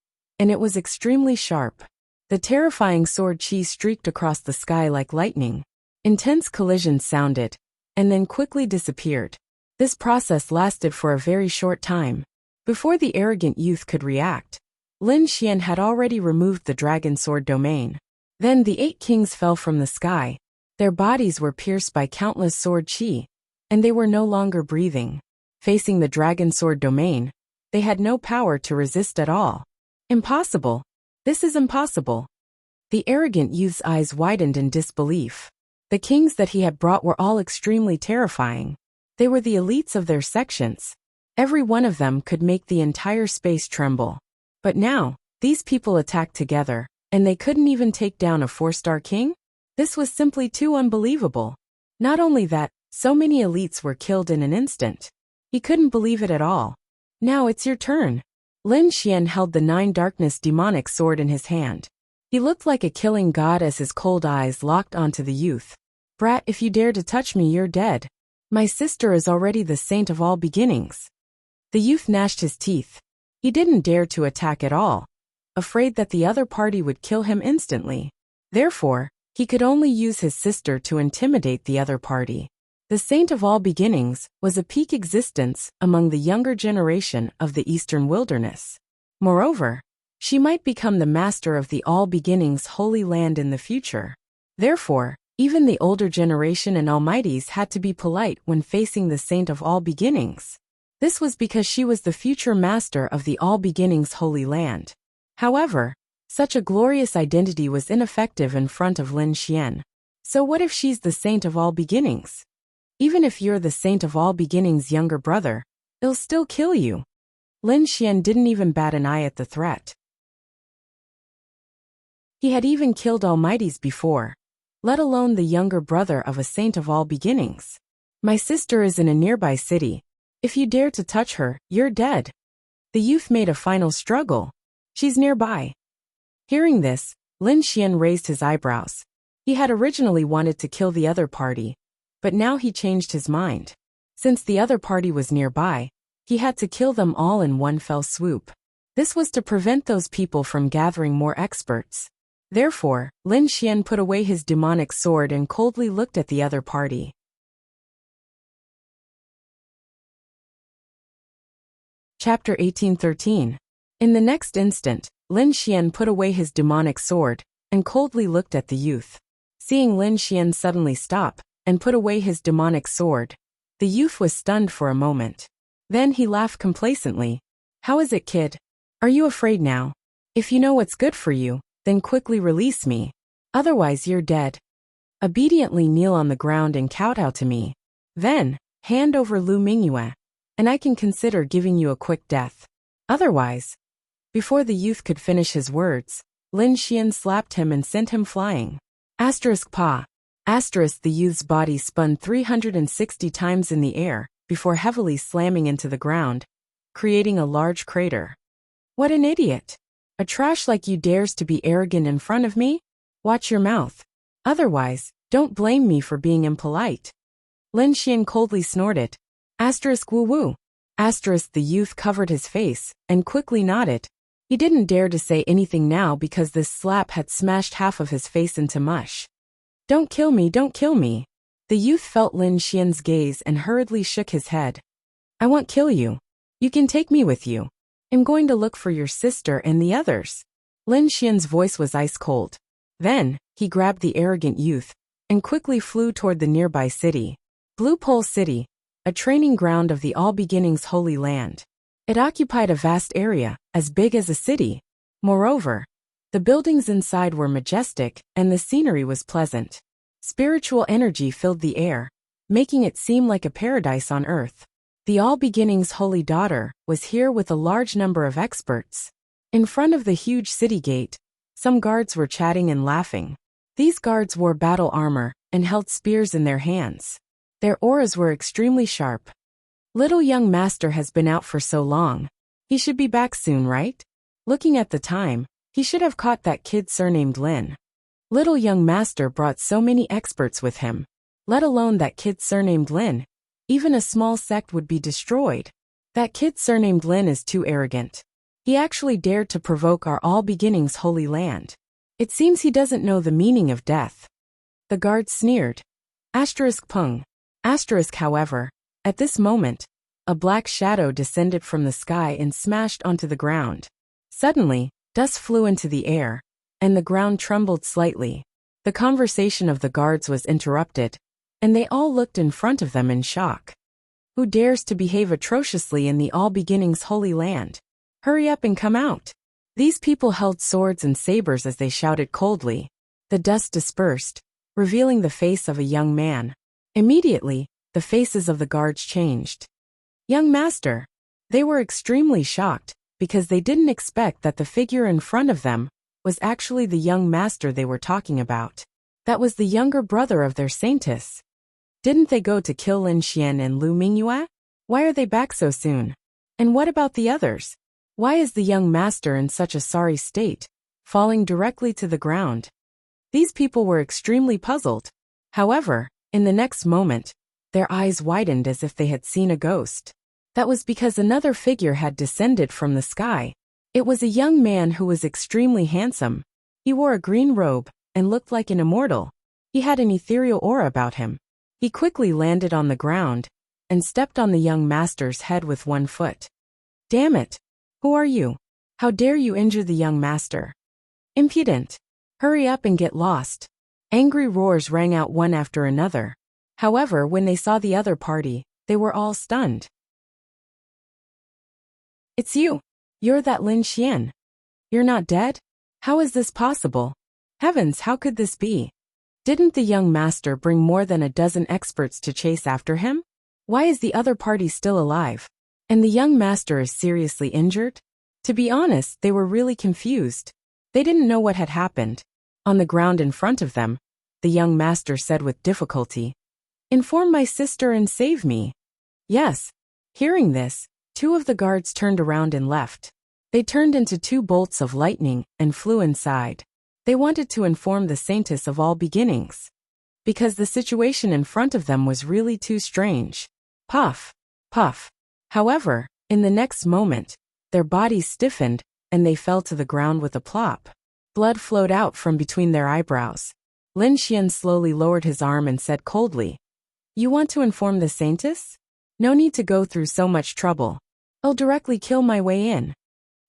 and it was extremely sharp. The terrifying sword chi streaked across the sky like lightning. Intense collisions sounded, and then quickly disappeared. This process lasted for a very short time. Before the arrogant youth could react, Lin Xian had already removed the dragon sword domain. Then the 8 kings fell from the sky. Their bodies were pierced by countless sword chi, and they were no longer breathing. Facing the dragon sword domain, they had no power to resist at all. Impossible. This is impossible. The arrogant youth's eyes widened in disbelief. The kings that he had brought were all extremely terrifying. They were the elites of their sections. Every one of them could make the entire space tremble. But now, these people attacked together, and they couldn't even take down a 4-star king? This was simply too unbelievable. Not only that, so many elites were killed in an instant. He couldn't believe it at all. Now it's your turn. Lin Xian held the 9 darkness demonic sword in his hand. He looked like a killing god as his cold eyes locked onto the youth. Brat, if you dare to touch me, you're dead. My sister is already the saint of all beginnings. The youth gnashed his teeth. He didn't dare to attack at all, afraid that the other party would kill him instantly. Therefore, he could only use his sister to intimidate the other party. The saint of all beginnings was a peak existence among the younger generation of the Eastern Wilderness. Moreover, she might become the master of the all beginnings holy land in the future. Therefore, even the older generation and almighties had to be polite when facing the saint of all beginnings. This was because she was the future master of the all beginnings holy land. However, such a glorious identity was ineffective in front of Lin Xian. So what if she's the saint of all beginnings? Even if you're the saint of all beginnings' younger brother, it'll still kill you. Lin Xian didn't even bat an eye at the threat. He had even killed almighties before, let alone the younger brother of a saint of all beginnings. My sister is in a nearby city. If you dare to touch her, you're dead. The youth made a final struggle. She's nearby. Hearing this, Lin Xian raised his eyebrows. He had originally wanted to kill the other party, but now he changed his mind. Since the other party was nearby, he had to kill them all in one fell swoop. This was to prevent those people from gathering more experts. Therefore, Lin Xian put away his demonic sword and coldly looked at the other party. Chapter 1813. In the next instant, Lin Xian put away his demonic sword and coldly looked at the youth. Seeing Lin Xian suddenly stop and put away his demonic sword, the youth was stunned for a moment. Then he laughed complacently. How is it, kid? Are you afraid now? If you know what's good for you, then quickly release me. Otherwise you're dead. Obediently kneel on the ground and kowtow to me. Then, hand over Lu Mingyue, and I can consider giving you a quick death. Otherwise. Before the youth could finish his words, Lin Xian slapped him and sent him flying. Pa. The youth's body spun 360 times in the air before heavily slamming into the ground, creating a large crater. What an idiot! A trash like you dares to be arrogant in front of me? Watch your mouth. Otherwise, don't blame me for being impolite. Lin Xian coldly snorted. Woo woo. The youth covered his face and quickly nodded. He didn't dare to say anything now because this slap had smashed half of his face into mush. Don't kill me, don't kill me. The youth felt Lin Xian's gaze and hurriedly shook his head. I won't kill you. You can take me with you. I'm going to look for your sister and the others. Lin Xian's voice was ice cold. Then, he grabbed the arrogant youth and quickly flew toward the nearby city. Blue Pole City, a training ground of the All Beginnings Holy Land. It occupied a vast area, as big as a city. Moreover, the buildings inside were majestic and the scenery was pleasant. Spiritual energy filled the air, making it seem like a paradise on earth. The All Beginnings Holy Daughter was here with a large number of experts. In front of the huge city gate, some guards were chatting and laughing. These guards wore battle armor and held spears in their hands. Their auras were extremely sharp. Little young master has been out for so long. He should be back soon, right? Looking at the time, he should have caught that kid surnamed Lin. Little young master brought so many experts with him. Let alone that kid surnamed Lin. Even a small sect would be destroyed. That kid surnamed Lin is too arrogant. He actually dared to provoke our all beginnings holy land. It seems he doesn't know the meaning of death. The guard sneered. Pung. However, at this moment, a black shadow descended from the sky and smashed onto the ground. Suddenly, dust flew into the air, and the ground trembled slightly. The conversation of the guards was interrupted, and they all looked in front of them in shock. Who dares to behave atrociously in the all beginnings holy land? Hurry up and come out. These people held swords and sabers as they shouted coldly. The dust dispersed, revealing the face of a young man. Immediately, the faces of the guards changed. Young master. They were extremely shocked, because they didn't expect that the figure in front of them was actually the young master they were talking about. That was the younger brother of their saintess. Didn't they go to kill Lin Xian and Lu Mingyue? Why are they back so soon? And what about the others? Why is the young master in such a sorry state, falling directly to the ground? These people were extremely puzzled. However, in the next moment, their eyes widened as if they had seen a ghost. That was because another figure had descended from the sky. It was a young man who was extremely handsome. He wore a green robe and looked like an immortal. He had an ethereal aura about him. He quickly landed on the ground and stepped on the young master's head with one foot. Damn it! Who are you? How dare you injure the young master? Impudent! Hurry up and get lost. Angry roars rang out one after another. However, when they saw the other party, they were all stunned. It's you. You're that Lin Xian. You're not dead? How is this possible? Heavens, how could this be? Didn't the young master bring more than a dozen experts to chase after him? Why is the other party still alive? And the young master is seriously injured? To be honest, they were really confused. They didn't know what had happened. On the ground in front of them, the young master said with difficulty, "Inform my sister and save me." Yes. Hearing this, two of the guards turned around and left. They turned into two bolts of lightning and flew inside. They wanted to inform the saintess of all beginnings, because the situation in front of them was really too strange. Puff, puff. However, in the next moment, their bodies stiffened and they fell to the ground with a plop. Blood flowed out from between their eyebrows. Lin Xian slowly lowered his arm and said coldly, "You want to inform the saintess? No need to go through so much trouble. I'll directly kill my way in."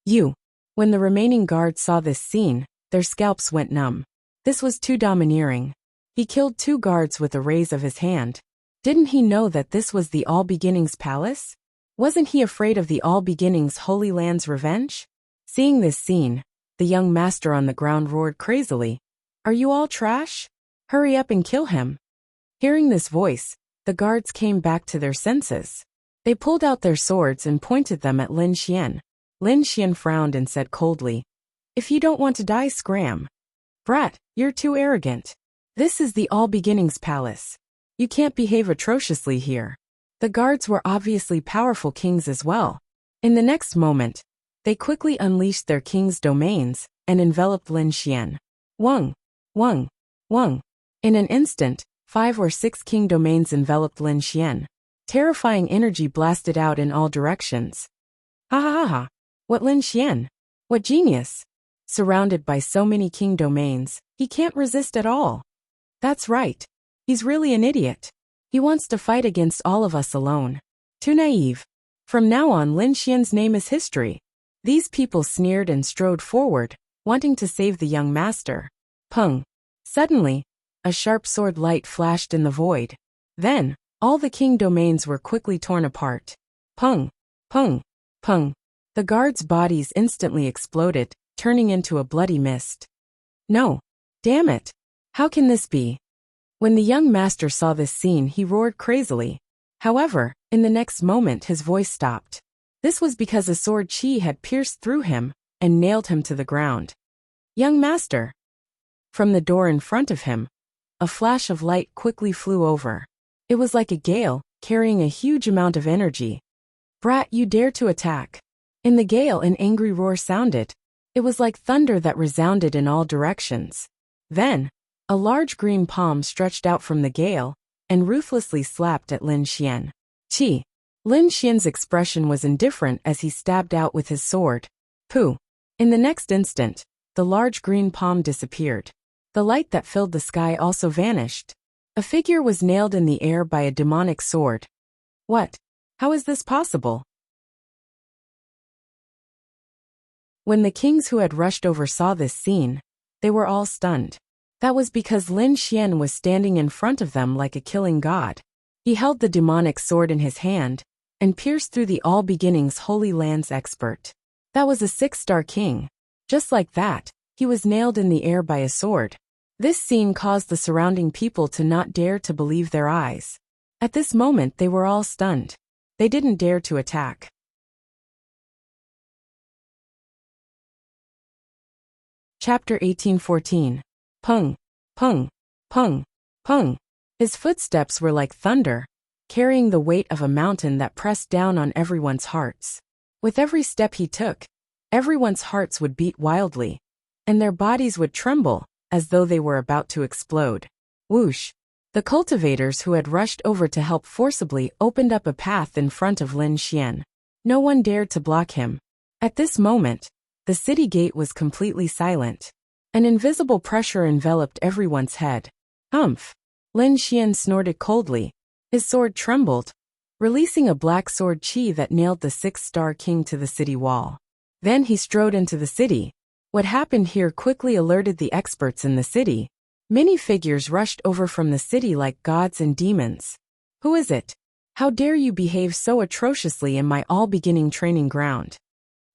You. When the remaining guards saw this scene, their scalps went numb. This was too domineering. He killed two guards with a raise of his hand. Didn't he know that this was the All Beginnings Palace? Wasn't he afraid of the All Beginnings Holy Land's revenge? Seeing this scene, the young master on the ground roared crazily, "Are you all trash? Hurry up and kill him." Hearing this voice, the guards came back to their senses. They pulled out their swords and pointed them at Lin Xian. Lin Xian frowned and said coldly, "If you don't want to die, scram. Brat, you're too arrogant. This is the All Beginnings Palace. You can't behave atrociously here." The guards were obviously powerful kings as well. In the next moment, they quickly unleashed their king's domains and enveloped Lin Xian. Wung, wung, wung. In an instant, 5 or 6 king domains enveloped Lin Xian. Terrifying energy blasted out in all directions. Ha ha ha ha. What Lin Xian? What genius? Surrounded by so many king domains, he can't resist at all. That's right. He's really an idiot. He wants to fight against all of us alone. Too naive. From now on, Lin Xian's name is history. These people sneered and strode forward, wanting to save the young master. Pung. Suddenly, a sharp sword light flashed in the void. Then, all the king domains were quickly torn apart. Pung, pung, pung. The guards' bodies instantly exploded, turning into a bloody mist. No. Damn it. How can this be? When the young master saw this scene, he roared crazily. However, in the next moment his voice stopped. This was because a sword chi had pierced through him and nailed him to the ground. Young master. From the door in front of him, a flash of light quickly flew over. It was like a gale, carrying a huge amount of energy. "Brat, you dare to attack!" In the gale, an angry roar sounded. It was like thunder that resounded in all directions. Then, a large green palm stretched out from the gale and ruthlessly slapped at Lin Xian. Chi. Lin Xian's expression was indifferent as he stabbed out with his sword. Pooh! In the next instant, the large green palm disappeared. The light that filled the sky also vanished. A figure was nailed in the air by a demonic sword. What? How is this possible? When the kings who had rushed over saw this scene, they were all stunned. That was because Lin Xian was standing in front of them like a killing god. He held the demonic sword in his hand and pierced through the All Beginnings Holy Lands expert. That was a 6-star king. Just like that, he was nailed in the air by a sword. This scene caused the surrounding people to not dare to believe their eyes. At this moment they were all stunned. They didn't dare to attack. Chapter 1814. Pung, pung, pung, pung. His footsteps were like thunder, carrying the weight of a mountain that pressed down on everyone's hearts. With every step he took, everyone's hearts would beat wildly, and their bodies would tremble, as though they were about to explode. Whoosh! The cultivators who had rushed over to help forcibly opened up a path in front of Lin Xian. No one dared to block him. At this moment, the city gate was completely silent. An invisible pressure enveloped everyone's head. Humph! Lin Xian snorted coldly. His sword trembled, releasing a black sword chi that nailed the 6-star king to the city wall. Then he strode into the city. What happened here quickly alerted the experts in the city. Many figures rushed over from the city like gods and demons. Who is it? How dare you behave so atrociously in my all-beginning training ground?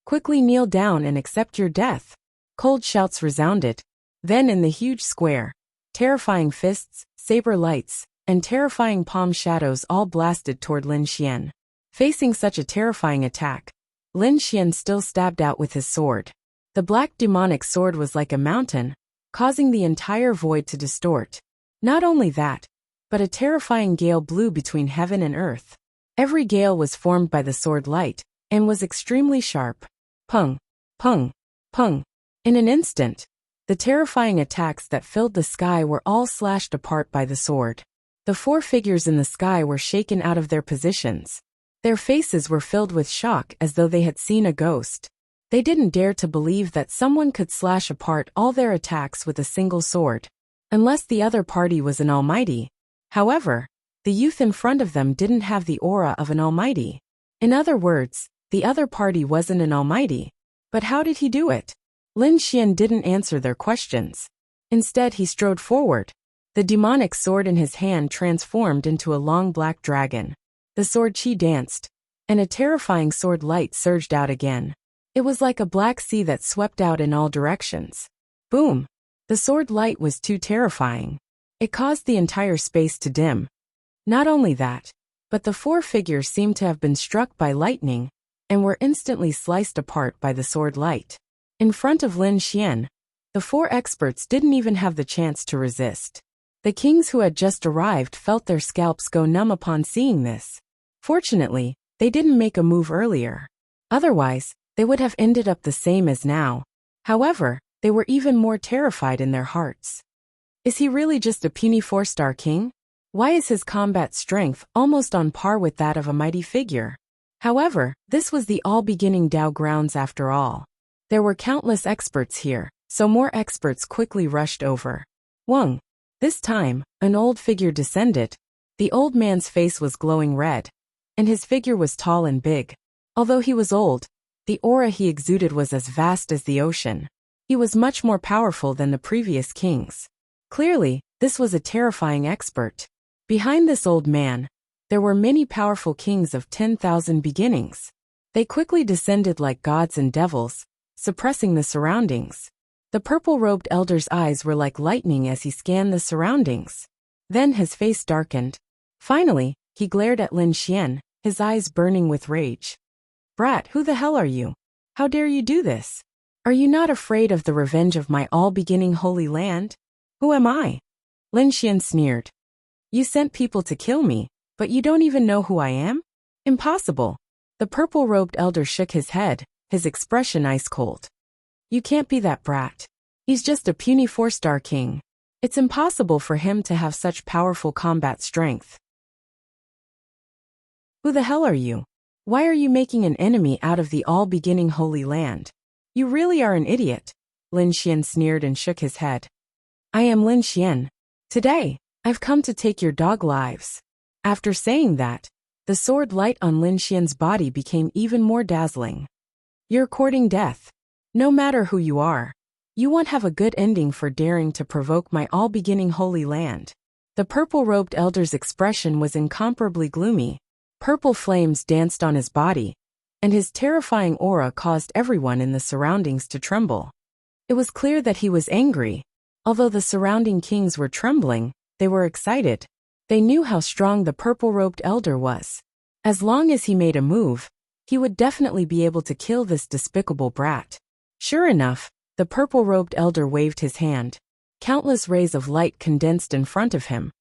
Quickly kneel down and accept your death. Cold shouts resounded. Then in the huge square, terrifying fists, saber lights, and terrifying palm shadows all blasted toward Lin Xian. Facing such a terrifying attack, Lin Xian still stabbed out with his sword. The black demonic sword was like a mountain, causing the entire void to distort. Not only that, but a terrifying gale blew between heaven and earth. Every gale was formed by the sword light, and was extremely sharp. Pung, pung, pung. In an instant, the terrifying attacks that filled the sky were all slashed apart by the sword. The 4 figures in the sky were shaken out of their positions. Their faces were filled with shock as though they had seen a ghost. They didn't dare to believe that someone could slash apart all their attacks with a single sword. Unless the other party was an almighty. However, the youth in front of them didn't have the aura of an almighty. In other words, the other party wasn't an almighty. But how did he do it? Lin Xian didn't answer their questions. Instead he strode forward. The demonic sword in his hand transformed into a long black dragon. The sword chi danced, and a terrifying sword light surged out again. It was like a black sea that swept out in all directions. Boom! The sword light was too terrifying. It caused the entire space to dim. Not only that, but the 4 figures seemed to have been struck by lightning, and were instantly sliced apart by the sword light. In front of Lin Xian, the 4 experts didn't even have the chance to resist. The kings who had just arrived felt their scalps go numb upon seeing this. Fortunately, they didn't make a move earlier. Otherwise, they would have ended up the same as now. However, they were even more terrified in their hearts. Is he really just a puny 4-star king? Why is his combat strength almost on par with that of a mighty figure? However, this was the all-beginning Dao grounds after all. There were countless experts here, so more experts quickly rushed over. Wang. This time, an old figure descended. The old man's face was glowing red, and his figure was tall and big. Although he was old, the aura he exuded was as vast as the ocean. He was much more powerful than the previous kings. Clearly, this was a terrifying expert. Behind this old man, there were many powerful kings of 10,000 beginnings. They quickly descended like gods and devils, suppressing the surroundings. The purple-robed elder's eyes were like lightning as he scanned the surroundings. Then his face darkened. Finally, he glared at Lin Xian, his eyes burning with rage. Brat, who the hell are you? How dare you do this? Are you not afraid of the revenge of my all-beginning holy land? Who am I? Lin Xian sneered. You sent people to kill me, but you don't even know who I am? Impossible. The purple-robed elder shook his head, his expression ice-cold. You can't be that brat. He's just a puny 4-star king. It's impossible for him to have such powerful combat strength. Who the hell are you? Why are you making an enemy out of the all-beginning Holy Land? You really are an idiot. Lin Xian sneered and shook his head. I am Lin Xian. Today, I've come to take your dog lives. After saying that, the sword light on Lin Xian's body became even more dazzling. You're courting death. No matter who you are, you won't have a good ending for daring to provoke my all-beginning Holy Land. The purple-robed elder's expression was incomparably gloomy. Purple flames danced on his body, and his terrifying aura caused everyone in the surroundings to tremble. It was clear that he was angry. Although the surrounding kings were trembling, they were excited. They knew how strong the purple-robed elder was. As long as he made a move, he would definitely be able to kill this despicable brat. Sure enough, the purple-robed elder waved his hand. Countless rays of light condensed in front of him,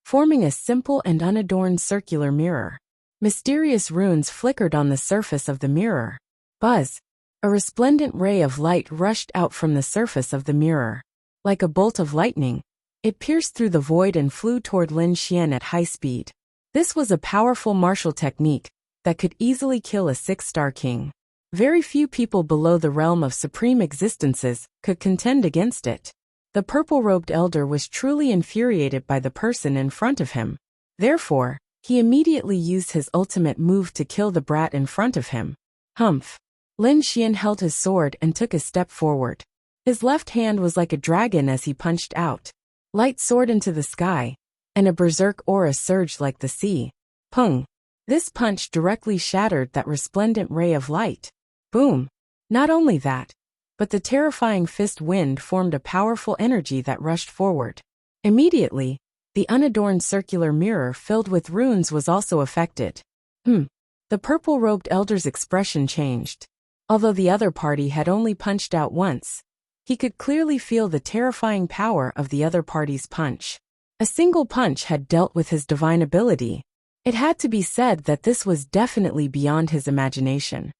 forming a simple and unadorned circular mirror. Mysterious runes flickered on the surface of the mirror. Buzz! A resplendent ray of light rushed out from the surface of the mirror. Like a bolt of lightning, it pierced through the void and flew toward Lin Xian at high speed. This was a powerful martial technique that could easily kill a 6-star king. Very few people below the realm of supreme existences could contend against it. The purple-robed elder was truly infuriated by the person in front of him. Therefore, he immediately used his ultimate move to kill the brat in front of him. Humph! Lin Xian held his sword and took a step forward. His left hand was like a dragon as he punched out. Light soared into the sky, and a berserk aura surged like the sea. Pung! This punch directly shattered that resplendent ray of light. Boom! Not only that, but the terrifying fist wind formed a powerful energy that rushed forward. Immediately, the unadorned circular mirror filled with runes was also affected. The purple-robed elder's expression changed. Although the other party had only punched out once, he could clearly feel the terrifying power of the other party's punch. A single punch had dealt with his divine ability. It had to be said that this was definitely beyond his imagination.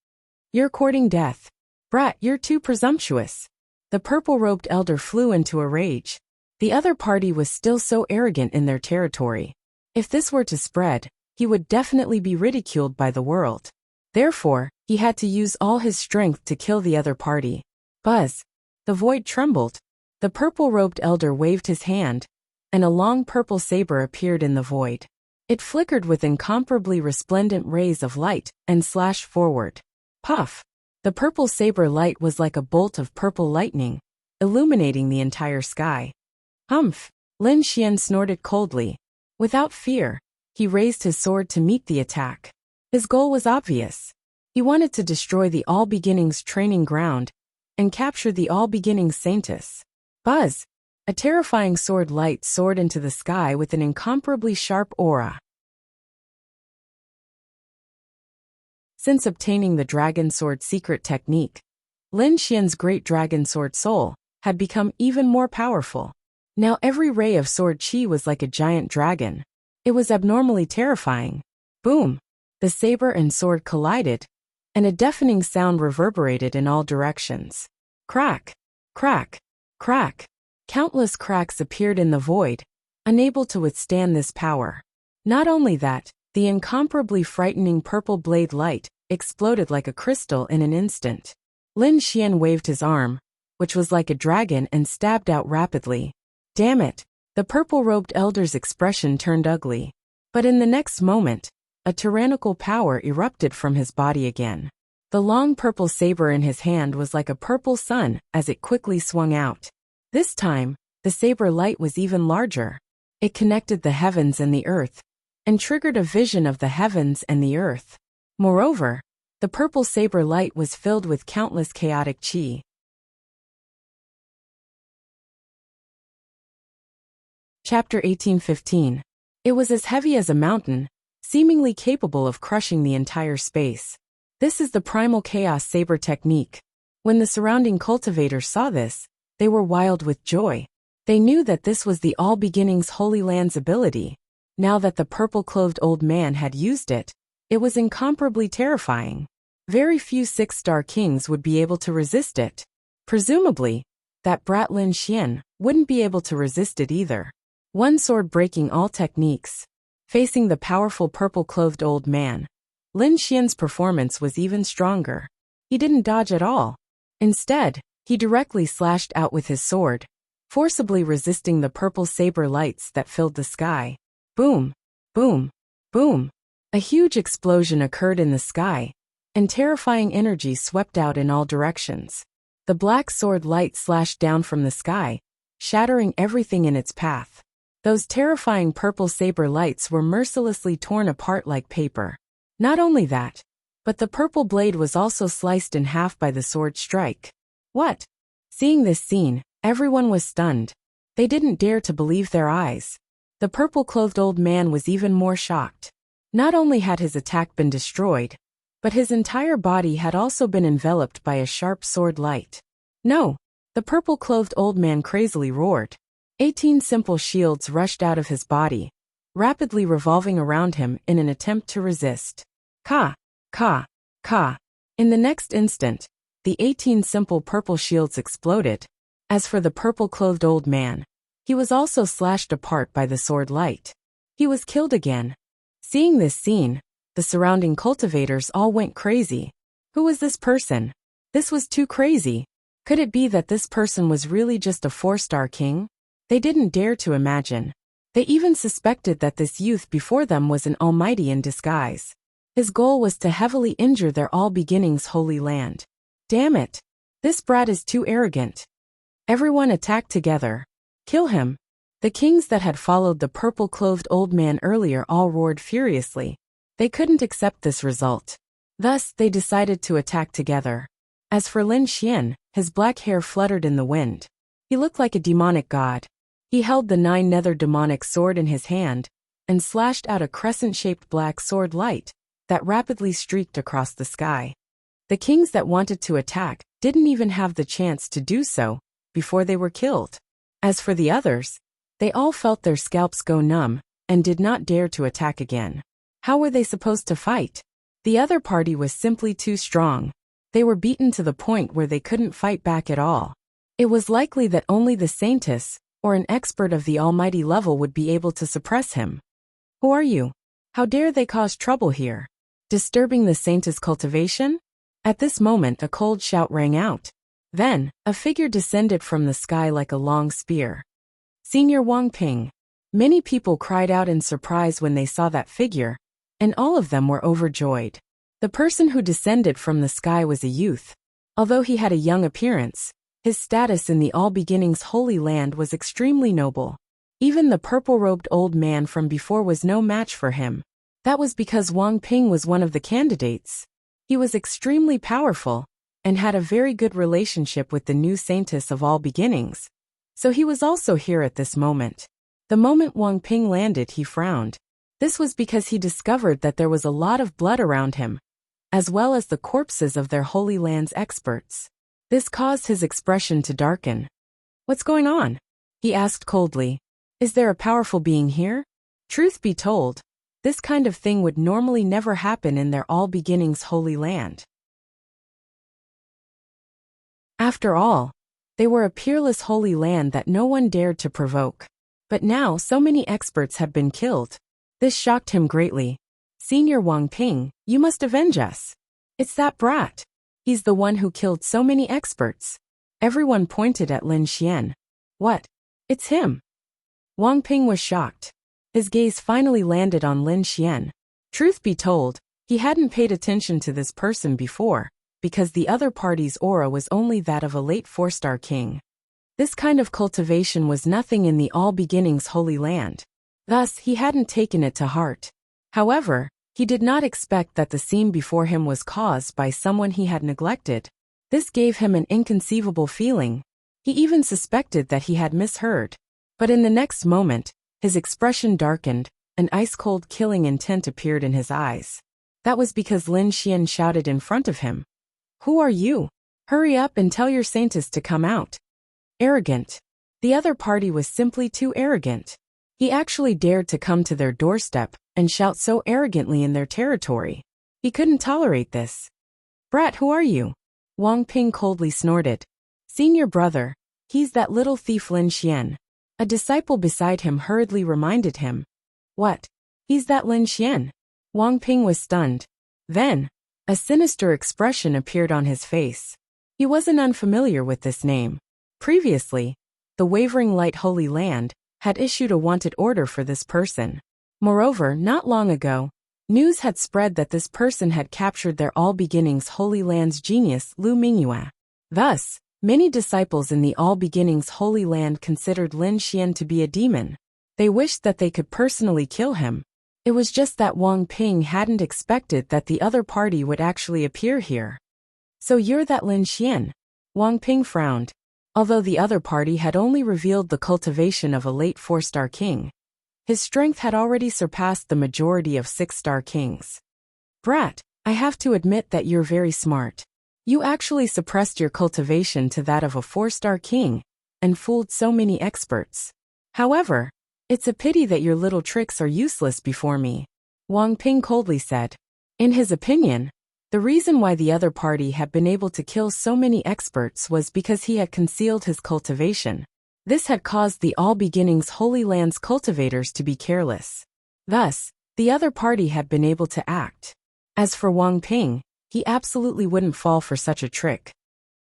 You're courting death. Brat, you're too presumptuous. The purple-robed elder flew into a rage. The other party was still so arrogant in their territory. If this were to spread, he would definitely be ridiculed by the world. Therefore, he had to use all his strength to kill the other party. Buzz! The void trembled. The purple-robed elder waved his hand, and a long purple saber appeared in the void. It flickered with incomparably resplendent rays of light and slashed forward. Puff! The purple saber light was like a bolt of purple lightning, illuminating the entire sky. Humph! Lin Xian snorted coldly. Without fear, he raised his sword to meet the attack. His goal was obvious. He wanted to destroy the All-Beginnings training ground and capture the All-Beginnings Saintess. Buzz! A terrifying sword light soared into the sky with an incomparably sharp aura. Since obtaining the Dragon Sword secret technique, Lin Xian's great Dragon Sword soul had become even more powerful. Now every ray of sword chi was like a giant dragon. It was abnormally terrifying. Boom! The saber and sword collided, and a deafening sound reverberated in all directions. Crack! Crack! Crack! Countless cracks appeared in the void, unable to withstand this power. Not only that, the incomparably frightening purple blade light exploded like a crystal in an instant. Lin Xian waved his arm, which was like a dragon, and stabbed out rapidly. Damn it! The purple-robed elder's expression turned ugly. But in the next moment, a tyrannical power erupted from his body again. The long purple saber in his hand was like a purple sun as it quickly swung out. This time, the saber light was even larger. It connected the heavens and the earth, and triggered a vision of the heavens and the earth. Moreover, the purple saber light was filled with countless chaotic chi. Chapter 1815. It was as heavy as a mountain, seemingly capable of crushing the entire space. This is the primal chaos saber technique. When the surrounding cultivators saw this, they were wild with joy. They knew that this was the All Beginnings Holy Land's ability. Now that the purple-clothed old man had used it, it was incomparably terrifying. Very few six-star kings would be able to resist it. Presumably, that brat Lin Xian wouldn't be able to resist it either. One sword breaking all techniques. Facing the powerful purple-clothed old man, Lin Xian's performance was even stronger. He didn't dodge at all. Instead, he directly slashed out with his sword, forcibly resisting the purple saber lights that filled the sky. Boom, boom, boom. A huge explosion occurred in the sky, and terrifying energy swept out in all directions. The black sword light slashed down from the sky, shattering everything in its path. Those terrifying purple saber lights were mercilessly torn apart like paper. Not only that, but the purple blade was also sliced in half by the sword strike. What? Seeing this scene, everyone was stunned. They didn't dare to believe their eyes. The purple-clothed old man was even more shocked. Not only had his attack been destroyed, but his entire body had also been enveloped by a sharp sword light. No! The purple-clothed old man crazily roared. 18 simple shields rushed out of his body, rapidly revolving around him in an attempt to resist. Ka! Ka! Ka! In the next instant, the 18 simple purple shields exploded. As for the purple-clothed old man, he was also slashed apart by the sword light. He was killed again. Seeing this scene, the surrounding cultivators all went crazy. Who was this person? This was too crazy. Could it be that this person was really just a 4-star king? They didn't dare to imagine. They even suspected that this youth before them was an almighty in disguise. His goal was to heavily injure their All Beginnings Holy Land. Damn it! This brat is too arrogant. Everyone attacked together. Kill him! The kings that had followed the purple-clothed old man earlier all roared furiously. They couldn't accept this result. Thus, they decided to attack together. As for Lin Xian, his black hair fluttered in the wind. He looked like a demonic god. He held the 9-nether demonic sword in his hand, and slashed out a crescent-shaped black sword light that rapidly streaked across the sky. The kings that wanted to attack didn't even have the chance to do so before they were killed. As for the others, they all felt their scalps go numb and did not dare to attack again. How were they supposed to fight? The other party was simply too strong. They were beaten to the point where they couldn't fight back at all. It was likely that only the Saintess, or an expert of the almighty level, would be able to suppress him. Who are you? How dare they cause trouble here? Disturbing the Saintess' cultivation? At this moment a cold shout rang out. Then, a figure descended from the sky like a long spear. Senior Wang Ping. Many people cried out in surprise when they saw that figure, and all of them were overjoyed. The person who descended from the sky was a youth. Although he had a young appearance, his status in the All Beginnings Holy Land was extremely noble. Even the purple-robed old man from before was no match for him. That was because Wang Ping was one of the candidates. He was extremely powerful, and had a very good relationship with the new Saintess of All Beginnings. So he was also here at this moment. The moment Wang Ping landed, he frowned. This was because he discovered that there was a lot of blood around him, as well as the corpses of their Holy Land's experts. This caused his expression to darken. What's going on? He asked coldly. Is there a powerful being here? Truth be told, this kind of thing would normally never happen in their All Beginnings Holy Land. After all, they were a peerless holy land that no one dared to provoke. But now so many experts have been killed. This shocked him greatly. Senior Wang Ping, you must avenge us. It's that brat. He's the one who killed so many experts. Everyone pointed at Lin Xian. What? It's him. Wang Ping was shocked. His gaze finally landed on Lin Xian. Truth be told, he hadn't paid attention to this person before, because the other party's aura was only that of a late 4-star king. This kind of cultivation was nothing in the All Beginnings Holy Land. Thus, he hadn't taken it to heart. However, he did not expect that the scene before him was caused by someone he had neglected. This gave him an inconceivable feeling. He even suspected that he had misheard. But in the next moment, his expression darkened, an ice-cold killing intent appeared in his eyes. That was because Lin Xian shouted in front of him. Who are you? Hurry up and tell your Saintess to come out. Arrogant. The other party was simply too arrogant. He actually dared to come to their doorstep and shout so arrogantly in their territory. He couldn't tolerate this. "Brat, who are you?" Wang Ping coldly snorted. "Senior brother. He's that little thief Lin Xian." A disciple beside him hurriedly reminded him. "What? He's that Lin Xian?" Wang Ping was stunned. Then, a sinister expression appeared on his face. He wasn't unfamiliar with this name. Previously, the Wavering Light Holy Land had issued a wanted order for this person. Moreover, not long ago, news had spread that this person had captured their All Beginnings Holy Land's genius Lu Mingyue. Thus, many disciples in the All Beginnings Holy Land considered Lin Xian to be a demon. They wished that they could personally kill him. It was just that Wang Ping hadn't expected that the other party would actually appear here. "So you're that Lin Xian?" Wang Ping frowned. Although the other party had only revealed the cultivation of a late 4-star king, his strength had already surpassed the majority of 6-star kings. "Brat, I have to admit that you're very smart. You actually suppressed your cultivation to that of a 4-star king, and fooled so many experts. However, it's a pity that your little tricks are useless before me," Wang Ping coldly said. In his opinion, the reason why the other party had been able to kill so many experts was because he had concealed his cultivation. This had caused the All Beginnings Holy Land's cultivators to be careless. Thus, the other party had been able to act. As for Wang Ping, he absolutely wouldn't fall for such a trick.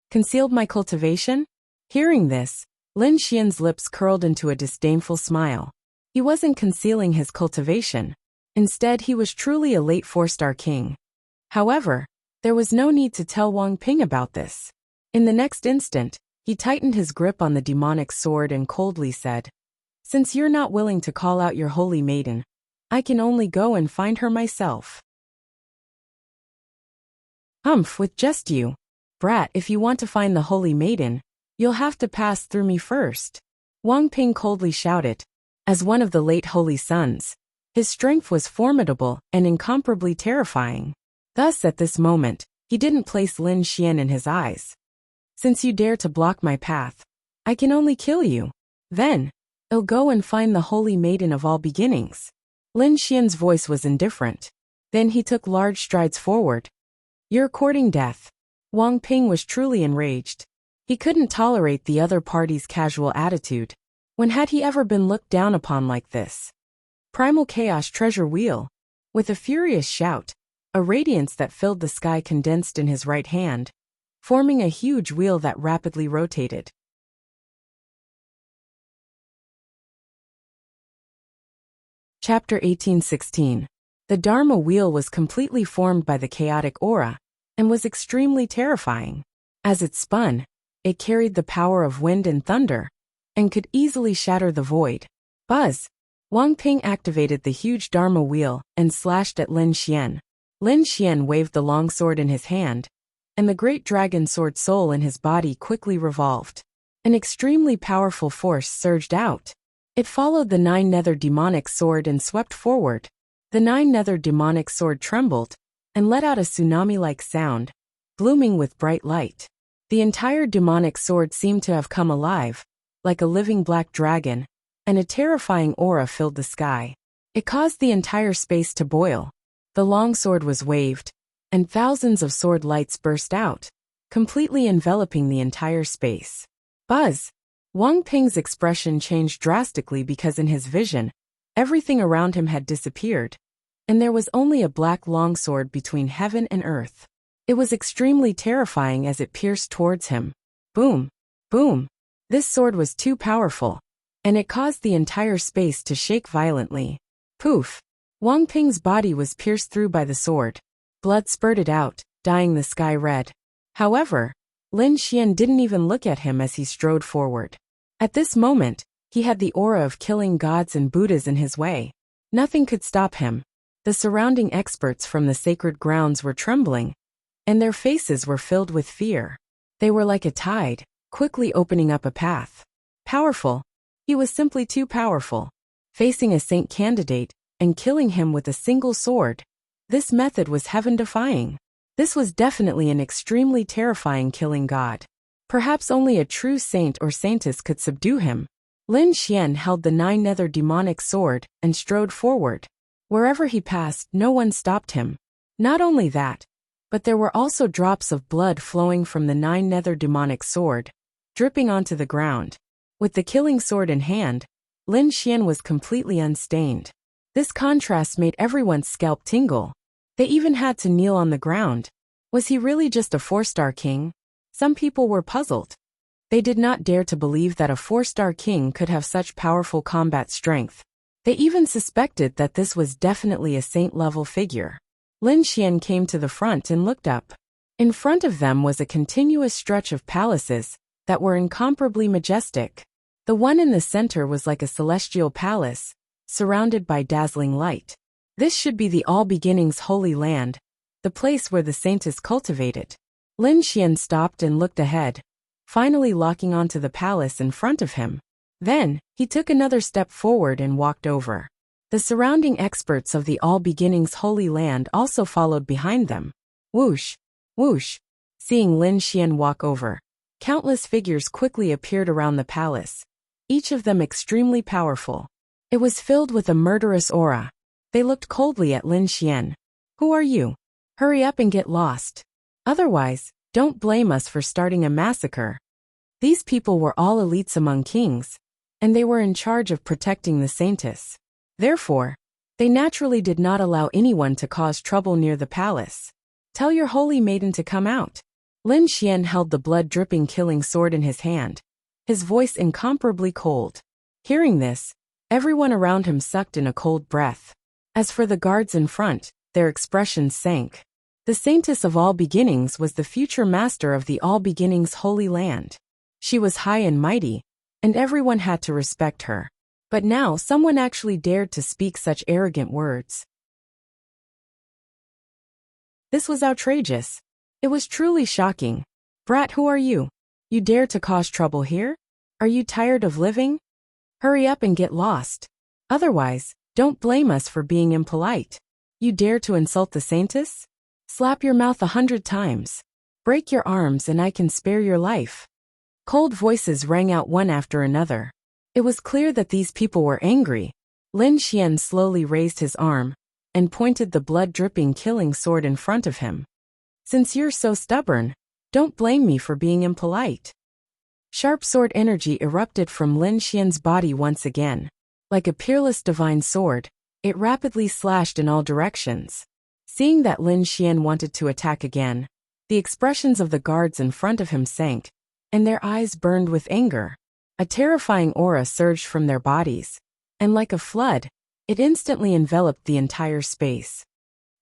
"Concealed my cultivation?" Hearing this, Lin Xian's lips curled into a disdainful smile. He wasn't concealing his cultivation. Instead, he was truly a late 4-star king. However, there was no need to tell Wang Ping about this. In the next instant, he tightened his grip on the demonic sword and coldly said, "Since you're not willing to call out your holy maiden, I can only go and find her myself." With just you. Brat, if you want to find the holy maiden, you'll have to pass through me first," Wang Ping coldly shouted. As one of the late holy sons, his strength was formidable and incomparably terrifying. Thus at this moment, he didn't place Lin Xian in his eyes. "Since you dare to block my path, I can only kill you. Then, I'll go and find the holy maiden of all beginnings." Lin Xian's voice was indifferent. Then he took large strides forward. "You're courting death." Wang Ping was truly enraged. He couldn't tolerate the other party's casual attitude. When had he ever been looked down upon like this? Primal Chaos Treasure Wheel. With a furious shout, a radiance that filled the sky condensed in his right hand, forming a huge wheel that rapidly rotated. Chapter 1816. The Dharma wheel was completely formed by the chaotic aura, and was extremely terrifying. As it spun, it carried the power of wind and thunder, and could easily shatter the void. Buzz! Wang Ping activated the huge Dharma wheel and slashed at Lin Xian. Lin Xian waved the longsword in his hand, and the great dragon sword soul in his body quickly revolved. An extremely powerful force surged out. It followed the 9-nether demonic sword and swept forward. The 9-nether demonic sword trembled, and let out a tsunami-like sound, blooming with bright light. The entire demonic sword seemed to have come alive, like a living black dragon, and a terrifying aura filled the sky. It caused the entire space to boil. The longsword was waved, and thousands of sword lights burst out, completely enveloping the entire space. Buzz! Wang Ping's expression changed drastically because in his vision, everything around him had disappeared, and there was only a black longsword between heaven and earth. It was extremely terrifying as it pierced towards him. Boom! Boom! This sword was too powerful, and it caused the entire space to shake violently. Poof! Wang Ping's body was pierced through by the sword. Blood spurted out, dyeing the sky red. However, Lin Xian didn't even look at him as he strode forward. At this moment, he had the aura of killing gods and Buddhas in his way. Nothing could stop him. The surrounding experts from the sacred grounds were trembling, and their faces were filled with fear. They were like a tide, quickly opening up a path. Powerful. He was simply too powerful. Facing a saint candidate, and killing him with a single sword. This method was heaven-defying. This was definitely an extremely terrifying killing god. Perhaps only a true saint or saintess could subdue him. Lin Xian held the 9 nether demonic sword and strode forward. Wherever he passed, no one stopped him. Not only that, but there were also drops of blood flowing from the 9 nether demonic sword, dripping onto the ground. With the killing sword in hand, Lin Xian was completely unstained. This contrast made everyone's scalp tingle. They even had to kneel on the ground. Was he really just a 4-star king? Some people were puzzled. They did not dare to believe that a 4-star king could have such powerful combat strength. They even suspected that this was definitely a saint-level figure. Lin Xian came to the front and looked up. In front of them was a continuous stretch of palaces that were incomparably majestic. The one in the center was like a celestial palace, surrounded by dazzling light. This should be the All-Beginnings Holy Land, the place where the saint is cultivated. Lin Xian stopped and looked ahead, finally locking onto the palace in front of him. Then, he took another step forward and walked over. The surrounding experts of the All-Beginnings Holy Land also followed behind them. Whoosh! Whoosh! Seeing Lin Xian walk over, countless figures quickly appeared around the palace, each of them extremely powerful. It was filled with a murderous aura. They looked coldly at Lin Xian. Who are you? Hurry up and get lost. Otherwise, don't blame us for starting a massacre. These people were all elites among kings, and they were in charge of protecting the saintess. Therefore, they naturally did not allow anyone to cause trouble near the palace. Tell your holy maiden to come out. Lin Xian held the blood-dripping killing sword in his hand, his voice incomparably cold. Hearing this, everyone around him sucked in a cold breath. As for the guards in front, their expressions sank. The saintess of all beginnings was the future master of the All Beginnings Holy Land. She was high and mighty, and everyone had to respect her. But now someone actually dared to speak such arrogant words. This was outrageous. It was truly shocking. Brat, who are you? You dare to cause trouble here? Are you tired of living? Hurry up and get lost. Otherwise, don't blame us for being impolite. You dare to insult the saintess? Slap your mouth 100 times. Break your arms and I can spare your life. Cold voices rang out one after another. It was clear that these people were angry. Lin Xian slowly raised his arm and pointed the blood-dripping killing sword in front of him. Since you're so stubborn, don't blame me for being impolite. Sharp sword energy erupted from Lin Xian's body once again. Like a peerless divine sword, it rapidly slashed in all directions. Seeing that Lin Xian wanted to attack again, the expressions of the guards in front of him sank, and their eyes burned with anger. A terrifying aura surged from their bodies, and like a flood, it instantly enveloped the entire space.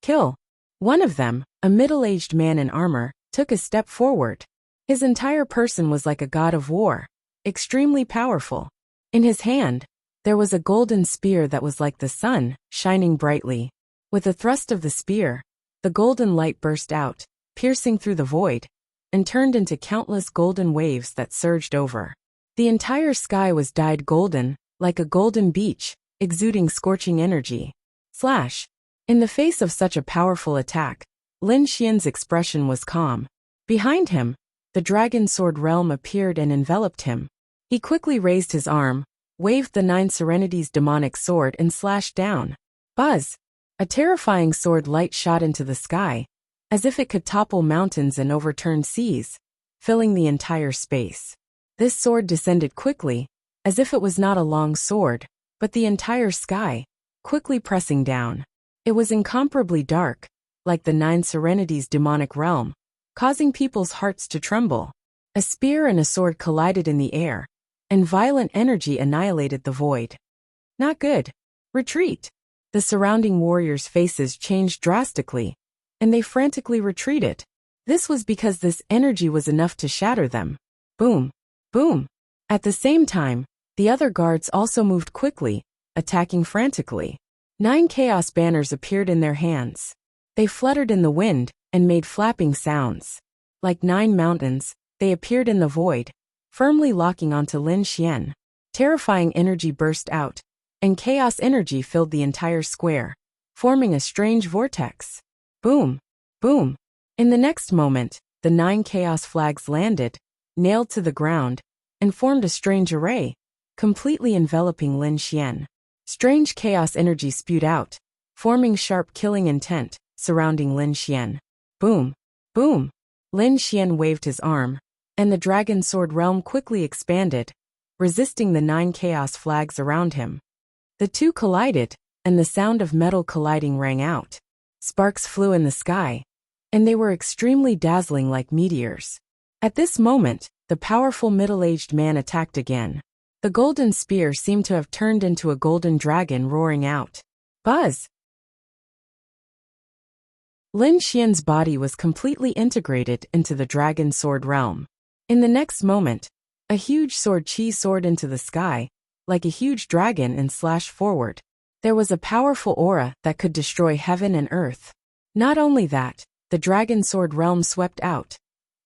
Kill! One of them, a middle-aged man in armor, took a step forward. His entire person was like a god of war, extremely powerful. In his hand, there was a golden spear that was like the sun, shining brightly. With a thrust of the spear, the golden light burst out, piercing through the void, and turned into countless golden waves that surged over. The entire sky was dyed golden, like a golden beach, exuding scorching energy. Slash! In the face of such a powerful attack, Lin Xian's expression was calm. Behind him, the dragon sword realm appeared and enveloped him. He quickly raised his arm, waved the 9 Serenities demonic sword and slashed down. Buzz! A terrifying sword light shot into the sky, as if it could topple mountains and overturn seas, filling the entire space. This sword descended quickly, as if it was not a long sword, but the entire sky, quickly pressing down. It was incomparably dark, like the 9 Serenities demonic realm, causing people's hearts to tremble. A spear and a sword collided in the air, and violent energy annihilated the void. Not good. Retreat! The surrounding warriors' faces changed drastically, and they frantically retreated. This was because this energy was enough to shatter them. Boom! Boom! At the same time, the other guards also moved quickly, attacking frantically. 9 chaos banners appeared in their hands. They fluttered in the wind and made flapping sounds. Like 9 mountains, they appeared in the void, firmly locking onto Lin Xian. Terrifying energy burst out, and chaos energy filled the entire square, forming a strange vortex. Boom! Boom! In the next moment, the 9 chaos flags landed, nailed to the ground, and formed a strange array, completely enveloping Lin Xian. Strange chaos energy spewed out, forming sharp killing intent, surrounding Lin Xian. Boom! Boom! Lin Xian waved his arm, and the dragon sword realm quickly expanded, resisting the 9 chaos flags around him. The two collided, and the sound of metal colliding rang out. Sparks flew in the sky, and they were extremely dazzling like meteors. At this moment, the powerful middle-aged man attacked again. The golden spear seemed to have turned into a golden dragon roaring out. Buzz! Lin Xian's body was completely integrated into the dragon sword realm. In the next moment, a huge sword chi soared into the sky, like a huge dragon, and slashed forward. There was a powerful aura that could destroy heaven and earth. Not only that, the dragon sword realm swept out,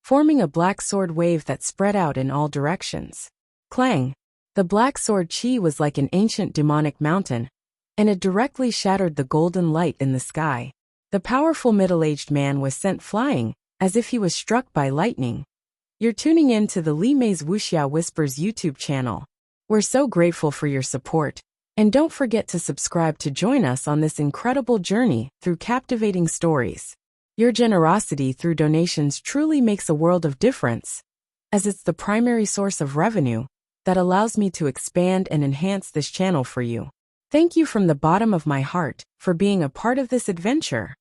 forming a black sword wave that spread out in all directions. Clang! The black sword chi was like an ancient demonic mountain, and it directly shattered the golden light in the sky. The powerful middle-aged man was sent flying, as if he was struck by lightning. You're tuning in to the Li Mei's Wuxia Whispers YouTube channel. We're so grateful for your support, and don't forget to subscribe to join us on this incredible journey through captivating stories. Your generosity through donations truly makes a world of difference, as it's the primary source of revenue that allows me to expand and enhance this channel for you. Thank you from the bottom of my heart for being a part of this adventure.